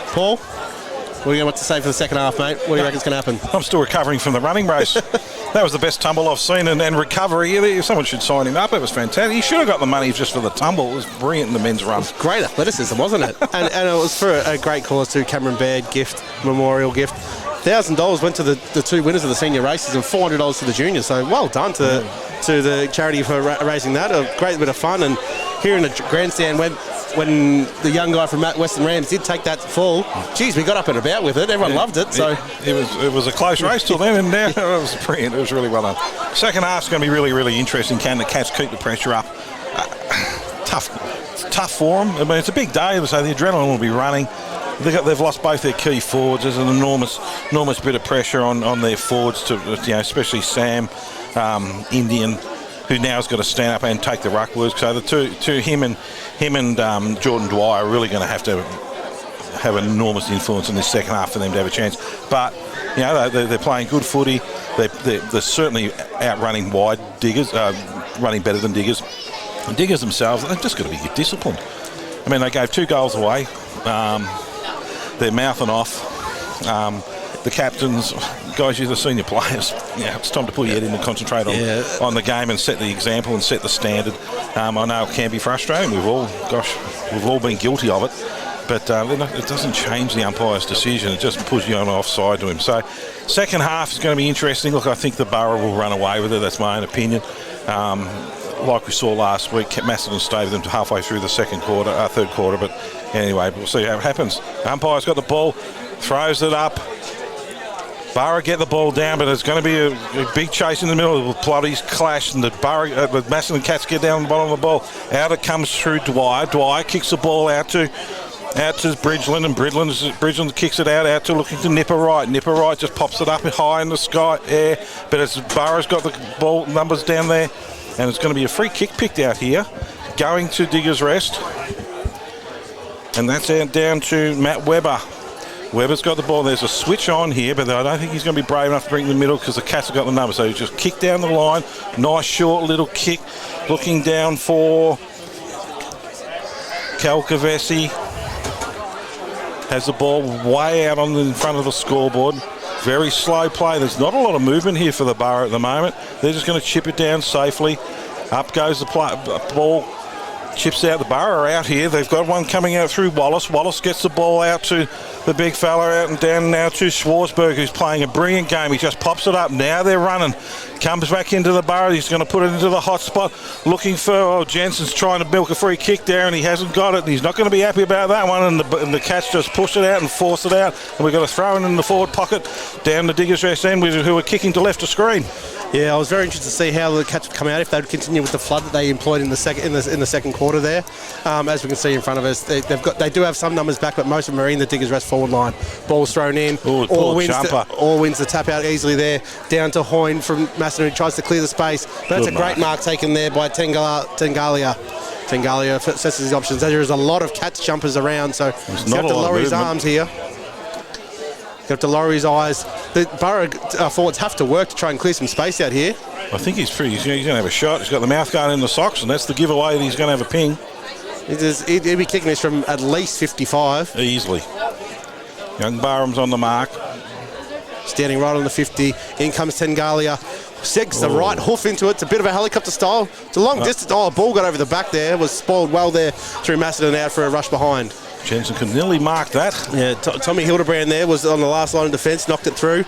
Speaker 2: Paul, what do you got to say for the second half, mate? What do you reckon's going to happen?
Speaker 1: I'm still recovering from the running race. That was the best tumble I've seen, and recovery. Someone should sign him up. It was fantastic. He should have got the money just for the tumble. It was brilliant in the men's run.
Speaker 2: Great athleticism, wasn't it? and it was for a great cause too. Cameron Baird gift, memorial gift. $1,000 went to the two winners of the senior races and $400 to the juniors. So well done to the charity for raising that. A great bit of fun. And here in the grandstand, when the young guy from Western Rams did take that fall, geez, we got up and about with it. Everyone loved it. So
Speaker 1: it was a close race till then, and now it was brilliant. It was really well done. Second half's going to be really, really interesting. Can the Cats keep the pressure up? Tough for them. I mean, it's a big day, so the adrenaline will be running. They've lost both their key forwards. There's an enormous bit of pressure on their forwards, especially Sam, Indian, who now has got to stand up and take the ruck work. So the him and Jordan Dwyer are really going to have an enormous influence in this second half for them to have a chance. But they're playing good footy. They're certainly outrunning wide Diggers, running better than Diggers. And Diggers themselves, they've just got to be disciplined. I mean, they gave 2 goals away. They're mouthing off. The captains, guys, you're the senior players. It's time to put your head in and concentrate on the game and set the example and set the standard. I know it can be frustrating. We've all been guilty of it. But it doesn't change the umpire's decision. It just puts you on offside to him. So second half is going to be interesting. Look, I think the Borough will run away with it. That's my own opinion. Like we saw last week, Macedon stayed with them to halfway through the third quarter. But anyway, we'll see how it happens. The umpire's got the ball, throws it up. Borough get the ball down, but there's going to be a big chase in the middle. The Plotties clash, and the Macedon Cats get down the bottom of the ball. Out it comes through Dwyer. Dwyer kicks the ball out to Bridgeland, and Bridgeland kicks it out to looking to Nipper Wright. Nipper Wright just pops it up high in the sky air, but it's Borough's got the ball numbers down there, and it's going to be a free kick picked out here, going to Diggers Rest, and that's down to Matt Webber. Webber's got the ball. There's a switch on here, but I don't think he's going to be brave enough to bring it in the middle because the Cats have got the number. So he just kicked down the line. Nice short little kick, looking down for Kalkavesi. Has the ball way out in front of the scoreboard. Very slow play. There's not a lot of movement here for the Borough at the moment. They're just going to chip it down safely. Up goes the ball. Chips out. The Borough are out here. They've got one coming out through Wallace. Wallace gets the ball out to the big fella out and down now to Schwarzberg, who's playing a brilliant game. He just pops it up. Now they're running. Comes back into the Borough. He's going to put it into the hot spot. Looking for, Jensen's trying to milk a free kick there, and he hasn't got it. And he's not going to be happy about that one. And the Cats just push it out and force it out. And we've got to throw it in the forward pocket down the Diggers Rest end, who are kicking to left of screen.
Speaker 2: Yeah, I was very interested to see how the Cats would come out if they would continue with the flood that they employed in the second quarter there. As we can see in front of us, they do have some numbers back, but most of them are in the Diggers Rest forward line. Ball's thrown in. Or wins the tap out easily there. Down to Hoyne from Macedon, who tries to clear the space. But that's a great mark taken there by Tengalia. Tengalia sets his options. There is a lot of Cats jumpers around, so he's got to lower his arms here. You have to lower his eyes. The Borough forwards have to work to try and clear some space out here.
Speaker 1: I think he's going to have a shot. He's got the mouth guard in the socks, and that's the giveaway that he's going to have a ping.
Speaker 2: He'll be kicking this from at least 55.
Speaker 1: Easily. Young Barham's on the mark.
Speaker 2: Standing right on the 50. In comes Tengalia. Segs the right hoof into it. It's a bit of a helicopter style. It's a long distance. Oh, a ball got over the back there. Was spoiled well there through Macedon out for a rush behind.
Speaker 1: Jensen could nearly mark that.
Speaker 2: Yeah, Tommy Hildebrand there was on the last line of defence, knocked it through.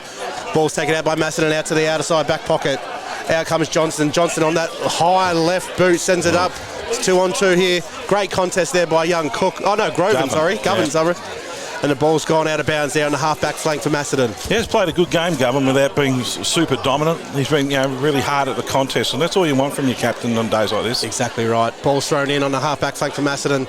Speaker 2: Ball's taken out by Macedon out to the outer side back pocket. Out comes Johnson. Johnson on that high left boot sends it up. It's 2-on-2 here. Great contest there by young Cook. Oh no, Govan, sorry. And the ball's gone out of bounds there on the half-back flank for Macedon.
Speaker 1: He has played a good game, Govan, without being super dominant. He's been really hard at the contest, and that's all you want from your captain on days like this.
Speaker 2: Exactly right. Ball's thrown in on the half-back flank for Macedon.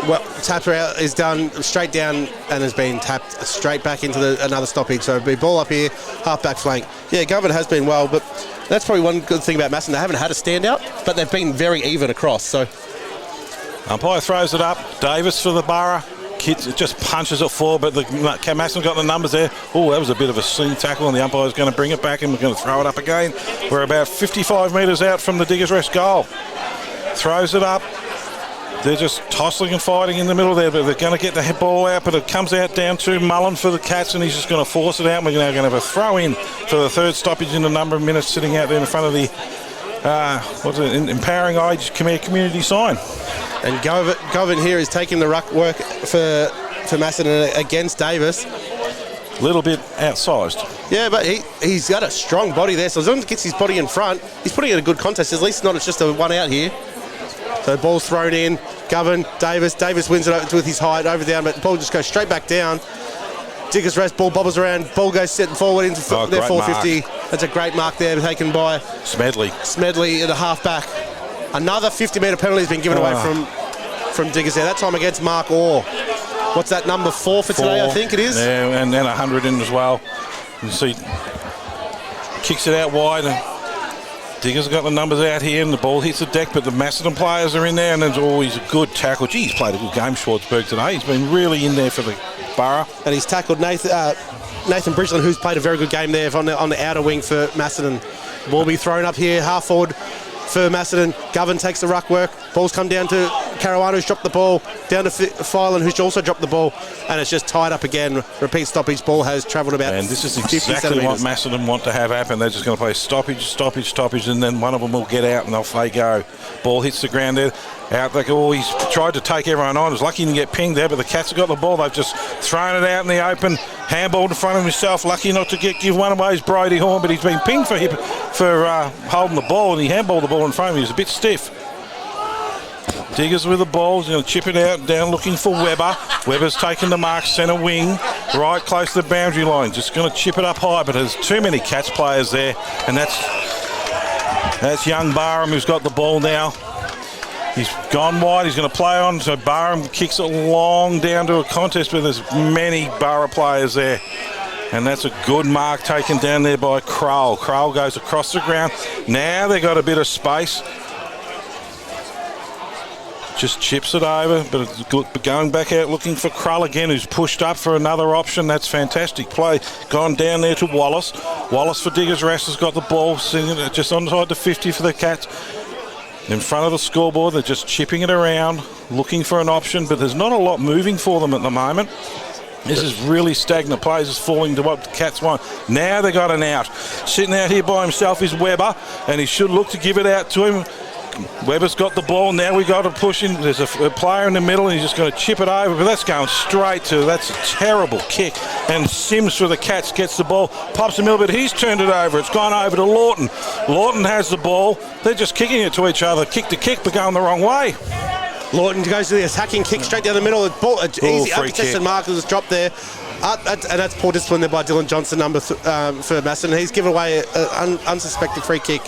Speaker 2: Well, tap out is done straight down and has been tapped straight back into another stoppage. So it'll be ball up here, half-back flank. Yeah, Govan has been well, but that's probably one good thing about Macedon. They haven't had a standout, but they've been very even across. So
Speaker 1: umpire throws it up. Davis for the Borough. It just punches it forward, but Macedon got the numbers there. Oh, that was a bit of a swing tackle, and the umpire's going to bring it back, and we're going to throw it up again. We're about 55 metres out from the Diggers Rest goal. Throws it up. They're just tossing and fighting in the middle there, but they're going to get the ball out, but it comes out down to Mullen for the Cats, and he's just going to force it out, and we're now going to have a throw in for the third stoppage in a number of minutes, sitting out there in front of the Empowering Age Community sign.
Speaker 2: And Govan here is taking the ruck work for Macedon against Davis.
Speaker 1: A little bit outsized.
Speaker 2: Yeah, but he's got a strong body there, so as long as he gets his body in front, he's putting in a good contest. At least it's just a one out here. So the ball's thrown in. Govan, Davis wins it with his height over down, but the ball just goes straight back down. Diggers Rest, ball bobbles around, ball goes setting forward into their 450. Mark. That's a great mark there taken by
Speaker 1: Smedley at
Speaker 2: the half-back. Another 50-metre penalty has been given away from Diggers there. That time against Mark Orr. What's that, number 4 for today, I think it is?
Speaker 1: Yeah, and then 100 in as well. You see, kicks it out wide. Diggers have got the numbers out here, and the ball hits the deck, but the Macedon players are in there, and there's always a good tackle. Gee, he's played a good game, Schwartzberg, today. He's been really in there for the Borough.
Speaker 2: And he's tackled Nathan Bridgeland, who's played a very good game there on the outer wing for Macedon. Ball will be thrown up here, half forward for Macedon. Govan takes the ruck work. Ball's come down to Caruana, who's dropped the ball, down to Filan, who's also dropped the ball, and it's just tied up again. Repeat stoppage. Ball has travelled about.
Speaker 1: And this is
Speaker 2: 50
Speaker 1: exactly what
Speaker 2: centimetres.
Speaker 1: Macedon want to have happen. They're just going to play stoppage, and then one of them will get out and off they go. Ball hits the ground there. Out they go. Oh, he's tried to take everyone on. He was lucky he didn't get pinged there, but the Cats have got the ball. They've just thrown it out in the open. Handball in front of himself. Lucky not to give one away is Brody Horn, but he's been pinged for holding the ball, and he handballed the ball in front of him. He was a bit stiff. Diggers with the ball. He's going to chip it out, down looking for Webber. Webber's taken the mark, centre wing, right close to the boundary line. Just going to chip it up high, but there's too many Cats players there, and that's young Barham who's got the ball now. He's gone wide, he's going to play on, so Barham kicks it long down to a contest, but there's many Borough players there. And that's a good mark taken down there by Kroll. Kroll goes across the ground. Now they've got a bit of space. Just chips it over, but it's good, going back out looking for Krull again, who's pushed up for another option. That's fantastic play. Gone down there to Wallace. Wallace for Diggers Rest has got the ball, sitting just onside the 50 for the Cats. In front of the scoreboard, they're just chipping it around, looking for an option, but there's not a lot moving for them at the moment. This is really stagnant. Players is falling to what the Cats want. Now they got an out. Sitting out here by himself is Webber, and he should look to give it out to him. Webber's got the ball. Now we got to push in. There's a player in the middle, and he's just going to chip it over, but that's going straight to. That's a terrible kick. And Sims for the Cats gets the ball, pops a middle, but he's turned it over. It's gone over to Lawton. Lawton has the ball. They're just kicking it to each other. Kick to kick, but going the wrong way.
Speaker 2: Lawton goes to the attacking kick straight down the middle. Easy uncontested mark was dropped there. And that's poor discipline there by Dylan Johnson, for Macedon. He's given away an unsuspected free kick.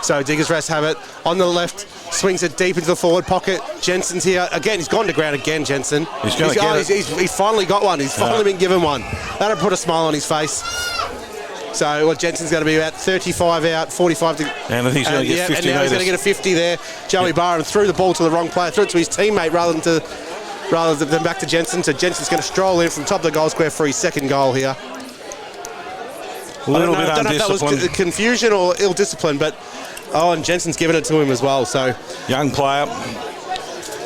Speaker 2: So Diggers Rest have it. On the left, swings it deep into the forward pocket. Jensen's here. Again, he's gone to ground again, Jensen. He's finally got one. He's finally been given one. That'll put a smile on his face. So Jensen's going to be about 35 out, 45 to...
Speaker 1: And he's going to get 50
Speaker 2: and now he's going to get a 50 there. Joey Barham threw the ball to the wrong player, threw it to his teammate rather than back to Jensen. So Jensen's going to stroll in from top of the goal square for his second goal here.
Speaker 1: A little bit undisciplined.
Speaker 2: I don't know if that was confusion or ill discipline, but... Oh, and Jensen's given it to him as well, so...
Speaker 1: Young player.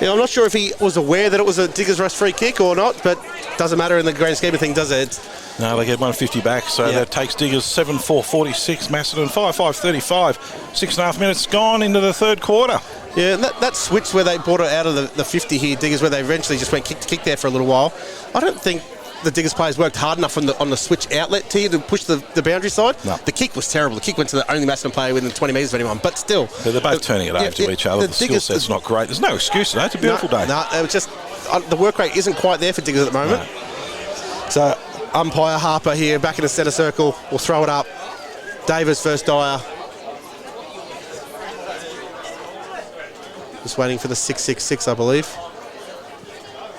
Speaker 2: Yeah, I'm not sure if he was aware that it was a Diggers Rest free kick or not, but doesn't matter in the grand scheme of things, does it?
Speaker 1: No, they get 150 back, so that takes Diggers 7-4-46, Macedon 5-5-35. 6.5 minutes gone into the third quarter.
Speaker 2: Yeah, and that switch where they brought it out of the 50 here, Diggers, where they eventually just went kick to kick there for a little while. I don't think the Diggers players worked hard enough on the switch outlet to push the boundary side.
Speaker 1: No.
Speaker 2: The kick was terrible. The kick went to the only Macedon player within 20 metres of anyone, but still.
Speaker 1: But they're both turning it over to each other. The skill set's not great. There's no excuse today. It's a beautiful day.
Speaker 2: No, it was just the work rate isn't quite there for Diggers at the moment. No. So umpire Harper here back in the centre circle will throw it up. Davis first Dyer. Just waiting for the 666, I believe.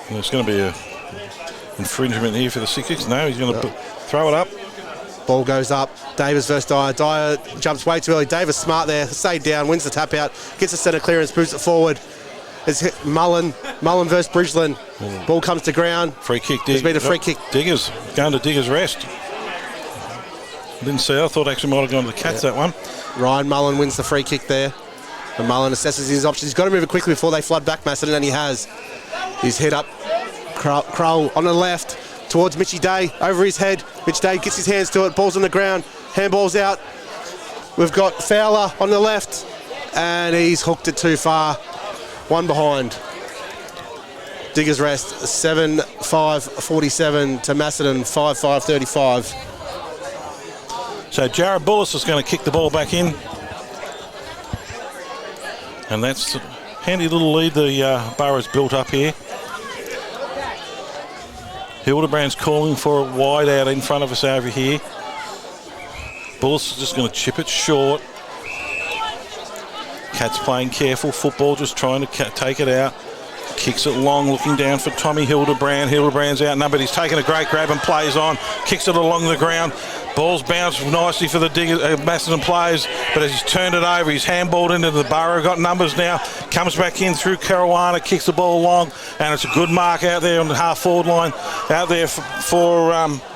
Speaker 1: There's going to be a infringement here for the 6-6. No, he's going to throw it up.
Speaker 2: Ball goes up. Davis versus Dyer. Dyer jumps way too early. Davis smart there. Stayed down, wins the tap out, gets the centre clearance, moves it forward. It's hit Mullen versus Bridgeland. Ball comes to ground.
Speaker 1: Free kick.
Speaker 2: There's been a free kick.
Speaker 1: Diggers going to Diggers Rest. Didn't see. I thought actually might have gone to the Cats that one.
Speaker 2: Ryan Mullen wins the free kick there. And Mullen assesses his options. He's got to move it quickly before they flood back Macedon, and he has. He's hit up. Kroll on the left towards Mitchy Day, over his head. Mitch Day gets his hands to it, ball's on the ground, handball's out. We've got Fowler on the left, and he's hooked it too far. One behind. Diggers Rest 7-5-47 to Macedon 5-5-35.
Speaker 1: So Jared Bullis is going to kick the ball back in. And that's a handy little lead the Borough's built up here. Hildebrand's calling for a wide out in front of us over here. Bullis is just going to chip it short. Cats playing careful football, just trying to take it out. Kicks it long, looking down for Tommy Hildebrand. Hildebrand's outnumbered. He's taken a great grab and plays on. Kicks it along the ground. Ball's bounced nicely for the Macedon players, but as he's turned it over, he's handballed into the Burrow. Got numbers now. Comes back in through Caruana, kicks the ball along, and it's a good mark out there on the half-forward line. Out there for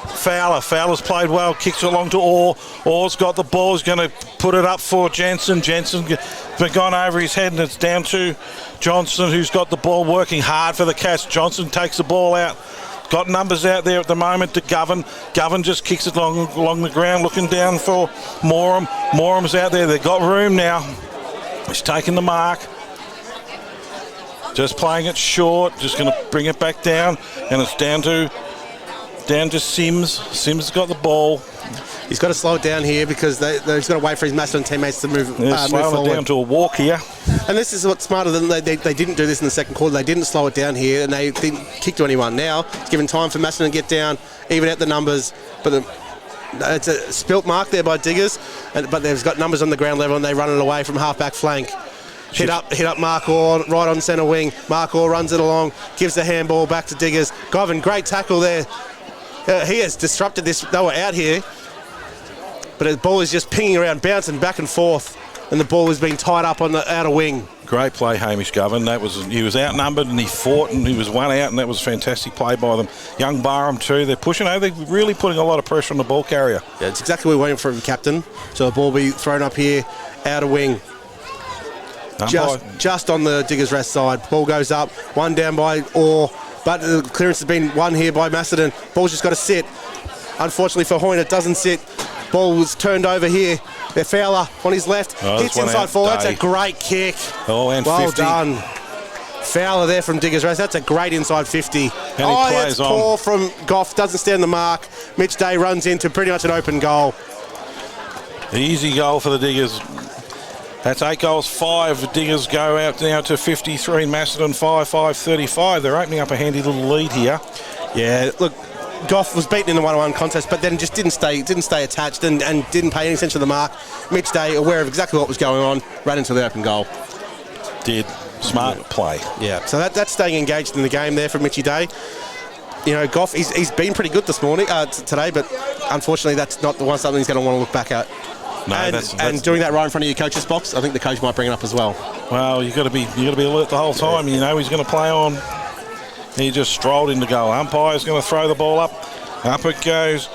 Speaker 1: Fowler. Fowler's played well, kicks it along to Orr. Orr's got the ball, he's going to put it up for Jensen. Jensen's been gone over his head, and it's down to Johnson, who's got the ball, working hard for the Cats. Johnson takes the ball out. Got numbers out there at the moment to Govan. Govan just kicks it along the ground, looking down for Moram. Moram's out there. They've got room now. He's taking the mark. Just playing it short. Just going to bring it back down, and it's down to Sims. Sims has got the ball.
Speaker 2: He's got to slow it down here because he's got to wait for his Macedon teammates to move
Speaker 1: slowing it down to a walk here.
Speaker 2: And this is what's smarter than they didn't do this in the second quarter. They didn't slow it down here, and they didn't kick to anyone. Now it's given time for Macedon to get down, even out the numbers. But it's a spilt mark there by Diggers, but they've got numbers on the ground level, and they run it away from half-back flank. Hit up Mark Orr, right on centre wing. Mark Orr runs it along, gives the handball back to Diggers. Govan, great tackle there. He has disrupted this. They were out here, but the ball is just pinging around, bouncing back and forth, and the ball has been tied up on the outer wing.
Speaker 1: Great play, Hamish Govan. He was outnumbered, and he fought, and he was one out, and that was a fantastic play by them. Young Barham too. They're pushing over. They're really putting a lot of pressure on the ball carrier.
Speaker 2: Yeah, it's exactly what we're waiting for the captain. So the ball will be thrown up here, outer wing. Just on the Diggers' rest side. Ball goes up, one down by Orr, but the clearance has been won here by Macedon. Ball's just got to sit. Unfortunately for Hoyne, it doesn't sit. Ball was turned over here. Their Fowler on his left, hits inside forward. That's a great kick.
Speaker 1: Oh, and
Speaker 2: well
Speaker 1: 50.
Speaker 2: Done. Fowler there from Diggers' rest. That's a great inside 50. That's poor from Goff. Doesn't stand the mark. Mitch Day runs into pretty much an open goal.
Speaker 1: Easy goal for the Diggers. That's 8 goals, 5. The Diggers go out now to 53. Macedon 5-5-35. They're opening up a handy little lead here.
Speaker 2: Yeah, look, Goff was beaten in the 1-on-1 contest, but then just didn't stay attached and didn't pay any attention to the mark. Mitch Day, aware of exactly what was going on, ran into the open goal.
Speaker 1: Did. Smart play.
Speaker 2: Yeah, so that's staying engaged in the game there from Mitchy Day. You know, Goff, he's been pretty good this morning, today, but unfortunately that's not the one something he's going to want to look back at.
Speaker 1: No,
Speaker 2: and doing that right in front of your coach's box, I think the coach might bring it up as well.
Speaker 1: Well, you got to be alert the whole time. You know he's going to play on. He just strolled into goal. Umpire's going to throw the ball up. Up it goes.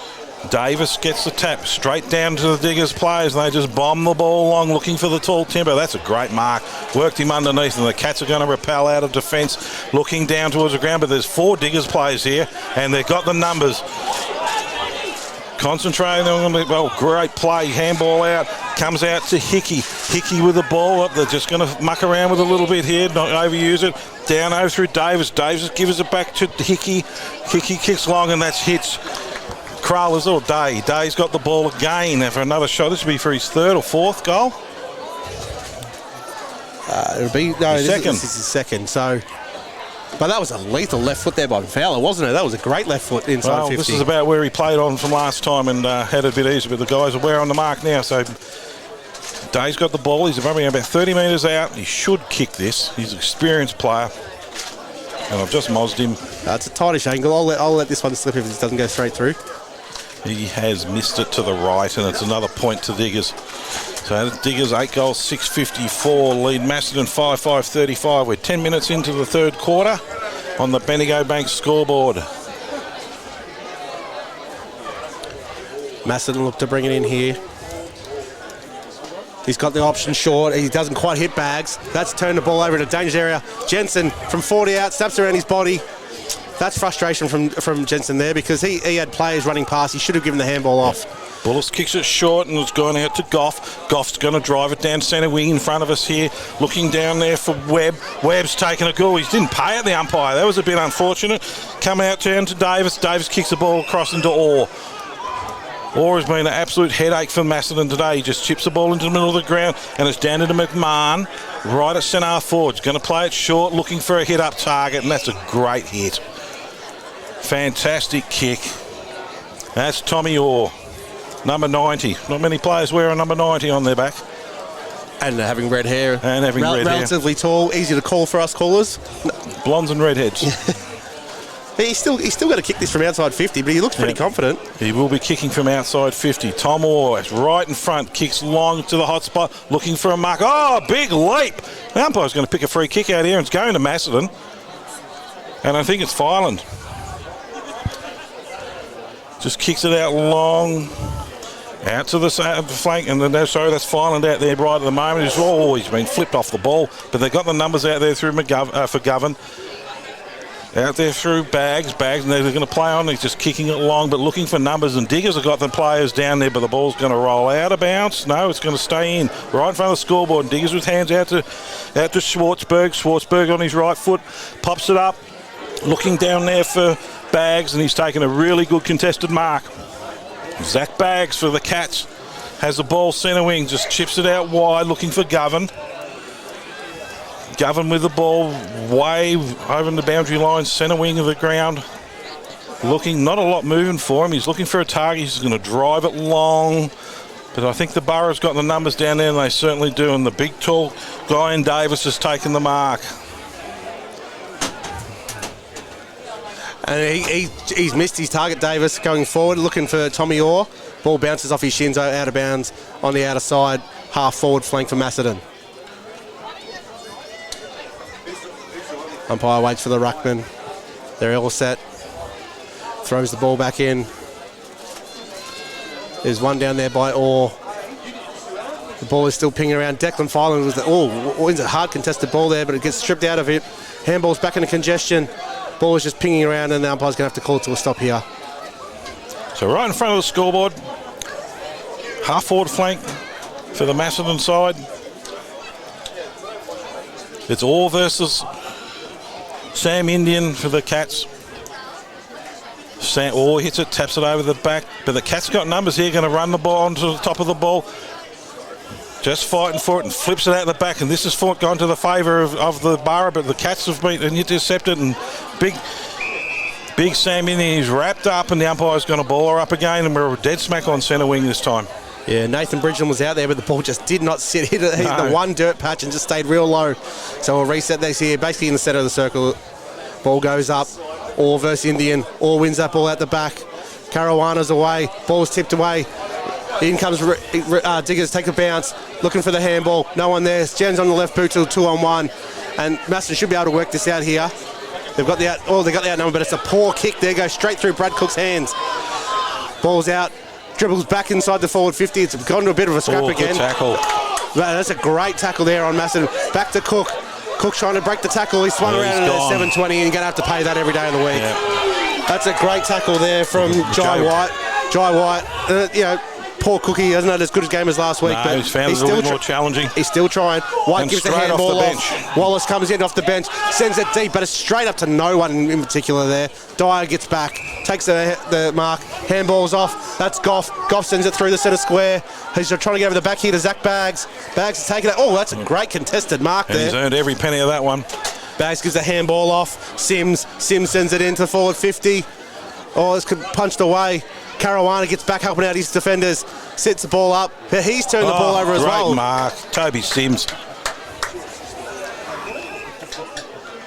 Speaker 1: Davis gets the tap straight down to the Diggers players, and they just bomb the ball along looking for the tall timber. That's a great mark. Worked him underneath, and the Cats are going to repel out of defence, looking down towards the ground. But there's 4 Diggers players here, and they've got the numbers. Concentrating on the well, great play, handball out, comes out to Hickey. Hickey with the ball up, they're just going to muck around with a little bit here, not overuse it. Down over through Davis. Davis gives it back to Hickey. Hickey kicks long, and that's hits Kralers or Day. Day's got the ball again for another shot. This will be for his 3rd or 4th goal.
Speaker 2: It'll be second. This is his second. So. But that was a lethal left foot there by Fowler, wasn't it? That was a great left foot inside 50.
Speaker 1: This is about where he played on from last time and had it a bit easier, but the guys are well on the mark now. So Day's got the ball. He's probably about 30 metres out. He should kick this. He's an experienced player. And I've just mozzed him.
Speaker 2: It's a tightish angle. I'll let this one slip if it doesn't go straight through.
Speaker 1: He has missed it to the right, and it's another point to Diggers. So Diggers 8 goals, 6-54, lead Macedon 5-5-35. We're 10 minutes into the 3rd quarter on the Bendigo Bank scoreboard.
Speaker 2: Macedon look to bring it in here. He's got the option short. He doesn't quite hit Bags. That's turned the ball over in a dangerous area. Jensen from 40 out, snaps around his body. That's frustration from Jensen there because he had players running past. He should have given the handball off.
Speaker 1: Bullis kicks it short and it's gone out to Goff. Goff's going to drive it down centre wing in front of us here. Looking down there for Webb. Webb's taken a goal. He didn't pay it, the umpire. That was a bit unfortunate. Coming out down to Davis. Davis kicks the ball across into Orr. Orr has been an absolute headache for Macedon today. He just chips the ball into the middle of the ground and it's down into McMahon. Right at centre forward. He's going to play it short, looking for a hit-up target, and that's a great hit. Fantastic kick. That's Tommy Orr, number 90. Not many players wear a number 90 on their back.
Speaker 2: And having red hair.
Speaker 1: And having red hair.
Speaker 2: Relatively tall, easy to call for us callers.
Speaker 1: Blondes and redheads.
Speaker 2: He's still got to kick this from outside 50, but he looks pretty confident.
Speaker 1: He will be kicking from outside 50. Tom Orr right in front, kicks long to the hot spot, looking for a mark. Oh, big leap. The umpire's going to pick a free kick out here, and it's going to Macedon. And I think it's Fireland. Just kicks it out long, out to the flank, and then that's Fireland out there right at the moment. He's always been flipped off the ball, but they've got the numbers out there through for Govan. Out there through Bags, and they're going to play on. He's just kicking it along, but looking for numbers, and Diggers have got the players down there, but the ball's going to roll out of bounds. No, it's going to stay in, right in front of the scoreboard. And Diggers with hands out to Schwartzberg. Schwartzberg on his right foot, pops it up, looking down there for Bags, and he's taken a really good contested mark. Zach Bags for the Cats has the ball centre wing, just chips it out wide, looking for Govan. Govan with the ball way over the boundary line, centre wing of the ground. Looking, not a lot moving for him. He's looking for a target. He's going to drive it long. But I think the Borough's got the numbers down there, and they certainly do. And the big, tall guy in Davis has taken the mark.
Speaker 2: And he's missed his target, Davis, going forward, looking for Tommy Orr. Ball bounces off his shins out of bounds on the outer side, half forward flank for Macedon. Umpire waits for the ruckman. They're all set. Throws the ball back in. There's one down there by Orr. The ball is still pinging around. Declan Fireland wins a hard contested ball there, but it gets stripped out of it. Handball's back into congestion. Ball is just pinging around, and the umpire's going to have to call it to a stop here.
Speaker 1: So right in front of the scoreboard, half forward flank for the Macedon side. It's Orr versus Sam Indian for the Cats. Sam Orr hits it, taps it over the back, but the Cats got numbers here, going to run the ball onto the top of the ball. Just fighting for it and flips it out the back, and this has gone to the favour of the Borough, but the Cats have been intercepted, and big Sam Indian, he's wrapped up, and the umpire's going to ball her up again, and we're dead smack on centre wing this time.
Speaker 2: Yeah, Nathan Bridgeland was out there, but the ball just did not sit. Hit the one dirt patch and just stayed real low. So we'll reset this here, basically in the centre of the circle. Ball goes up. Orr versus Indian. Orr wins that ball out the back. Caruana's away. Ball's tipped away. In comes Diggers, take a bounce. Looking for the handball. No one there. Jen's on the left boot to 2-on-1. And Macedon should be able to work this out here. They've got the outnumber, but it's a poor kick there. Goes straight through Brad Cook's hands. Ball's out. Dribbles back inside the forward 50. It's gone to a bit of a scrap again.
Speaker 1: Good tackle.
Speaker 2: That's a great tackle there on Macedon. Back to Cook. Cook's trying to break the tackle. He's swung around in a 720, and you're going to have to pay that every day of the week. Yeah. That's a great tackle there from Jai White. Poor Cookie hasn't had as good a game as last week.
Speaker 1: No,
Speaker 2: but
Speaker 1: he's found it a little more challenging.
Speaker 2: He's still trying. White
Speaker 1: and
Speaker 2: gives the handball off. Wallace comes in off the bench, sends it deep, but it's straight up to no one in particular there. Dyer gets back, takes the mark, handballs off. That's Goff. Goff sends it through the centre square. He's trying to get over the back here to Zach Bags. Bags is taking it. Oh, that's a great contested mark there.
Speaker 1: He's earned every penny of that one.
Speaker 2: Bags gives the handball off. Sims sends it into forward 50. Oh, it's punched away. Caruana gets back helping out his defenders, sets the ball up. He's turned the ball over as well.
Speaker 1: Great mark, Toby Sims.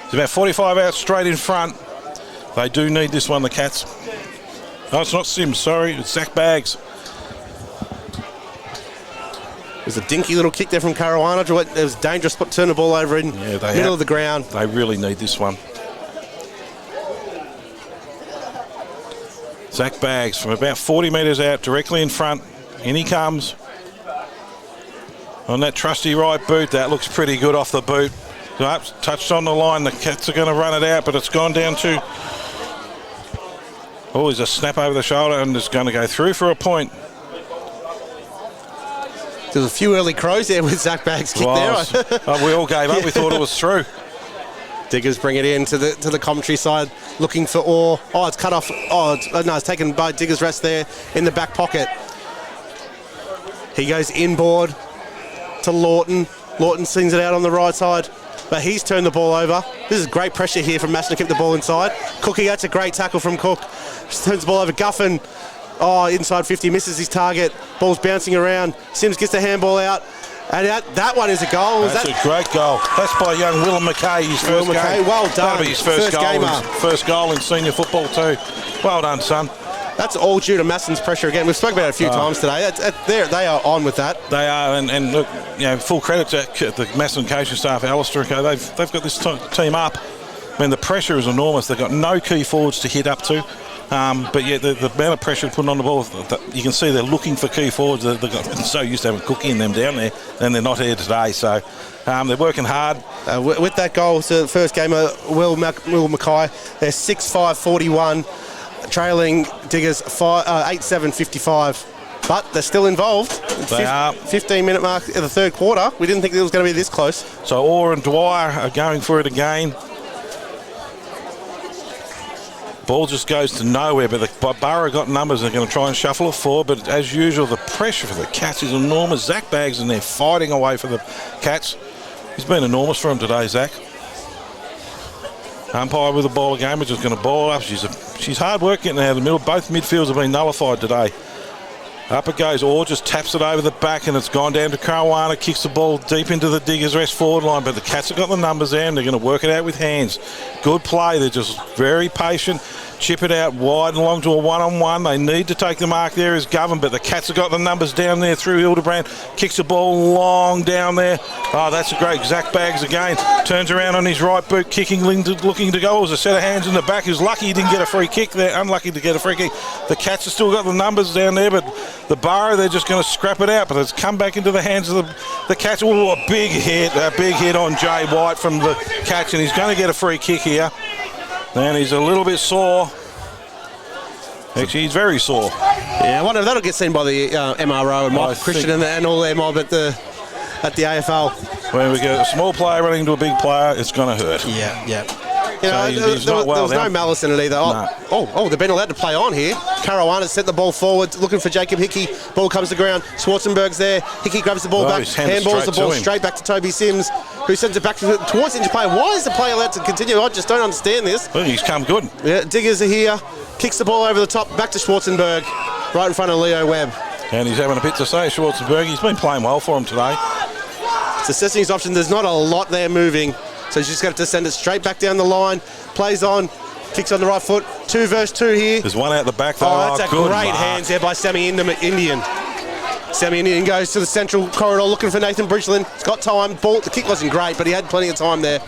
Speaker 1: It's about 45 out straight in front. They do need this one, the Cats. No, it's not Sims, sorry, it's Zach Bags.
Speaker 2: There's a dinky little kick there from Caruana. It was dangerous, but turn the ball over in middle of the ground.
Speaker 1: They really need this one. Zach Bags from about 40 metres out, directly in front. In he comes. On that trusty right boot, that looks pretty good off the boot. Touched on the line, the Cats are going to run it out, but it's gone down to... Oh, there's a snap over the shoulder, and it's going to go through for a point.
Speaker 2: There's a few early crows there with Zach Bags' kick there.
Speaker 1: We all gave up, we thought it was through.
Speaker 2: Diggers bring it in to the commentary side, looking for Orr. Oh, it's cut off. It's taken by Diggers' rest there in the back pocket. He goes inboard to Lawton. Lawton sings it out on the right side, but he's turned the ball over. This is great pressure here from Macedon to keep the ball inside. Cookie, that's a great tackle from Cook. Turns the ball over. Guffin, inside 50, misses his target. Ball's bouncing around. Sims gets the handball out. And that one is a goal.
Speaker 1: That's a great goal. That's by young Willem McKay, his first game.
Speaker 2: Well done.
Speaker 1: That'll be his first goal in senior football too. Well done, son.
Speaker 2: That's all due to Macedon's pressure again. We've spoken about it a few times today. They are on with that.
Speaker 1: They are, and look, full credit to the Macedon coaching staff, Alistair. They've got this team up. I mean, the pressure is enormous. They've got no key forwards to hit up to. But yeah, the amount of pressure put on the ball, you can see they're looking for key forwards. They've got so used to having Cookie and them down there, and they're not here today. So they're working hard.
Speaker 2: With that goal, so the first game, Will Mackay, they're 6-5-41, trailing Diggers 8-7-55. But they're still involved.
Speaker 1: They are.
Speaker 2: 15-minute mark in the third quarter. We didn't think it was going to be this close.
Speaker 1: So Orr and Dwyer are going for it again. Ball just goes to nowhere, but the Borough got numbers. They're going to try and shuffle it forward, but as usual, the pressure for the Cats is enormous. Zach Baggs in there fighting away for the Cats. He's been enormous for him today, Zach. Umpire with the ball again, which is going to ball up. She's hard work getting out of the middle. Both midfields have been nullified today. Up it goes. Orr just taps it over the back, and it's gone down to Caruana. Kicks the ball deep into the Diggers' Rest forward line, but the Cats have got the numbers there, and they're going to work it out with hands. Good play. They're just very patient. Chip it out wide and along to a one-on-one. They need to take the mark there as Govan, but the Cats have got the numbers down there through Hildebrand. Kicks the ball long down there. Oh, that's a great. Zach Baggs again. Turns around on his right boot, looking to go. It was a set of hands in the back. He was lucky he didn't get a free kick there. Unlucky to get a free kick. The Cats have still got the numbers down there, but the Borough, they're just going to scrap it out. But it's come back into the hands of the Cats. Oh, a big hit on Jay White from the Cats, and he's going to get a free kick here. And he's a little bit sore. Actually, he's very sore.
Speaker 2: Yeah, I wonder if that'll get seen by the MRO and Michael Christian and all their mob at the AFL.
Speaker 1: When we get a small player running into a big player, it's going to hurt.
Speaker 2: Yeah.
Speaker 1: There
Speaker 2: was no malice in it either. Oh, they've been allowed to play on here. Caruana sent the ball forward, looking for Jacob Hickey. Ball comes to ground. Schwarzenberg's there. Hickey grabs the ball back. Handballs the ball straight back to Toby Sims, who sends it back towards the injured player. Why is the player allowed to continue? I just don't understand this.
Speaker 1: Well, he's come good.
Speaker 2: Yeah, Diggers are here. Kicks the ball over the top, back to Schwarzenberg, right in front of Leo Webb.
Speaker 1: And he's having a bit to say, Schwarzenberg. He's been playing well for him today.
Speaker 2: It's assessing his option. There's not a lot there moving. So he's just got to send it straight back down the line. Plays on, kicks on the right foot. 2 versus 2 here.
Speaker 1: There's one out the back though.
Speaker 2: Oh, that's a great hands there by Sammy Indian. Sammy Indian goes to the central corridor looking for Nathan Bridgeland. He's got time. Ball. The kick wasn't great, but he had plenty of time there.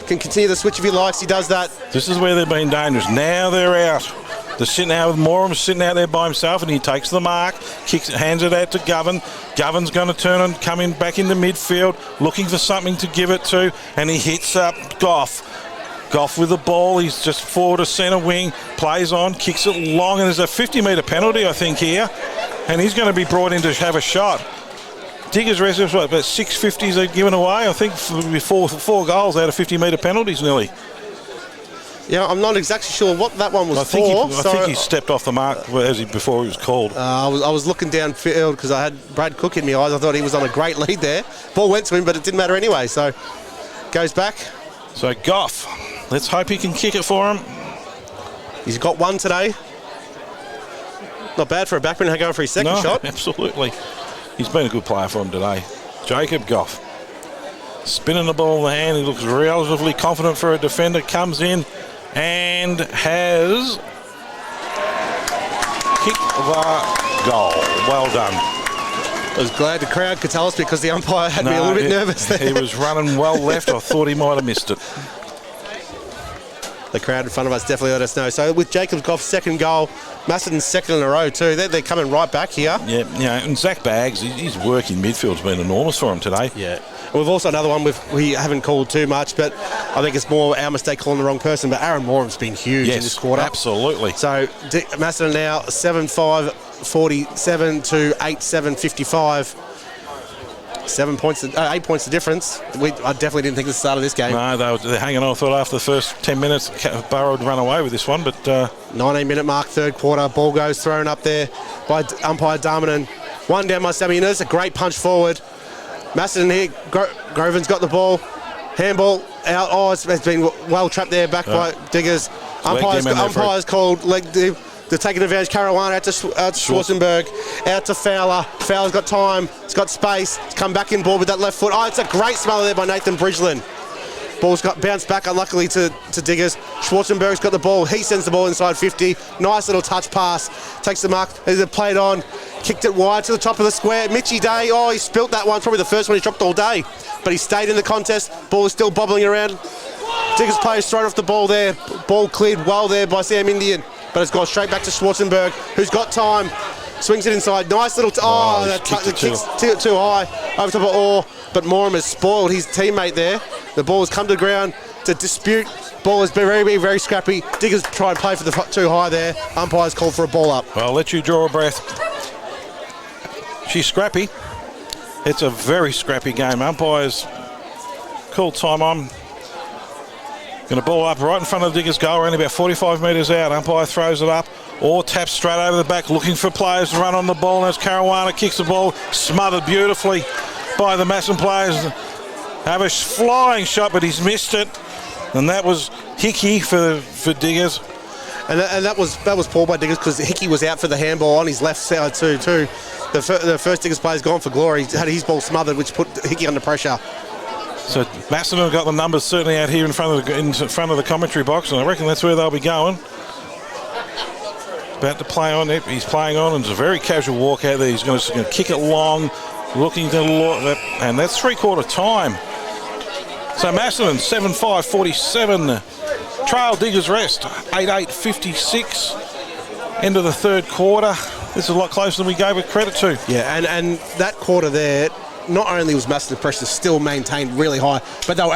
Speaker 2: Can continue the switch if he likes. He does that.
Speaker 1: This is where they've been dangerous. Now they're out. They're sitting out with Moram sitting out there by himself, and he takes the mark, hands it out to Govan. Govan's going to turn and come in back into midfield, looking for something to give it to, and he hits up Goff. Goff with the ball. He's just forward to centre wing, plays on, kicks it long, and there's a 50-metre penalty, I think, here, and he's going to be brought in to have a shot. Diggers Rest, about 650s they've given away. I think before 4 goals out of 50-metre penalties nearly.
Speaker 2: Yeah, I'm not exactly sure what that one was
Speaker 1: I think he stepped off the mark before he was called.
Speaker 2: I was looking downfield because I had Brad Cook in my eyes. I thought he was on a great lead there. Ball went to him, but it didn't matter anyway. So goes back.
Speaker 1: So Goff, let's hope he can kick it for him.
Speaker 2: He's got one today. Not bad for a backman going for his second shot.
Speaker 1: Absolutely. He's been a good player for him today. Jacob Goff. Spinning the ball in the hand. He looks relatively confident for a defender. Comes in and has kicked the goal. Well done.
Speaker 2: I was glad the crowd could tell us because the umpire had me a little bit nervous there.
Speaker 1: He was running well left. I thought he might have missed it.
Speaker 2: The crowd in front of us definitely let us know. So with Jacob Goff's second goal, Macedon's second in a row too. They're coming right back here.
Speaker 1: Yeah, and Zach Baggs, his work in midfield's been enormous for him today.
Speaker 2: Yeah. We've also another one we haven't called too much, but I think it's more our mistake calling the wrong person. But Aaron Moram's been huge in this quarter.
Speaker 1: Absolutely.
Speaker 2: So Macedon now 7-5-47 to 8-7-55. 8 points the difference. I definitely didn't think at the start of this game.
Speaker 1: No, they're hanging on. I thought after the first 10 minutes, Borough would run away with this one, but
Speaker 2: 19-minute mark, third quarter. Ball goes thrown up there by umpire Darmanin. One down by Sammy. It's a great punch forward. Macedon here. Groven's got the ball. Handball out. Oh, it's been well trapped there back by Diggers. Umpire's called leg deep. They're taking advantage. Caruana out to Schwarzenberg, out to Fowler. Fowler's got time. He's got space. He's come back in ball with that left foot. Oh, it's a great smother there by Nathan Bridgeland. Ball's got bounced back, unluckily, to Diggers. Schwarzenberg's got the ball. He sends the ball inside 50. Nice little touch pass. Takes the mark. He's played on. Kicked it wide to the top of the square. Mitchie Day, he spilt that one. Probably the first one he dropped all day. But he stayed in the contest. Ball is still bobbling around. Diggers players thrown off the ball there. Ball cleared well there by Sam Indian. But it's gone straight back to Schwarzenberg, who's got time. Swings it inside. Nice little... that kicks too high. Over top of Orr. But Moram has spoiled his teammate there. The ball has come to the ground to dispute. Ball has been very, very scrappy. Diggers try and play for the too high there. Umpire's called for a ball up.
Speaker 1: Well, I'll let you draw a breath. She's scrappy. It's a very scrappy game. Umpire's called time on. Going to ball up right in front of the Diggers' goal, only about 45 metres out. Umpire throws it up, or taps straight over the back, looking for players to run on the ball. And as Caruana kicks the ball, smothered beautifully by the Macedon players. Have a flying shot, but he's missed it. And that was Hickey for Diggers.
Speaker 2: And that was poor by Diggers, because Hickey was out for the handball on his left side too. The first Diggers player's gone for glory. He had his ball smothered, which put Hickey under pressure.
Speaker 1: So Macedon have got the numbers certainly out here in front of the commentary box, and I reckon that's where they'll be going. About to play on it. He's playing on, and it's a very casual walk out there. He's going to kick it long, looking to and that's three-quarter time. So Macedon 7-5-47. Trail Diggers Rest 8-8-56. End of the third quarter. This is a lot closer than we gave it credit to.
Speaker 2: Yeah, and that quarter there, not only was Macedon pressure still maintained really high, but they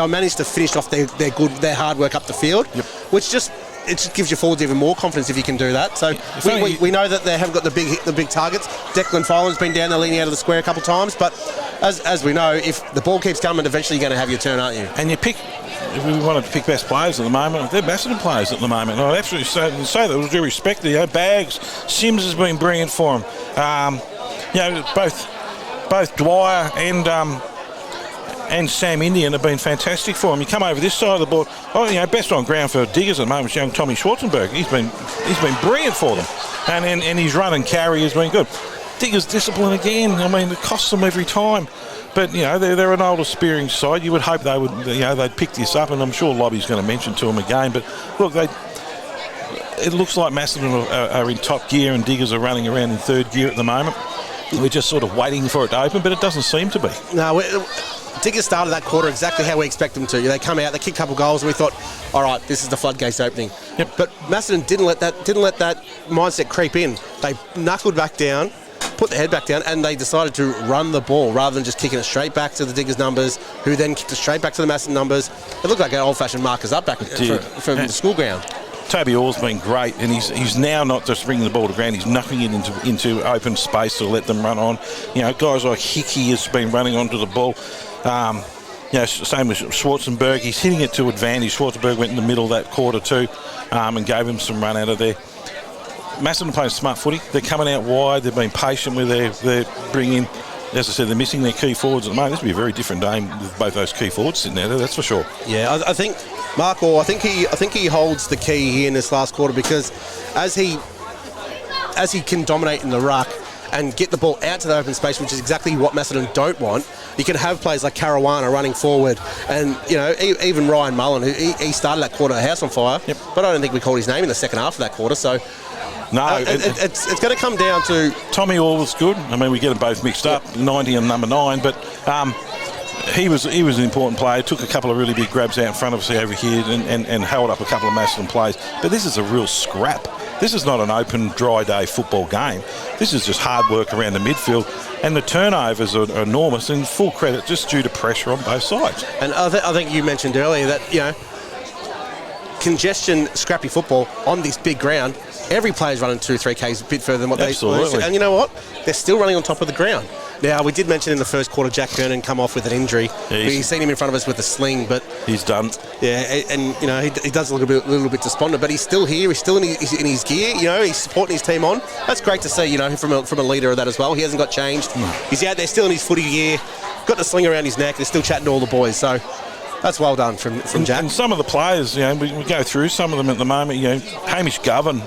Speaker 2: managed to finish off their hard work up the field, which just gives your forwards even more confidence if you can do that. So we know that they haven't got the big targets. Declan Folan's been down there leaning out of the square a couple of times, but as we know, if the ball keeps coming, eventually you're going to have your turn, aren't you?
Speaker 1: And if we wanted to pick best players at the moment, they're Macedon players at the moment. And I absolutely say that with due respect. Bags, Sims has been brilliant for him. Both Dwyer and Sam Indian have been fantastic for him. You come over this side of the board. Best on ground for Diggers at the moment is young Tommy Schwarzenberg. He's been brilliant for them, and his run and carry has been good. Diggers discipline again. I mean, it costs them every time. But they're an older, experienced side. You would hope they would, they'd pick this up, and I'm sure Lobby's going to mention to them again. But look, it looks like Macedon are in top gear, and Diggers are running around in third gear at the moment. We're just sort of waiting for it to open, but it doesn't seem to be.
Speaker 2: No, Diggers started that quarter exactly how we expect them to. They come out, they kick a couple of goals, and we thought, all right, this is the floodgates opening.
Speaker 1: Yep.
Speaker 2: But Macedon didn't let that mindset creep in. They knuckled back down, put their head back down, and they decided to run the ball rather than just kicking it straight back to the Diggers numbers, who then kicked it straight back to the Macedon numbers. It looked like an old-fashioned markers up back from the school ground.
Speaker 1: Toby Orr's been great, and he's now not just bringing the ball to ground, he's knuckling it into open space to let them run on. Guys like Hickey has been running onto the ball. Same with Schwarzenberg. He's hitting it to advantage. Schwarzenberg went in the middle of that quarter too, and gave him some run out of there. Macedon playing smart footy. They're coming out wide. They've been patient with their bringing. As I said, they're missing their key forwards at the moment. This will be a very different game with both those key forwards sitting there. That's for sure.
Speaker 2: Yeah, I think Mark Orr, I think he holds the key here in this last quarter, because as he can dominate in the ruck and get the ball out to the open space, which is exactly what Macedon don't want, you can have players like Caruana running forward, and even Ryan Mullen, who he started that quarter house on fire.
Speaker 1: Yep.
Speaker 2: But I don't think we called his name in the second half of that quarter. So.
Speaker 1: No,
Speaker 2: it's going to come down to...
Speaker 1: Tommy Orr was good. I mean, we get them both mixed up, 90 and number 9, but he was an important player. Took a couple of really big grabs out in front of us over here and held up a couple of Macedon plays. But this is a real scrap. This is not an open, dry day football game. This is just hard work around the midfield, and the turnovers are enormous, and full credit just due to pressure on both sides.
Speaker 2: And I think you mentioned earlier that, congestion, scrappy football on this big ground, every player's running 2-3 Ks a bit further than what they should. And you know what? They're still running on top of the ground. Now, we did mention in the first quarter Jack Kernan come off with an injury. We've seen him in front of us with a sling, but...
Speaker 1: He's done.
Speaker 2: Yeah, and he does look a little bit despondent, but he's still here. He's still in his gear. He's supporting his team on. That's great to see, from a leader of that as well. He hasn't got changed. He's out there still in his footy gear, got the sling around his neck, and still chatting to all the boys. So... that's well done from Jack.
Speaker 1: And some of the players, we go through some of them at the moment. Hamish Govan,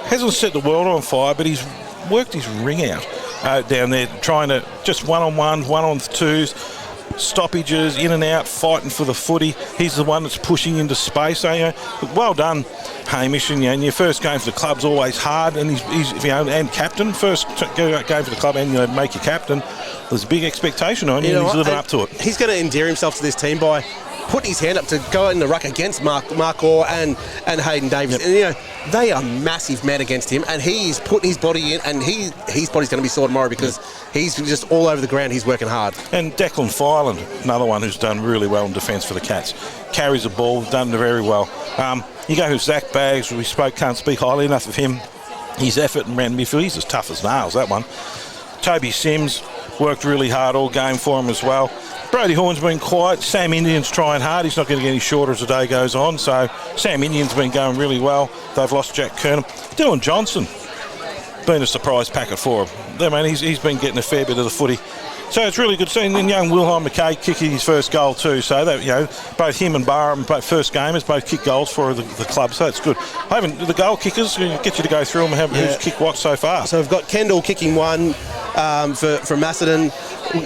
Speaker 1: hasn't set the world on fire, but he's worked his ring out down there, trying to just one-on-ones, one-on-twos, stoppages, in and out, fighting for the footy. He's the one that's pushing into space. So, well done, Hamish. And, your first game for the club's always hard, and he's and captain, first game for the club, and make you captain. There's a big expectation on you, and he's living up to it.
Speaker 2: He's going to endear himself to this team by putting his hand up to go in the ruck against Mark Orr and Hayden Davis.
Speaker 1: Yep.
Speaker 2: And, they are massive men against him, and he's putting his body in, and his body's going to be sore tomorrow because he's just all over the ground. He's working hard.
Speaker 1: And Declan Filand, another one who's done really well in defence for the Cats. Carries the ball, done very well. You go with Zach Baggs, can't speak highly enough of him. His effort and ran midfield, he's as tough as nails, that one. Toby Sims worked really hard all game for him as well. Brody Horn's been quiet. Sam Indian's trying hard. He's not going to get any shorter as the day goes on. So Sam Indian's been going really well. They've lost Jack Kernam. Dylan Johnson, been a surprise packet for him. I mean, he's been getting a fair bit of the footy. So it's really good seeing young Wilhelm McKay kicking his first goal too. So that both him and Barham, both first gamers, both kick goals for the club. So that's good. The goal kickers, get you to go through them and who's kicked what so far.
Speaker 2: So we've got Kendall kicking one for Macedon,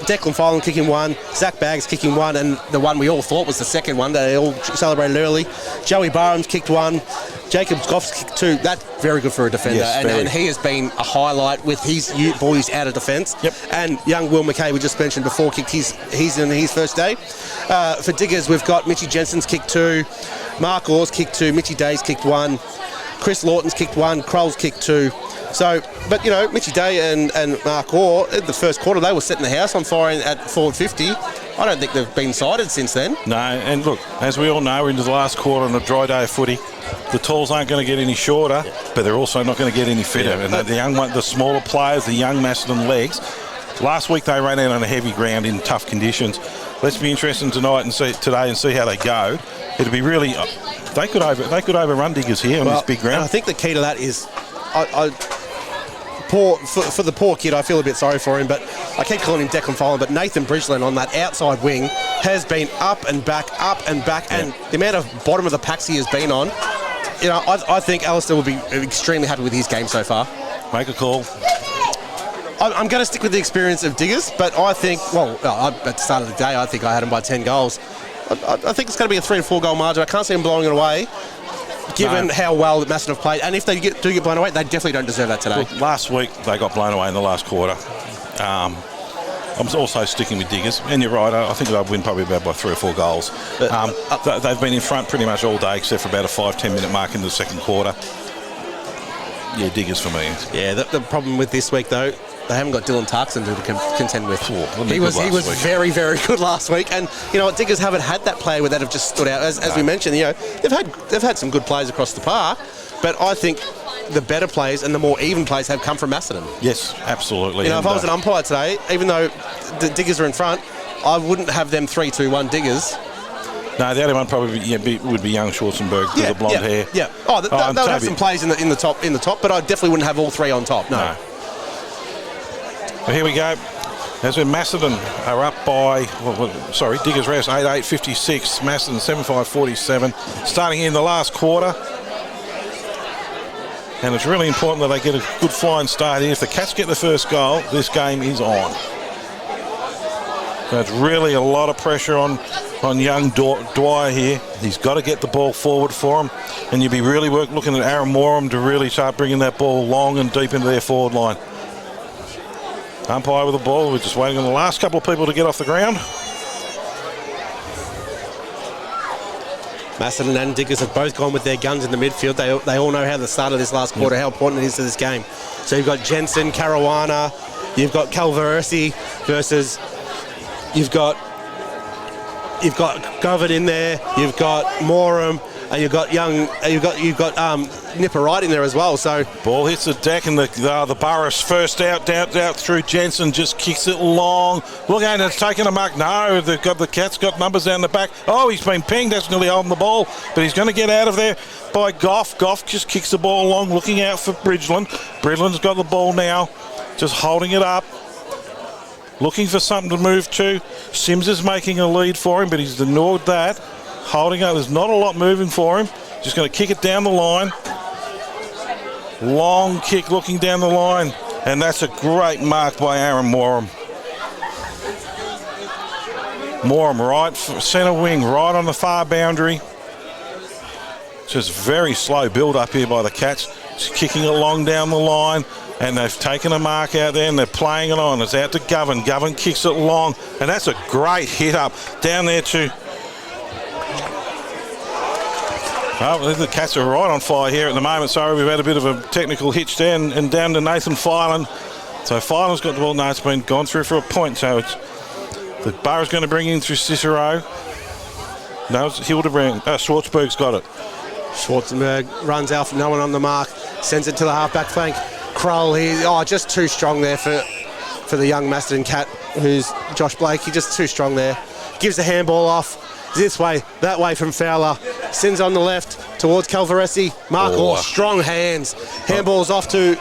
Speaker 2: Declan Filand kicking one, Zach Baggs kicking one, and the one we all thought was the second one that they all celebrated early. Joey Barham's kicked one. Jacob Goff's kicked two. That's very good for a defender.
Speaker 1: Yes,
Speaker 2: and he has been a highlight with his boys out of defence.
Speaker 1: Yep.
Speaker 2: And young Will McKay, we just mentioned before, kicked he's in his first day. For Diggers, we've got Mitchy Jensen's kicked two. Mark Orr's kicked two. Mitchy Day's kicked one. Chris Lawton's kicked one. Kroll's kicked two. So, but Mitchy Day and Mark Orr, in the first quarter, they were setting the house on fire at forward 50. I don't think they've been sighted since then.
Speaker 1: No, and look, as we all know, we're into the last quarter on a dry day of footy. The talls aren't going to get any shorter, but they're also not going to get any fitter. And the smaller players, the young Macedon legs, last week they ran out on a heavy ground in tough conditions. Let's be interested today and see how they go. It'll be really, they could overrun Diggers here on this big ground.
Speaker 2: And I think the key to that is, for the poor kid, I feel a bit sorry for him, but I keep calling him Declan Filand, but Nathan Bridgeland on that outside wing has been up and back, and the amount of bottom of the packs he has been on, I think Alistair will be extremely happy with his game so far.
Speaker 1: Make a call.
Speaker 2: I'm going to stick with the experience of Diggers, but I think, at the start of the day, I think I had him by 10 goals. I think it's going to be a 3 and 4 goal margin. I can't see him blowing it away, given how well that Macedon have played. And if they do get blown away, they definitely don't deserve that today.
Speaker 1: Look, last week they got blown away in the last quarter. I'm also sticking with Diggers, and you're right, I think they'll win probably about by 3 or 4 goals. They've been in front pretty much all day, except for about a 5-10 minute mark in the second quarter. Yeah, Diggers for me.
Speaker 2: Yeah, the problem with this week, though, they haven't got Dylan Tarkson to contend with. He was very, very good last week, and Diggers haven't had that player that have just stood out. As we mentioned, they've had some good players across the park, but I think the better players and the more even players have come from Macedon.
Speaker 1: Yes, absolutely.
Speaker 2: If I was an umpire today, even though the Diggers are in front, I wouldn't have them 3-2-1 Diggers.
Speaker 1: No, the only one probably would be young Schwarzenberg with the blonde hair.
Speaker 2: Yeah. Oh, they would have some players in the top, but I definitely wouldn't have all three on top. No.
Speaker 1: Well, here we go. As when Macedon are up by, Diggers Rest 8-8-56, Macedon 7-5-47, starting in the last quarter. And it's really important that they get a good flying start here. If the Cats get the first goal, this game is on. So it's really a lot of pressure on young Dwyer here. He's got to get the ball forward for him. And you'll be really looking at Aaron Morum to really start bringing that ball long and deep into their forward line. Umpire with the ball. We're just waiting on the last couple of people to get off the ground.
Speaker 2: Macedon and Diggers have both gone with their guns in the midfield. They all know how the start of this last quarter, how important it is to this game. So you've got Jensen, Caruana, you've got Calversi versus you've got Govard in there, you've got Morum, and you've got Nipper Wright in there as well. So
Speaker 1: ball hits the deck, and the Burris first out through Jensen, just kicks it long. Look at it, it's taking a mark. No, the Cats got numbers down the back. Oh, he's been pinged. That's nearly holding the ball, but he's going to get out of there by Goff. Goff just kicks the ball along, looking out for Bridgeland. Bridgeland's got the ball now, just holding it up, looking for something to move to. Sims is making a lead for him, but he's ignored that. Holding up, there's not a lot moving for him. Just going to kick it down the line. Long kick looking down the line, and that's a great mark by Aaron Moram. Moram right centre wing, right on the far boundary. Just very slow build up here by the Cats. Just kicking it long down the line, and they've taken a mark out there and they're playing it on. It's out to Govan. Govan kicks it long, and that's a great hit up down there to... Well, the Cats are right on fire here at the moment. Sorry, we've had a bit of a technical hitch there, and down to Nathan Filan. So Filan's got the ball. No, it's been gone through for a point, so it's... The Borough's going to bring in through Cicero. No, it's Hildebrand. Schwartzberg's got it.
Speaker 2: Schwarzenberg runs out, no one on the mark, sends it to the half-back flank. Kroll here, just too strong there for the young Macedon Cat, who's Josh Blake. He's just too strong there. Gives the handball off this way, that way from Fowler. Sends on the left towards Calvaresi. Mark Orr, strong hands. Handball's off to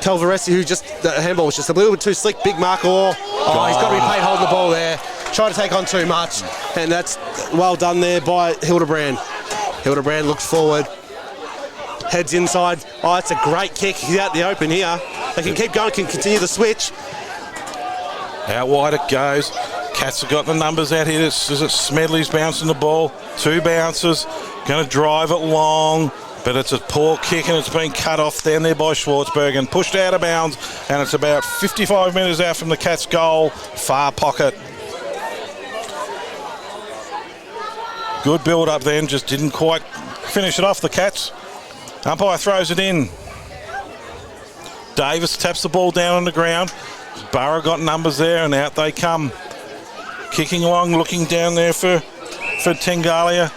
Speaker 2: Calvaresi, who the handball was just a little bit too slick. Big Mark Orr. He's got to be paid holding the ball there. Trying to take on too much, and that's well done there by Hildebrand. Hildebrand looks forward, heads inside. It's a great kick. He's out the open here. They can keep going, can continue the switch.
Speaker 1: Out wide it goes. Cats have got the numbers out here. Is it Smedley's bouncing the ball? 2 bounces. Going to drive it long, but it's a poor kick, and it's been cut off down there by Schwartzberg and pushed out of bounds, and it's about 55 metres out from the Cats' goal. Far pocket. Good build up then, just didn't quite finish it off, the Cats. Umpire throws it in. Davis taps the ball down on the ground. Borough got numbers there, and out they come. Kicking along, looking down there for Tengalia.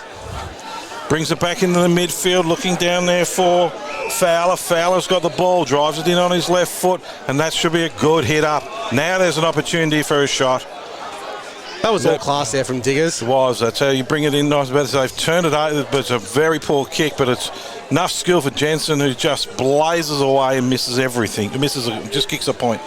Speaker 1: Brings it back into the midfield, looking down there for Fowler. Fowler's got the ball, drives it in on his left foot, and that should be a good hit up. Now there's an opportunity for a shot.
Speaker 2: That was all class there from Diggers.
Speaker 1: It was. That's how you bring it in nice. But they've turned it over, but it's a very poor kick, but it's enough skill for Jensen, who just blazes away and misses everything. Just kicks a point.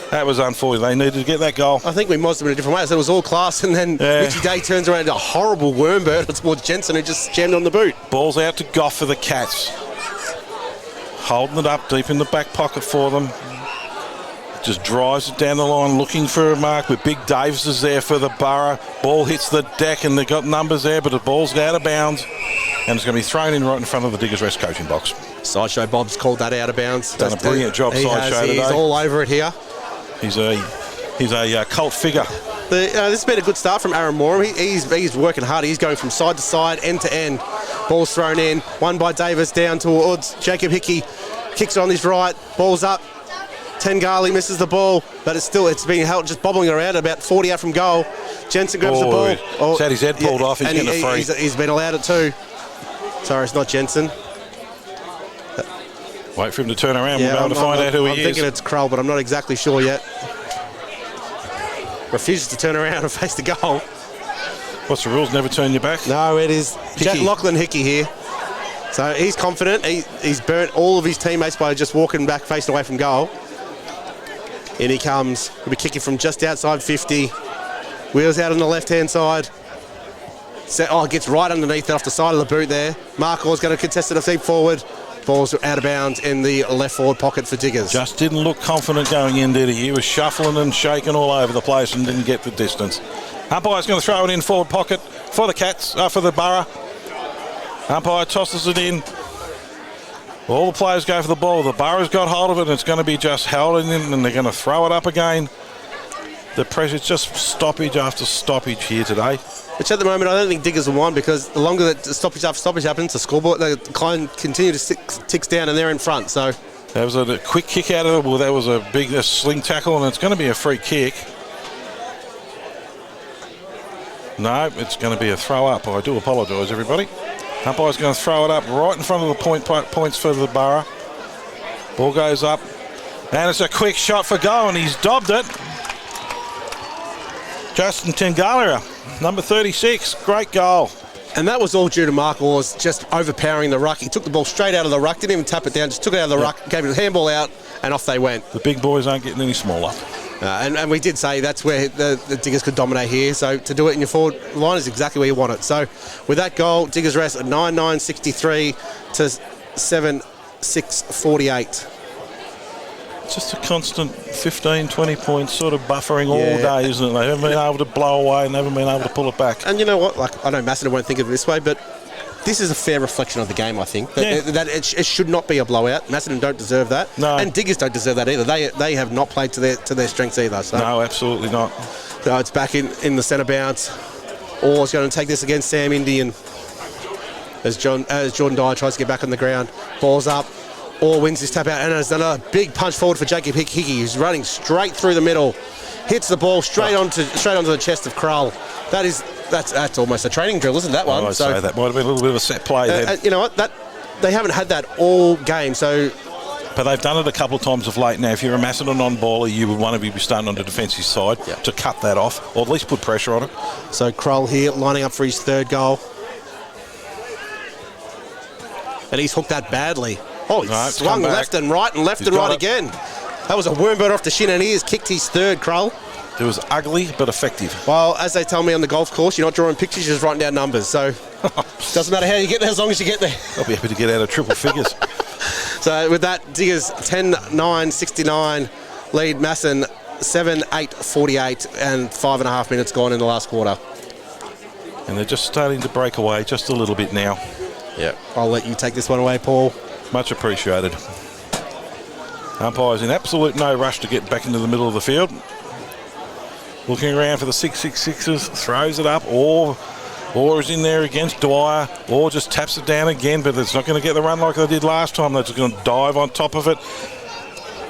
Speaker 1: That was unfortunate. They needed to get that goal.
Speaker 2: I think we must have been a different way. So it was all class, and then Richie Day turns around to a horrible worm bird towards Jensen, who just jammed on the boot.
Speaker 1: Ball's out to Goff for the Cats. Holding it up deep in the back pocket for them. Just drives it down the line, looking for a mark, with Big Davis is there for the Borough. Ball hits the deck, and they've got numbers there, but the ball's out of bounds, and it's going to be thrown in right in front of the Diggers Rest coaching box.
Speaker 2: Sideshow Bob's called that out of bounds.
Speaker 1: Done a brilliant job, Sideshow today.
Speaker 2: He's all over it here.
Speaker 1: He's a cult figure.
Speaker 2: This has been a good start from Aaron Moore. He's working hard. He's going from side to side, end to end. Ball's thrown in. One by Davis down towards Jacob Hickey. Kicks it on his right. Ball's up. Tengali misses the ball, but it's being held, just bobbling around about 40 out from goal. Jensen grabs the ball.
Speaker 1: He's had his head pulled off. He's getting a free.
Speaker 2: He's been allowed it too. Sorry, it's not Jensen.
Speaker 1: Wait for him to turn around. We'll be able to find out who he is.
Speaker 2: I'm thinking it's Krull, but I'm not exactly sure yet. Refuses to turn around and face the goal.
Speaker 1: What's the rules? Never turn your back?
Speaker 2: No, it is Lachlan Hickey here. So he's confident. He's burnt all of his teammates by just walking back, facing away from goal. In he comes. He'll be kicking from just outside 50. Wheels out on the left-hand side. Gets right underneath it off the side of the boot there. Markor's going to contest it a feet forward. Ball's out of bounds in the left forward pocket for Diggers.
Speaker 1: Just didn't look confident going in, did he? He was shuffling and shaking all over the place and didn't get the distance. Umpire's going to throw it in forward pocket for the Cats, for the Borough. Umpire tosses it in. All the players go for the ball. The Borough's got hold of it, and it's going to be just held in, and they're going to throw it up again. The pressure's just stoppage after stoppage here today.
Speaker 2: Which at the moment I don't think Diggers will mind, because the longer that stoppage after stoppage happens, the scoreboard, the client continue to ticks down, and they're in front. So
Speaker 1: that was a quick kick out of it. Well, that was a big sling tackle, and it's going to be a free kick. No, it's going to be a throw up. I do apologise, everybody. Umpire's going to throw it up right in front of the points for the Borough. Ball goes up, and it's a quick shot for goal, and he's dobbed it. Justin Tengalia, number 36, great goal.
Speaker 2: And that was all due to Mark Orr's just overpowering the ruck. He took the ball straight out of the ruck, didn't even tap it down, just took it out of the ruck, gave it a handball out, and off they went.
Speaker 1: The big boys aren't getting any smaller.
Speaker 2: And we did say that's where the Diggers could dominate here. So to do it in your forward line is exactly where you want it. So with that goal, Diggers rest at 9-9-63 to 76-48.
Speaker 1: Just a constant 15, 20 points sort of buffering all day, isn't it? They haven't been able to blow away and haven't been able to pull it back.
Speaker 2: And you know what? Like, I know Macedon won't think of it this way, but this is a fair reflection of the game, I think. That it should not be a blowout. Macedon don't deserve that.
Speaker 1: No.
Speaker 2: And Diggers don't deserve that either. They have not played to their strengths either. So.
Speaker 1: No, absolutely not.
Speaker 2: So it's back in the centre bounce. Orr's going to take this against Sam Indian. As Jordan Dyer tries to get back on the ground. Ball's up. Orr wins his tap out and has done a big punch forward for Jacob Hickey, who's running straight through the middle. Hits the ball straight onto the chest of Krull. That's almost a training drill, isn't that one?
Speaker 1: I'd say that might have been a little bit of a set play then.
Speaker 2: You know what? They haven't had that all game, so...
Speaker 1: But they've done it a couple of times of late now. If you're a Macedon on-baller, you would want to be starting on the defensive side to cut that off, or at least put pressure on it.
Speaker 2: So Krull here, lining up for his third goal. And he's hooked that badly. Oh, he swung left and right and left and right again. That was a wormbird off the shin, and he has kicked his third, Krull.
Speaker 1: It was ugly but effective.
Speaker 2: Well, as they tell me on the golf course, you're not drawing pictures, you're just writing down numbers. So doesn't matter how you get there as long as you get there.
Speaker 1: I'll be happy to get out of triple figures.
Speaker 2: So with that, Diggers 10-9-69 lead Macedon 7-8-48 and 5.5 minutes gone in the last quarter.
Speaker 1: And they're just starting to break away just a little bit now.
Speaker 2: Yeah, I'll let you take this one away, Paul.
Speaker 1: Much appreciated. Umpires in absolute no rush to get back into the middle of the field. Looking around for the 666ers, throws it up, Orr is in there against Dwyer. Orr just taps it down again, but it's not going to get the run like they did last time. They're just going to dive on top of it.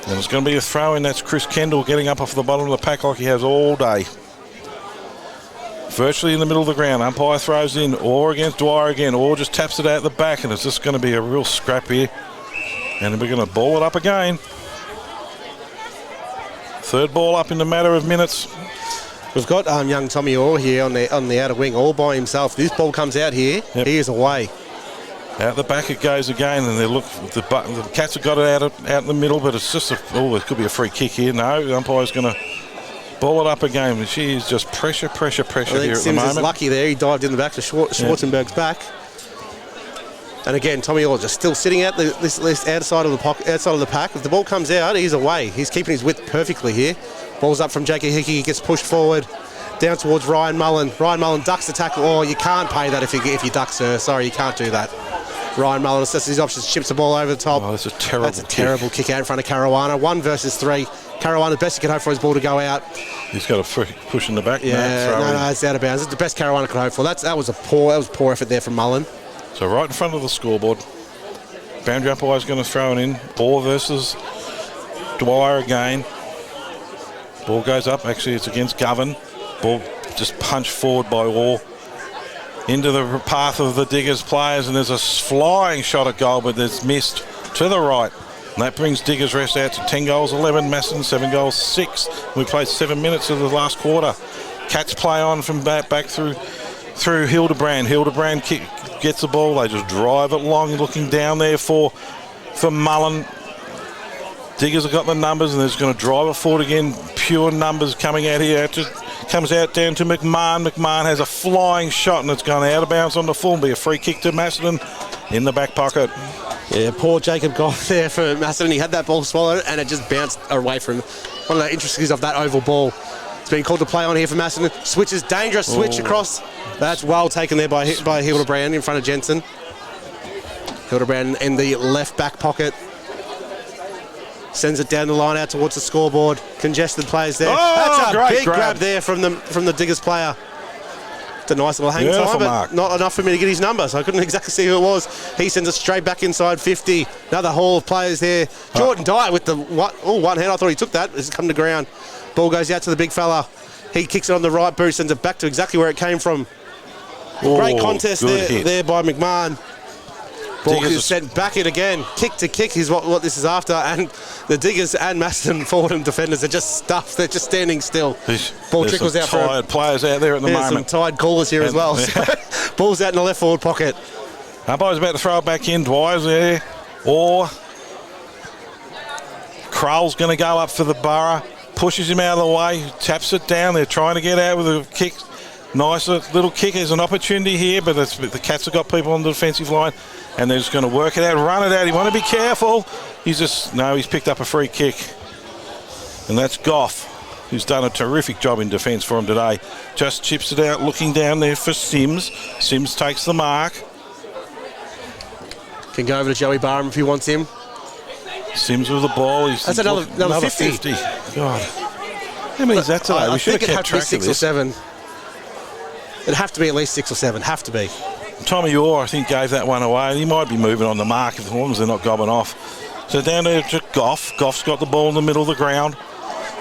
Speaker 1: And it's going to be a throw in. That's Chris Kendall getting up off the bottom of the pack like he has all day. Virtually in the middle of the ground. Umpire throws in. Orr against Dwyer again. Orr just taps it out the back, and it's just going to be a real scrap here. And we're going to ball it up again. Third ball up in a matter of minutes.
Speaker 2: We've got young Tommy Orr here on the outer wing, all by himself. This ball comes out here. Yep. He is away.
Speaker 1: Out the back it goes again, and the Cats have got it out in the middle, but it's just it could be a free kick here. No, the umpire's going to ball it up again. She is just pressure here at the moment.
Speaker 2: Is lucky there. He dived in the back to Schwarzenberg's back. And again, Tommy Orr just still sitting out this outside of the pack. If the ball comes out, he's away. He's keeping his width perfectly here. Ball's up from Jacob Hickey. He gets pushed forward down towards Ryan Mullen. Ryan Mullen ducks the tackle. Oh, you can't pay that if you duck, sir. Sorry, you can't do that. Ryan Mullen assesses his options, chips the ball over the top.
Speaker 1: Oh, that's a terrible
Speaker 2: kick out in front of Caruana. 1 versus 3. Caruana, the best he could hope for his ball to go out.
Speaker 1: He's got a push in the back.
Speaker 2: Yeah, no, it's out of bounds. It's the best Caruana could hope for. That was poor effort there from Mullen.
Speaker 1: So right in front of the scoreboard. Boundary umpire is going to throw it in. Orr versus Dwyer again. Ball goes up. Actually, it's against Govan. Ball just punched forward by Orr into the path of the Diggers players, and there's a flying shot at goal, but it's missed to the right. And that brings Diggers Rest out to 10 goals, 11. Macedon 7 goals, 6. We played 7 minutes of the last quarter. Cats play on from back through Hildebrand. Hildebrand gets the ball. They just drive it long, looking down there for Mullen. Diggers have got the numbers, and they're just going to drive it forward again. Pure numbers coming out here. It just comes out down to McMahon. McMahon has a flying shot, and it's gone out of bounds on the full. Be a free kick to Macedon in the back pocket.
Speaker 2: Yeah, poor Jacob got there for Macedon. He had that ball swallowed, and it just bounced away from him. One of the intricacies of that oval ball. It's been called to play on here for Macedon. Switches, dangerous switch across. That's well taken there by Hildebrand in front of Jensen. Hildebrand in the left back pocket. Sends it down the line out towards the scoreboard. Congested players there. That's a big grab there from the Diggers player. It's a nice little hang time, but not enough for me to get his number, so I couldn't exactly see who it was. He sends it straight back inside 50. Another haul of players there. Jordan Dyer with the one hand. I thought he took that. It's come to ground. Ball goes out to the big fella. He kicks it on the right boot, sends it back to exactly where it came from. Great contest there by McMahon. Ball is sent back in again. Kick to kick is what this is after, and the Diggers and Macedon forward and defenders are just stuffed. They're just standing still. Ball trickles out for
Speaker 1: tired players out there at the moment.
Speaker 2: Some tired callers here as well. So, ball's out in the left forward pocket.
Speaker 1: Umpire's about to throw it back in. Dwyer's there. Or Krull's going to go up for the Borough. Pushes him out of the way. Taps it down. They're trying to get out with a kick. Nice little kick. There's an opportunity here, but the Cats have got people on the defensive line. And they're just going to work it out, run it out. You want to be careful. He's picked up a free kick. And that's Goff, who's done a terrific job in defence for him today. Just chips it out, looking down there for Sims. Sims takes the mark.
Speaker 2: Can go over to Joey Barham if he wants him.
Speaker 1: Sims with the ball.
Speaker 2: That's another 50.
Speaker 1: God. How many is that today? We should have kept track of this.
Speaker 2: 6 or 7. It'd have to be at least 6 or 7. Have to be.
Speaker 1: Tommy Orr, I think, gave that one away. He might be moving on the mark as long as they're not gobbing off. So down there to Goff. Goff's got the ball in the middle of the ground,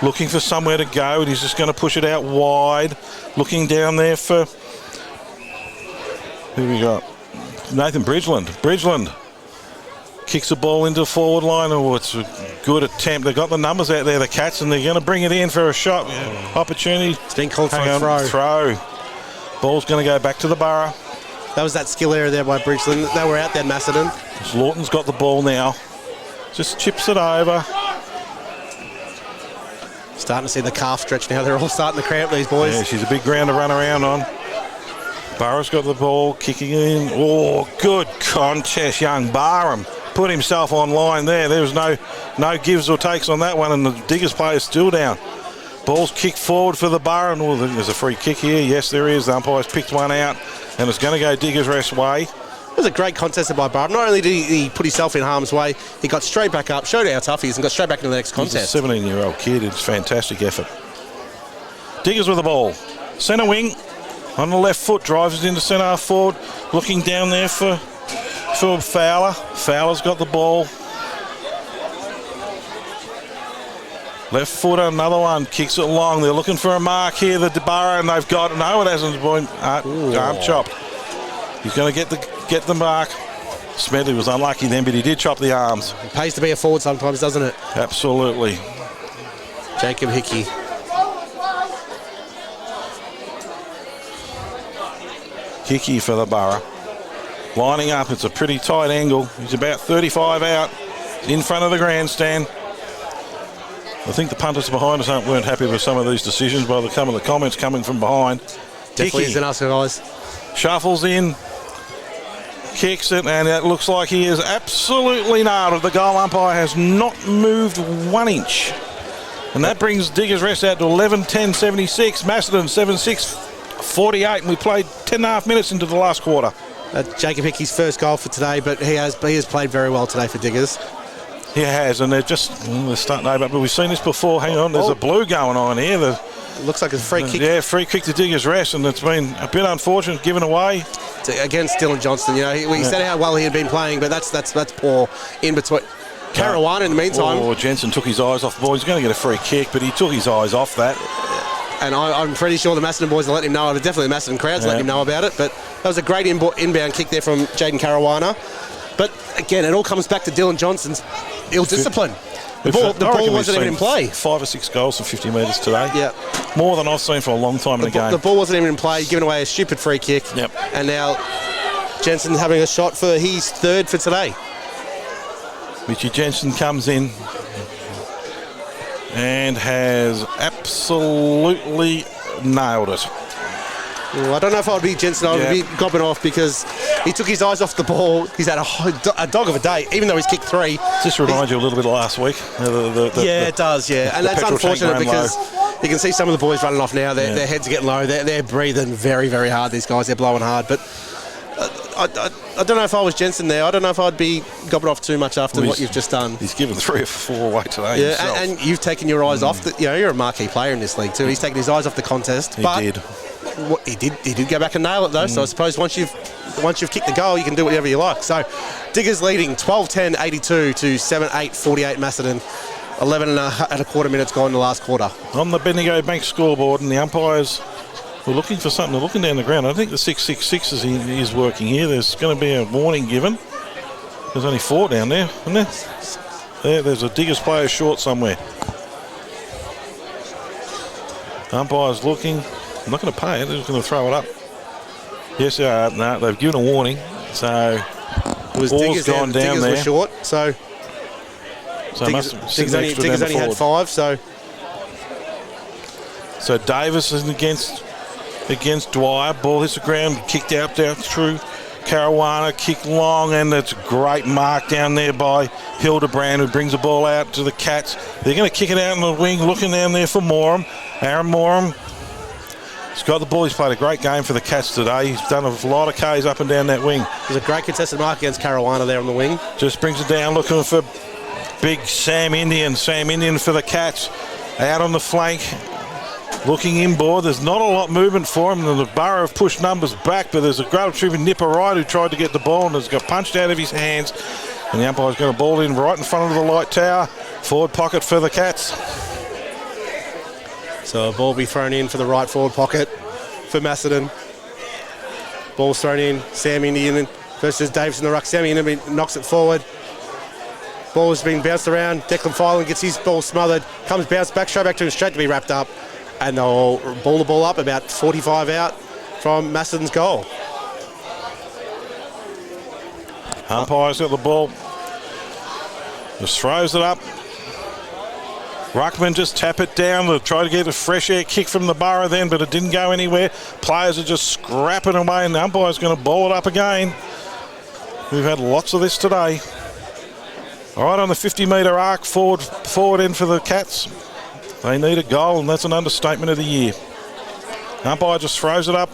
Speaker 1: looking for somewhere to go, and he's just going to push it out wide. Looking down there for... Who we got? Nathan Bridgeland. Bridgeland kicks the ball into the forward line. Oh, it's a good attempt. They've got the numbers out there, the Cats, and they're going to bring it in for a shot. Opportunity.
Speaker 2: It's been called for a
Speaker 1: throw. Ball's going to go back to the Borough.
Speaker 2: That was that skill area there by Bridgeland. They were out there, Macedon.
Speaker 1: Lawton's got the ball now. Just chips it over.
Speaker 2: Starting to see the calf stretch now. They're all starting to cramp, these boys.
Speaker 1: Yeah, she's a big ground to run around on. Barham's got the ball, kicking in. Oh, good contest, young Barham. Put himself on line there. There was no gives or takes on that one, and the Diggers player's still down. Ball's kicked forward for the Barham. Oh, there's a free kick here. Yes, there is. The umpire's picked one out, and it's going to go Diggers' rest way.
Speaker 2: It was a great contest by Barham. Not only did he put himself in harm's way, he got straight back up, showed how tough he is, and got straight back into the next contest.
Speaker 1: He's a 17-year-old kid. It's a fantastic effort. Diggers with the ball. Centre wing on the left foot, drives it into centre half forward, looking down there for Fowler. Fowler's got the ball. Left foot, another one, kicks it long. They're looking for a mark here, the Borough, and they've got, no, it hasn't been arm chopped. He's going to get the mark. Smedley was unlucky then, but he did chop the arms.
Speaker 2: It pays to be a forward sometimes, doesn't it?
Speaker 1: Absolutely.
Speaker 2: Jacob Hickey.
Speaker 1: Hickey for the Borough. Lining up, it's a pretty tight angle. He's about 35 out, in front of the grandstand. I think the punters behind us weren't happy with some of these decisions by the comments coming from behind.
Speaker 2: Definitely isn't us, guys.
Speaker 1: Shuffles in, kicks it, and it looks like he is absolutely nailed it. The goal umpire has not moved 1 inch. And that brings Diggers' rest out to 11:10:76. Macedon 7-6-48, and we played 10.5 minutes into the last quarter.
Speaker 2: Jacob Hickey's first goal for today, but he has played very well today for Diggers.
Speaker 1: He has, and they're starting to open up. But we've seen this before. Hang on, there's a blue going on here.
Speaker 2: Looks like a free kick.
Speaker 1: Yeah, free kick to Diggers' rest, and it's been a bit unfortunate, given away.
Speaker 2: Against Dylan Johnston, we said how well he had been playing, but that's poor in between. Caruana in the meantime.
Speaker 1: Oh, Jensen took his eyes off the ball. He's going to get a free kick, but he took his eyes off that.
Speaker 2: And I'm pretty sure the Macedon boys will let him know. Definitely the Macedon crowd's letting him know about it. But that was a great inbound kick there from Jaden Caruana. But again, it all comes back to Dylan Johnston's ill discipline. The ball wasn't even in play.
Speaker 1: 5 or 6 goals from 50 metres today.
Speaker 2: Yeah.
Speaker 1: More than I've seen for a long time in a game.
Speaker 2: The ball wasn't even in play, giving away a stupid free kick.
Speaker 1: Yep.
Speaker 2: And now Jensen having a shot for his third for today.
Speaker 1: Richie Jensen comes in and has absolutely nailed it.
Speaker 2: Well, I don't know if I'd be Jensen. I would be gobbing off because he took his eyes off the ball. He's had a dog of a day, even though he's kicked 3.
Speaker 1: This reminds you a little bit of last week.
Speaker 2: It does, yeah. And that's unfortunate because you can see some of the boys running off now. Their heads are getting low. They're breathing very, very hard, these guys. They're blowing hard. But I don't know if I was Jensen there. I don't know if I'd be gobbing off too much after what you've just done.
Speaker 1: He's given 3 or 4 away today himself.
Speaker 2: And you've taken your eyes off. You're a marquee player in this league too. He's taken his eyes off the contest. He did go back and nail it though. So I suppose once you've kicked the goal, you can do whatever you like. So Diggers leading 12-10-82 to 7-8-48 Macedon. 11 and a quarter minutes gone in the last quarter. On the Bendigo Bank scoreboard, and the umpires were looking for something. They're looking down the ground. I think the 666 is working here. There's going to be a warning given. There's only 4 down there, isn't there? There's a Diggers player short somewhere. The umpire's looking. I'm not going to pay it. They're just going to throw it up. Yes, they are. No, they've given a warning. So it was Diggers gone down Diggers there. Were short. So Diggers only had 5. So Davis is against Dwyer. Ball hits the ground, kicked out through.
Speaker 1: Caruana, kick long, and it's a great mark down there by Hildebrand, who brings the ball out to the Cats. They're going to kick it out in the wing, looking down there for Morum. Aaron Morum. He's got the ball. He's played a great game for the Cats today. He's done a lot of Ks up and down that wing.
Speaker 2: There's a great contested mark against Caruana there on the wing.
Speaker 1: Just brings it down, looking for big Sam Indian. Sam Indian for the Cats. Out on the flank. Looking inboard, there's not a lot movement for him, and the Borough have pushed numbers back, but there's a great retriever, Nipper Wright, who tried to get the ball and has got punched out of his hands, and the umpire's going to ball in right in front of the light tower. Forward pocket for the Cats.
Speaker 2: So a ball will be thrown in for the right forward pocket for Macedon. Ball's thrown in, Sam Indian versus Davis in the ruck. Sam Indian knocks it forward. Ball has been bounced around, Declan Filan gets his ball smothered, comes bounced back, straight back to him, straight to be wrapped up. And they'll ball the ball up about 45 out from Macedon's goal.
Speaker 1: Umpire's got the ball. Just throws it up. Ruckman just tap it down. They'll try to get a fresh air kick from the Borough then, but it didn't go anywhere. Players are just scrapping away, and the umpire's going to ball it up again. We've had lots of this today. All right, on the 50-metre arc, forward end for the Cats. They need a goal, and that's an understatement of the year. Umpire just throws it up.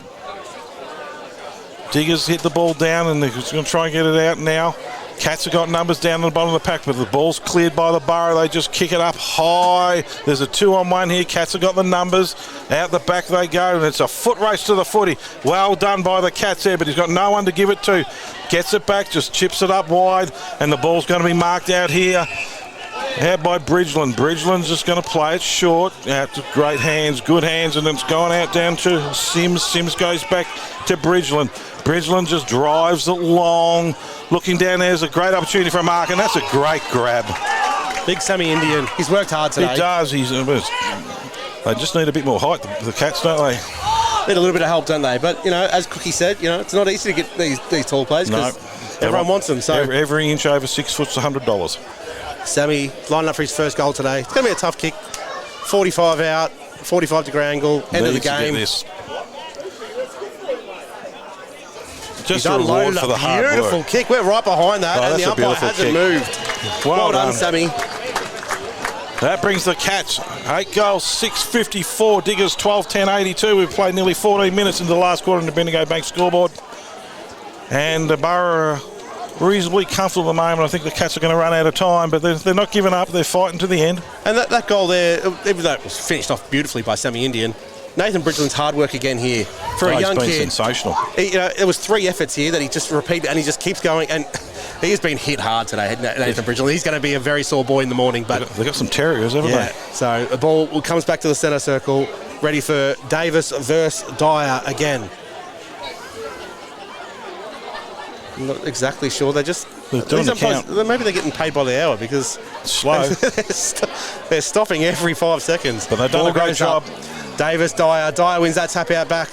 Speaker 1: Diggers hit the ball down, and they're going to try and get it out now. Cats have got numbers down on the bottom of the pack, but the ball's cleared by the Borough. They just kick it up high. There's a 2-on-1 here. Cats have got the numbers. Out the back they go, and it's a foot race to the footy. Well done by the Cats there, but he's got no one to give it to. Gets it back, just chips it up wide, and the ball's going to be marked out here. Out by Bridgeland. Bridgeland's just going to play it short. Out to great hands, good hands, and it's going out down to Sims. Sims goes back to Bridgeland. Bridgeland just drives it long. Looking down there's a great opportunity for a mark, and that's a great grab.
Speaker 2: Big Sammy Indian. He's worked hard today.
Speaker 1: He does. They just need a bit more height, the Cats, don't they?
Speaker 2: Need a little bit of help, don't they? But, as Cookie said, it's not easy to get these tall players because everyone wants them. So
Speaker 1: every inch over 6 foot's $100.
Speaker 2: Sammy lining up for his first goal today. It's going to be a tough kick. 45 out, 45-degree angle, end of the game.
Speaker 1: Just a reward for the hard work.
Speaker 2: Beautiful kick. We're right behind that, and the umpire hasn't moved. Well done, Sammy.
Speaker 1: That brings the Cats 8 goals, 654. Diggers 12-10-82. We've played nearly 14 minutes into the last quarter in the Bendigo Bank scoreboard. And the Borough reasonably comfortable at the moment. I think the Cats are going to run out of time, but they're not giving up. They're fighting to the end.
Speaker 2: And that goal there, even though it was finished off beautifully by Sammy Indian, Nathan Bridgeland's hard work again here for a young kid.
Speaker 1: He's been sensational.
Speaker 2: There was 3 efforts here that he just repeated, and he just keeps going. And he has been hit hard today, Nathan Bridgeland. He's going to be a very sore boy in the morning. But
Speaker 1: they've got some terriers, haven't they?
Speaker 2: So the ball comes back to the centre circle, ready for Davis versus Dyer again. I'm not exactly sure. They're doing the count. Maybe they're getting paid by the hour because
Speaker 1: slow.
Speaker 2: They're stopping every 5 seconds.
Speaker 1: But they've done a great job.
Speaker 2: Davis, Dyer wins that tap out back.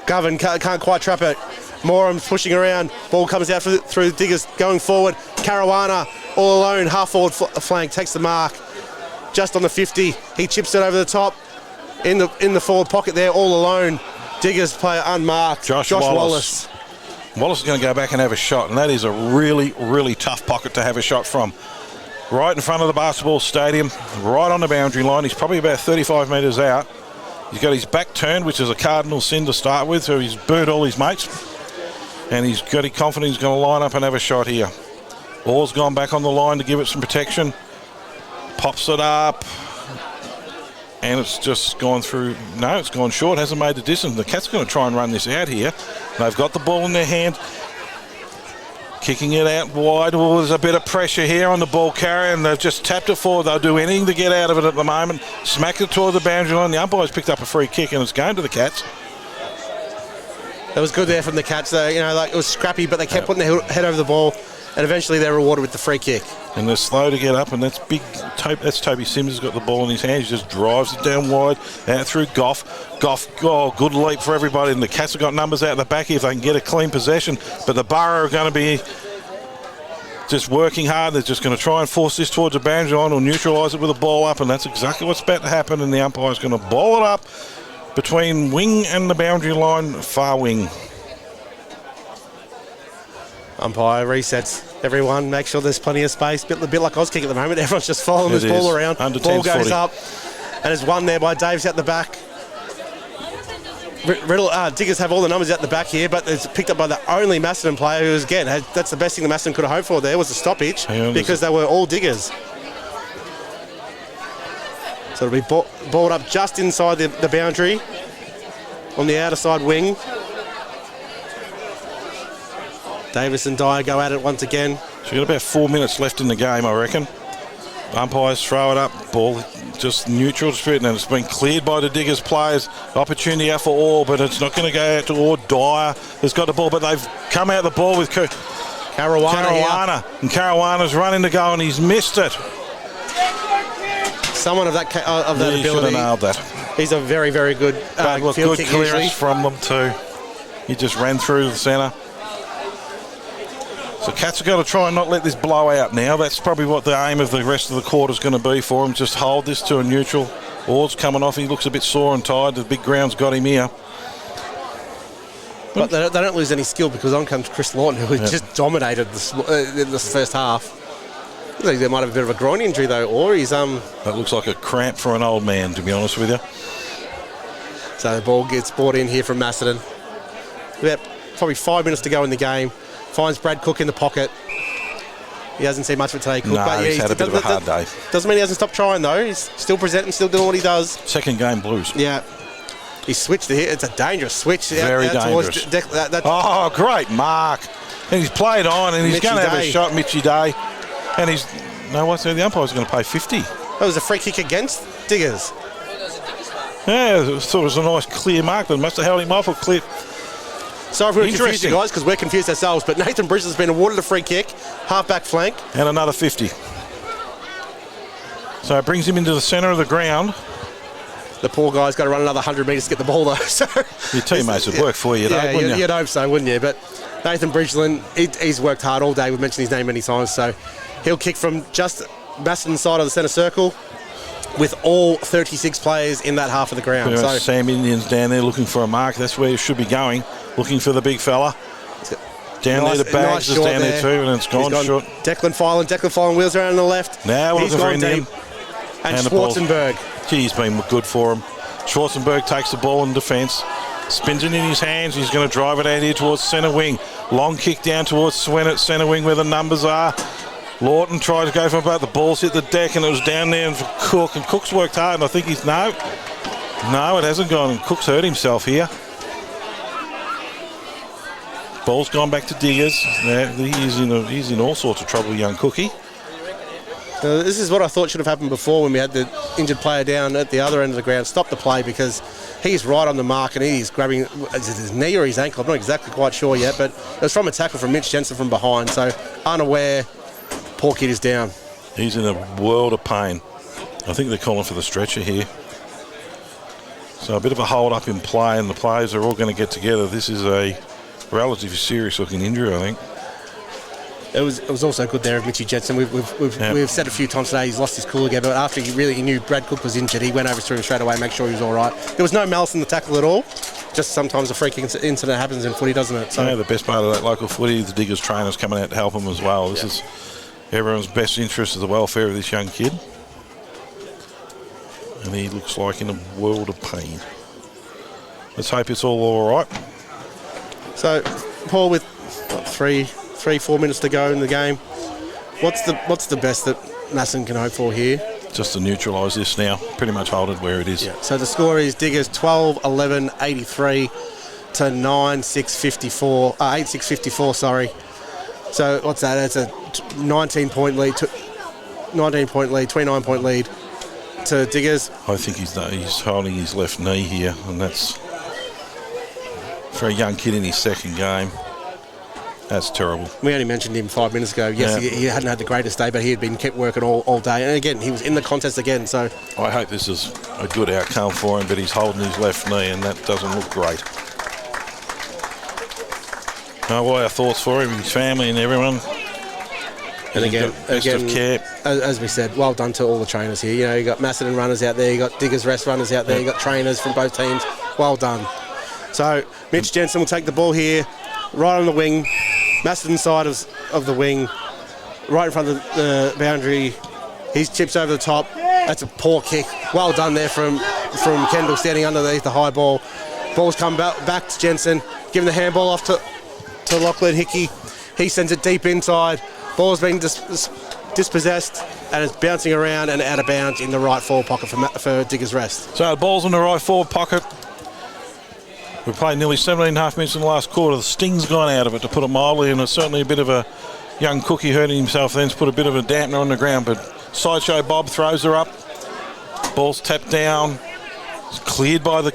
Speaker 2: Govan can't quite trap it. Morum's pushing around. Ball comes out through the Diggers going forward. Caruana all alone, half forward flank, takes the mark. Just on the 50. He chips it over the top. In the forward pocket there, all alone. Diggers player unmarked. Josh Wallace.
Speaker 1: Wallace is going to go back and have a shot, and that is a really, really tough pocket to have a shot from. Right in front of the basketball stadium, right on the boundary line. He's probably about 35 metres out. He's got his back turned, which is a cardinal sin to start with, so he's burnt all his mates. And he's got his confidence he's going to line up and have a shot here. Orr's gone back on the line to give it some protection. Pops it up. And it's just gone through. No, it's gone short. Hasn't made the distance. The Cats are going to try and run this out here. They've got the ball in their hand. Kicking it out wide. Well, there's a bit of pressure here on the ball carrier, and they've just tapped it forward. They'll do anything to get out of it at the moment. Smacked it toward the boundary line. The umpire's picked up a free kick, and it's going to the Cats.
Speaker 2: It was good there from the Cats, though. It was scrappy, but they kept putting their head over the ball, and eventually they're rewarded with the free kick.
Speaker 1: And they're slow to get up, and that's big. That's Toby Sims has got the ball in his hands. He just drives it down wide, out through Goff. Goff, good leap for everybody. And the Cats have got numbers out the back here if they can get a clean possession. But the Borough are going to be just working hard. They're just going to try and force this towards the boundary line or neutralise it with a ball up, and that's exactly what's about to happen. And the umpire's going to ball it up between wing and the boundary line, far wing.
Speaker 2: Umpire resets everyone, make sure there's plenty of space. A bit like Auskick at the moment. Everyone's just following this ball around. Ball goes up, and it's won there by Daves out the back. Diggers have all the numbers out the back here, but it's picked up by the only Macedon player who, again, that's the best thing the Macedon could have hoped for there was a stoppage because they were all Diggers. So it'll be balled up just inside the boundary on the outer side wing. Davis and Dyer go at it once again.
Speaker 1: So you've got about 4 minutes left in the game, I reckon. Umpires throw it up, ball just neutral to spirit, and it's been cleared by the Diggers players. Opportunity out for Orr, but it's not going to go out to Orr. Dyer has got the ball, but they've come out the ball with Caruana. And Caruana's running to go, and he's missed it.
Speaker 2: Someone of that ability.
Speaker 1: He should have nailed that.
Speaker 2: He's a very, very good
Speaker 1: field
Speaker 2: good
Speaker 1: kick
Speaker 2: clearance
Speaker 1: usually. From them too. He just ran through the centre. So Cats have got to try and not let this blow out now. That's probably what the aim of the rest of the quarter is going to be for him. Just hold this to a neutral. Orr's coming off. He looks a bit sore and tired. The big ground's got him here.
Speaker 2: But they don't lose any skill because on comes Chris Lawton, who just dominated this first half. I think there might have a bit of a groin injury though, or he's
Speaker 1: That looks like a cramp for an old man, to be honest with you.
Speaker 2: So the ball gets brought in here from Macedon. About probably 5 minutes to go in the game. Finds Brad Cook in the pocket. He hasn't seen much of it today, Cook.
Speaker 1: No,
Speaker 2: but
Speaker 1: he's had a bit of a hard day.
Speaker 2: Doesn't mean he hasn't stopped trying though. He's still presenting, still doing what he does.
Speaker 1: Second game blues.
Speaker 2: Yeah. He switched here. It's a dangerous switch.
Speaker 1: Very dangerous. Oh, great mark. And he's played on, and he's going to have a shot, Mitchy Day. And he's... No, what's the umpire's going to pay 50.
Speaker 2: That was a free kick against Diggers.
Speaker 1: Yeah, I thought it was a nice clear mark, but must have held him off or clear.
Speaker 2: Sorry if we're confused, you guys, because we're confused ourselves, but Nathan Bridges has been awarded a free kick, half-back flank.
Speaker 1: And another 50. So it brings him into the centre of the ground.
Speaker 2: The poor guy's got to run another 100 metres to get the ball, though. So
Speaker 1: your teammates would work for you, though, wouldn't you?
Speaker 2: You'd hope so, wouldn't you? But Nathan Bridgeland, he's worked hard all day. We've mentioned his name many times, so he'll kick from just Macedon's side of the centre circle with all 36 players in that half of the ground.
Speaker 1: So Sam Indian's down there looking for a mark. That's where he should be going, looking for the big fella. Down there, the Bags is down there too, and it's gone short.
Speaker 2: Declan Filan wheels around on the left.
Speaker 1: Now we're looking for Indian.
Speaker 2: And Schwarzenberg.
Speaker 1: He's been good for him. Schwarzenberg takes the ball in defence, spins it in his hands. He's going to drive it out here towards centre wing. Long kick down towards Swen at centre wing where the numbers are. Lawton tried to go for about the ball's hit the deck, and it was down there for Cook, and Cook's worked hard, and I think he's no, it hasn't gone, and Cook's hurt himself here. Ball's gone back to Diggers. He's in all sorts of trouble, young Cookie.
Speaker 2: This is what I thought should have happened before when we had the injured player down at the other end of the ground. Stop the play because he's right on the mark and he's grabbing his knee or his ankle. I'm not exactly quite sure yet, but it was from a tackle from Mitch Jensen from behind. So unaware, poor kid is down.
Speaker 1: He's in a world of pain. I think they're calling for the stretcher here. So a bit of a hold up in play, and the players are all going to get together. This is a relatively serious looking injury, I think.
Speaker 2: It was also good there of Mitchy Jensen. We've said a few times today he's lost his cool again, but after he knew Brad Cook was injured, he went over to him straight away, make sure he was all right. There was no malice in the tackle at all. Just sometimes a freak incident happens in footy, doesn't it? So
Speaker 1: yeah, the best part of that local footy, the Diggers trainers coming out to help him as well. This is everyone's best interest is the welfare of this young kid. And he looks like in a world of pain. Let's hope it's all right.
Speaker 2: So, Paul, with 3-4 minutes to go in the game, what's the best that Macedon can hope for here?
Speaker 1: Just to neutralise this now, pretty much hold it where it is.
Speaker 2: Yeah. So the score is Diggers 12-11-83 to 9-6-54, 8-6-54, sorry. So what's that? It's a 29-point lead to Diggers.
Speaker 1: I think he's holding his left knee here, and that's for a young kid in his second game. That's terrible.
Speaker 2: We only mentioned him 5 minutes ago. Yes, he hadn't had the greatest day, but he had been kept working all day. And again, he was in the contest again. So
Speaker 1: I hope this is a good outcome for him, but he's holding his left knee, and that doesn't look great. What are our thoughts for him, his family, and everyone?
Speaker 2: And again,
Speaker 1: of care.
Speaker 2: As we said, well done to all the trainers here. You know, you got Macedon runners out there, you got Diggers Rest runners out there, you got trainers from both teams. Well done. So Mitch Jensen will take the ball here, right on the wing. Macedon side of the wing, right in front of the boundary. He's chips over the top. That's a poor kick. Well done there from Kendall standing underneath the high ball. Ball's come back to Jensen, giving the handball off to Lachlan Hickey. He sends it deep inside. Ball's being dispossessed and it's bouncing around and out of bounds in the right forward pocket for Diggers Rest.
Speaker 1: So the ball's in the right forward pocket. We've played nearly 17.5 minutes in the last quarter. The sting's gone out of it, to put it mildly, and it's certainly a bit of a young cookie hurting himself then's put a bit of a dampener on the ground. But Sideshow Bob throws her up. Ball's tapped down. It's cleared by the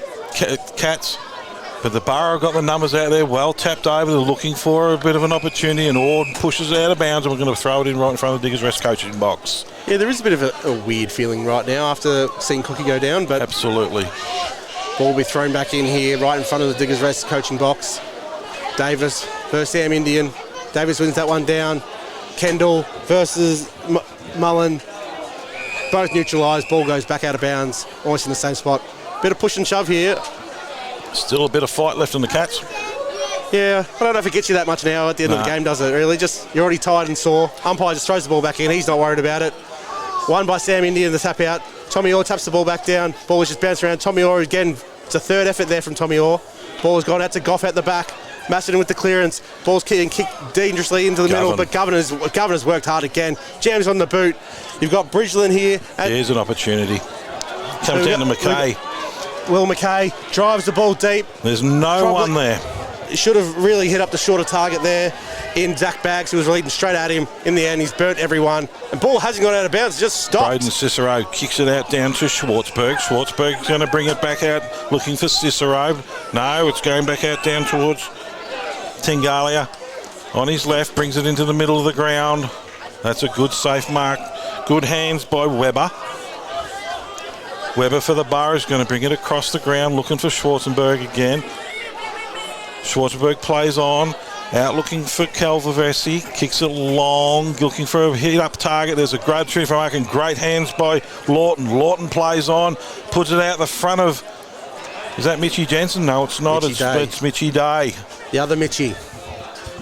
Speaker 1: Cats. But the Borough got the numbers out there, well tapped over. They're looking for a bit of an opportunity, and Ord pushes it out of bounds, and we're going to throw it in right in front of the Diggers Rest coaching box.
Speaker 2: Yeah, there is a bit of a weird feeling right now after seeing Cookie go down, but
Speaker 1: absolutely.
Speaker 2: Ball will be thrown back in here, right in front of the Diggers Rest coaching box. Davis versus Sam Indian. Davis wins that one down. Kendall versus Mullen. Both neutralised. Ball goes back out of bounds, almost in the same spot. Bit of push and shove here.
Speaker 1: Still a bit of fight left in the Cats.
Speaker 2: Yeah, I don't know if it gets you that much now at the end of the game, does it? Really, just you're already tired and sore. Umpire just throws the ball back in. He's not worried about it. Won by Sam Indian, the tap out. Tommy Orr taps the ball back down. Ball is just bouncing around. Tommy Orr again. It's a third effort there from Tommy Orr. Ball has gone out to Goff at the back. Macedon with the clearance. Ball's kicked dangerously into the middle, but Governor's worked hard again. Jams on the boot. You've got Bridgeland here.
Speaker 1: Here's an opportunity. Comes down to McKay.
Speaker 2: Will McKay drives the ball deep.
Speaker 1: There's no one there.
Speaker 2: Should have really hit up the shorter target there in Zach Baggs, who was leading straight at him. In the end, he's burnt everyone. And ball hasn't gone out of bounds, just stopped.
Speaker 1: Braden Cicero kicks it out down to Schwartzberg. Schwartzberg's going to bring it back out, looking for Cicero. No, it's going back out down towards Tingalia. On his left, brings it into the middle of the ground. That's a good safe mark. Good hands by Weber. Weber for the Borough is going to bring it across the ground, looking for Schwarzenberg again. Schwarzenberg plays on, out looking for Calvavesi, kicks it long, looking for a hit-up target. There's a grab through from Arkin. Great hands by Lawton. Lawton plays on, puts it out the front of... Is that Mitchie Jensen? No, it's not. It's Mitchie Day.
Speaker 2: The other Mitchie.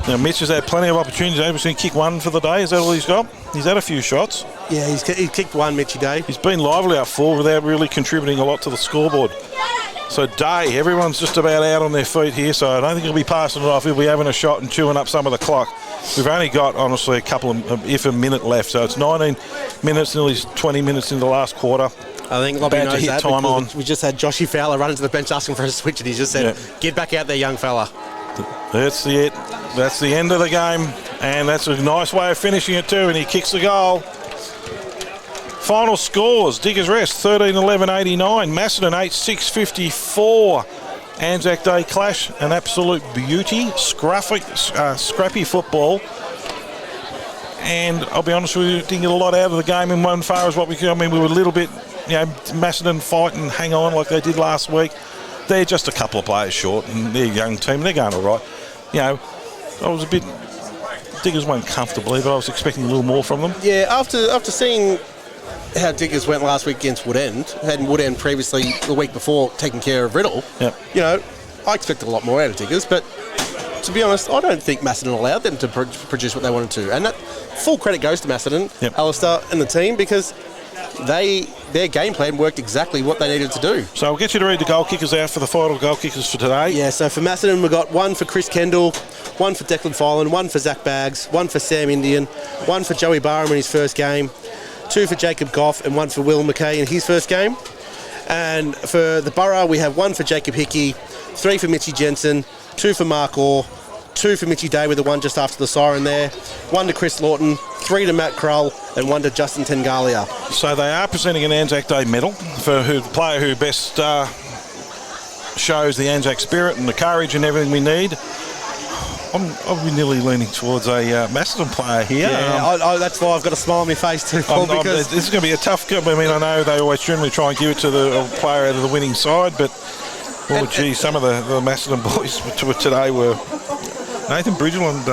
Speaker 1: Now, Mitch has had plenty of opportunities. He's going to kick one for the day. Is that all he's got? He's had a few shots.
Speaker 2: Yeah, he's kicked one, Mitchie Day.
Speaker 1: He's been lively up forward without really contributing a lot to the scoreboard. So Day, everyone's just about out on their feet here, so I don't think he'll be passing it off. He'll be having a shot and chewing up some of the clock. We've only got, honestly, a couple of, if a minute left, so it's 19 minutes, nearly 20 minutes in the last quarter.
Speaker 2: I think Lobby knows that
Speaker 1: time on.
Speaker 2: We just had Joshy Fowler running to the bench asking for a switch, and he just said, get back out there, young fella.
Speaker 1: That's the end of the game, and that's a nice way of finishing it too, and he kicks the goal. Final scores: Diggers Rest 13-11-89, Macedon 8-6-54. Anzac Day clash, an absolute beauty, scrappy football. And I'll be honest with you, didn't get a lot out of the game in one far as what we could. I mean, we were a little bit, Macedon fight and hang on like they did last week. They're just a couple of players short, and they're a young team. They're going all right. I was a bit... Diggers won comfortably, but I was expecting a little more from them.
Speaker 2: Yeah, after seeing how Diggers went last week against Woodend, hadn't Woodend previously the week before taken care of Riddle, I expected a lot more out of Diggers, but to be honest, I don't think Macedon allowed them to produce what they wanted to. And that full credit goes to Macedon, Alistair and the team, because their game plan worked exactly what they needed to do.
Speaker 1: So I'll get you to read the goal kickers out for the final goal kickers for today.
Speaker 2: Yeah, so for Macedon, we've got one for Chris Kendall, one for Declan Filan, one for Zach Baggs, one for Sam Indian, one for Joey Barham in his first game, two for Jacob Goff, and one for Will McKay in his first game. And for the Borough, we have one for Jacob Hickey, three for Mitchie Jensen, two for Mark Orr, two for Mitchie Day with the one just after the siren there, one to Chris Lawton, three to Matt Krull, and one to Justin Tengalia.
Speaker 1: So they are presenting an Anzac Day medal for the player who best shows the Anzac spirit and the courage and everything we need. I'll be nearly leaning towards a Macedon player here.
Speaker 2: Yeah, that's why I've got a smile on my face too, Paul, because
Speaker 1: this is going to be a tough game. I mean, I know they always generally try and give it to the player out of the winning side, but some of the Macedon boys today were... Nathan Bridgeland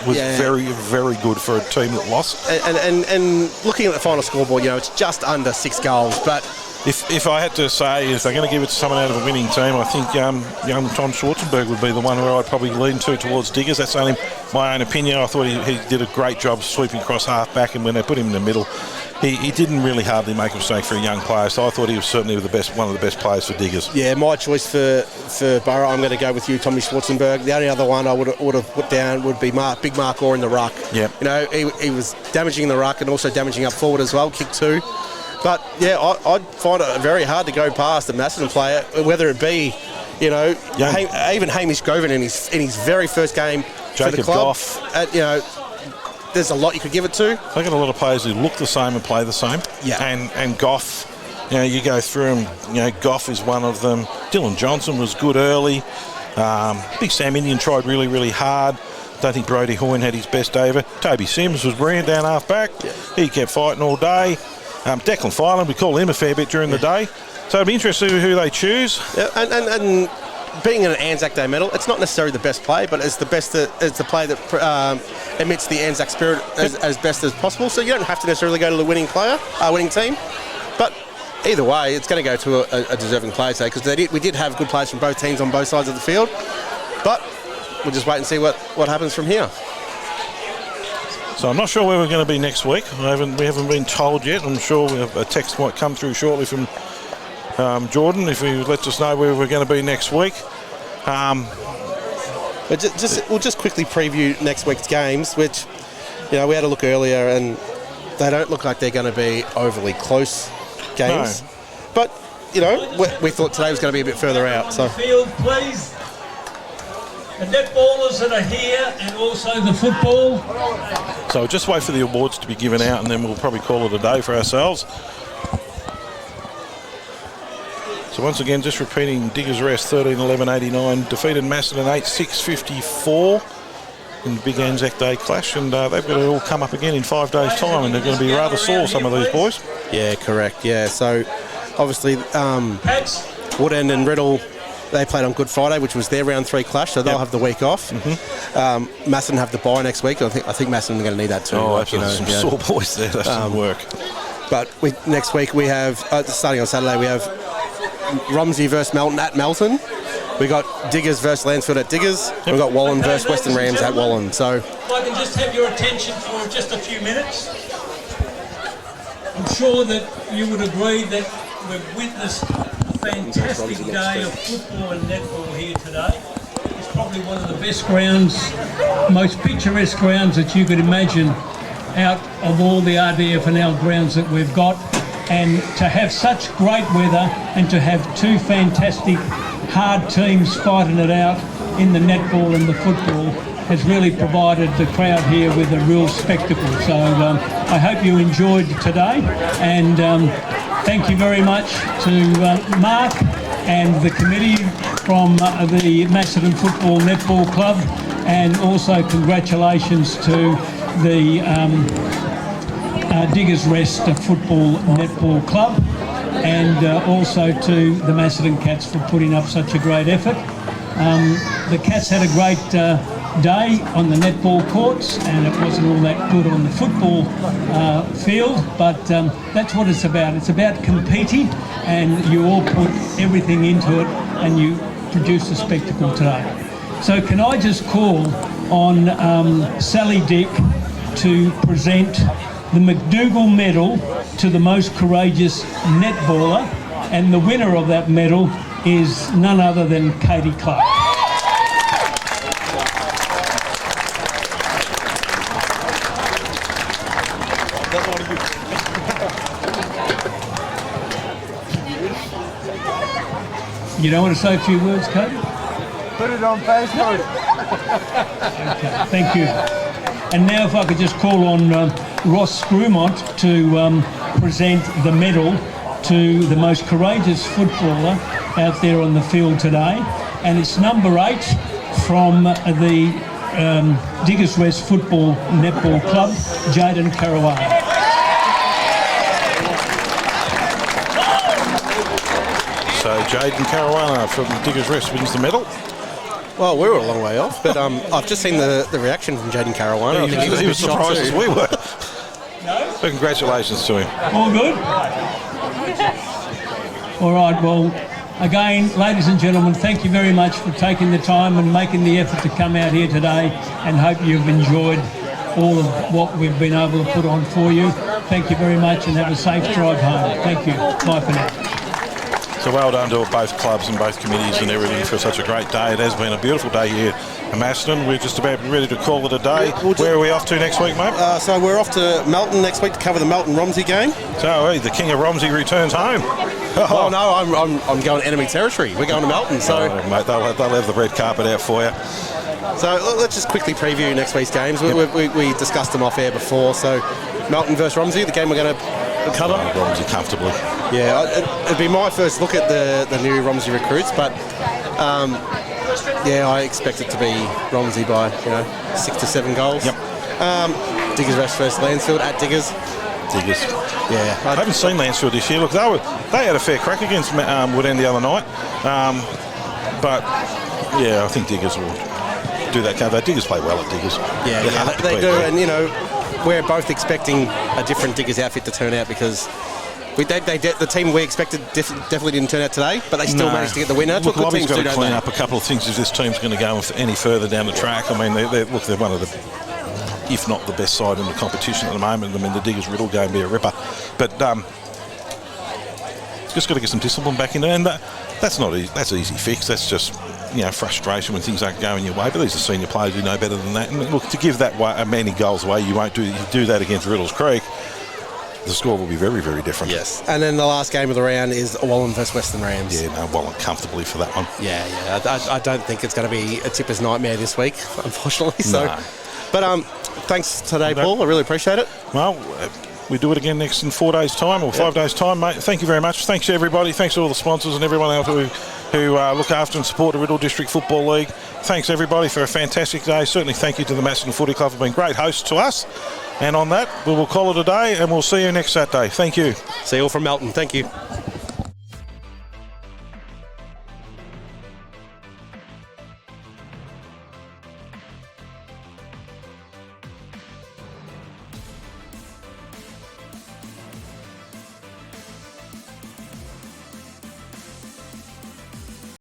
Speaker 1: was very, very good for a team that lost.
Speaker 2: And looking at the final scoreboard, it's just under 6 goals, but
Speaker 1: If I had to say, if they're going to give it to someone out of a winning team, I think young Tom Schwarzenberg would be the one where I'd probably lean towards Diggers. That's only my own opinion. I thought he did a great job sweeping across half back, and when they put him in the middle, he didn't really hardly make a mistake for a young player. So I thought he was certainly one of the best players for Diggers.
Speaker 2: Yeah, my choice for Borough, I'm going to go with you, Tommy Schwarzenberg. The only other one I would have put down would be Big Mark Orr in the ruck.
Speaker 1: Yeah.
Speaker 2: You know, he was damaging the ruck and also damaging up forward as well, kick 2. But yeah, I'd find it very hard to go past a Macedon player, whether it be, you know, even Hamish Govan in his very first game for the club.
Speaker 1: Goff.
Speaker 2: You know, there's a lot you could give it to.
Speaker 1: They've got a lot of players who look the same and play the same.
Speaker 2: Yeah.
Speaker 1: And Goff, you know, you go through them. You know, Goff is one of them. Dylan Johnson was good early. Big Sam Indian tried really, really hard. Don't think Brodie Hoyne had his best day ever. Toby Sims was brilliant down half back. Yeah. He kept fighting all day. Declan Filan, we call him a fair bit during the day. So it'd be interesting who they choose.
Speaker 2: Yeah, and being an Anzac Day medal, it's not necessarily the best play, but it's the best. It's the play that emits the Anzac spirit as best as possible. So you don't have to necessarily go to the winning team. But either way, it's going to go to a deserving player today, because we did have good players from both teams on both sides of the field. But we'll just wait and see what happens from here.
Speaker 1: So I'm not sure where we're going to be next week. We haven't been told yet. I'm sure a text might come through shortly from Jordan if he lets us know where we're going to be next week.
Speaker 2: But we'll just quickly preview next week's games, which, you know, we had a look earlier and they don't look like they're going to be overly close games. No. But, you know, we thought today was going to be a bit further out. So.
Speaker 12: Field, please. The netballers that are here and also the football.
Speaker 1: So just wait for the awards to be given out and then we'll probably call it a day for ourselves. So once again, just repeating, Diggers Rest 13-11-89, defeated Macedon 8-6-54 in the big Anzac Day clash, and they've got to all come up again in 5 days' time, and they're going to be rather sore, some of these boys.
Speaker 2: Yeah, correct, yeah. So obviously Woodend and Riddle, they played on Good Friday, which was their round 3 clash, so they'll have the week off. Mm-hmm. Macedon have the bye next week. I think Macedon are going to need that too.
Speaker 1: Oh, absolutely. Some sore boys there. That doesn't work.
Speaker 2: But next week we have, starting on Saturday, we have Romsey versus Melton at Melton. We got Diggers versus Lansfield at Diggers. We've got Wallen versus Western Rams at Wallen. So,
Speaker 12: if I can just have your attention for just a few minutes. I'm sure that you would agree that we've witnessed a fantastic day of football and netball here today. It's probably one of the best grounds, most picturesque grounds that you could imagine out of all the RDFNL grounds that we've got. And to have such great weather and to have 2 fantastic hard teams fighting it out in the netball and the football has really provided the crowd here with a real spectacle. So I hope you enjoyed today, and thank you very much to Mark and the committee from the Macedon Football Netball Club, and also congratulations to the Diggers Rest Football Netball Club, and also to the Macedon Cats for putting up such a great effort. The Cats had a great day on the netball courts, and it wasn't all that good on the football field, but that's what it's about. It's about competing, and you all put everything into it and you produce a spectacle today. So can I just call on Sally Dick to present the McDougall Medal to the most courageous netballer, and the winner of that medal is none other than Katie Clark. You don't want to say a few words, Katie?
Speaker 10: Put it on Facebook.
Speaker 12: Okay, thank you. And now if I could just call on Ross Screwmont to present the medal to the most courageous footballer out there on the field today. And it's number 8 from the Diggers West Football Netball Club, Jaden Caruana.
Speaker 1: So Jaden Caruana from Diggers Rest wins the medal.
Speaker 2: Well, we were a long way off, but I've just seen the reaction from Jaden Caruana.
Speaker 1: He was surprised as we were. So congratulations to him.
Speaker 12: All good? All right, well, again, ladies and gentlemen, thank you very much for taking the time and making the effort to come out here today, and hope you've enjoyed all of what we've been able to put on for you. Thank you very much, and have a safe drive home. Thank you. Bye for now.
Speaker 1: So well done to both clubs and both committees and everything for such a great day. It has been a beautiful day here in Macedon. We're just about ready to call it a day. Where are we off to next week, mate?
Speaker 2: So we're off to Melton next week to cover the Melton-Romsey game.
Speaker 1: So, hey, the King of Romsey returns home.
Speaker 2: Oh no, I'm going enemy territory. We're going to Melton, so
Speaker 1: mate, they'll have the red carpet out for you.
Speaker 2: So let's just quickly preview next week's games. We discussed them off air before. So Melton versus Romsey, the game we're going to cover.
Speaker 1: Romsey comfortably.
Speaker 2: Yeah, it'd be my first look at the new Romsey recruits, but yeah, I expect it to be Romsey by 6 to 7 goals.
Speaker 1: Yep.
Speaker 2: Diggers Rest versus Lansfield at Diggers. Yeah,
Speaker 1: I haven't seen Lansfield this year. Look, they had a fair crack against Woodend the other night, but yeah, I think Diggers will do that. Diggers play well at Diggers.
Speaker 2: Yeah, they do, and we're both expecting a different Diggers outfit to turn out because the team we expected definitely didn't turn out today, but they still managed to get the win. That's
Speaker 1: look,
Speaker 2: what good
Speaker 1: Lobby's
Speaker 2: teams
Speaker 1: got to clean up a couple of things if this team's going to go any further down the track. I mean, they're one of the, if not the best side in the competition at the moment. I mean, the Diggers Riddle game be a ripper, but just got to get some discipline back in there, and that's not easy. That's an easy fix. That's just frustration when things aren't going your way. But these are senior players who know better than that. And look, to give that many goals away, you won't do that against Riddles Creek. The score will be very, very different.
Speaker 2: Yes. And then the last game of the round is Wallen versus Western Rams.
Speaker 1: Yeah, no, Wallen comfortably for that one.
Speaker 2: Yeah. I don't think it's going to be a tipper's nightmare this week, unfortunately. So, no. But thanks today, Paul. I really appreciate it.
Speaker 1: Well, we do it again next in 4 days' time or 5 days' time, mate. Thank you very much. Thanks to everybody. Thanks to all the sponsors and everyone else who look after and support the Riddle District Football League. Thanks, everybody, for a fantastic day. Certainly thank you to the Macedon Footy Club for being great hosts to us. And on that, we will call it a day, and we'll see you next Saturday. Thank you.
Speaker 2: See you all from Melton. Thank you.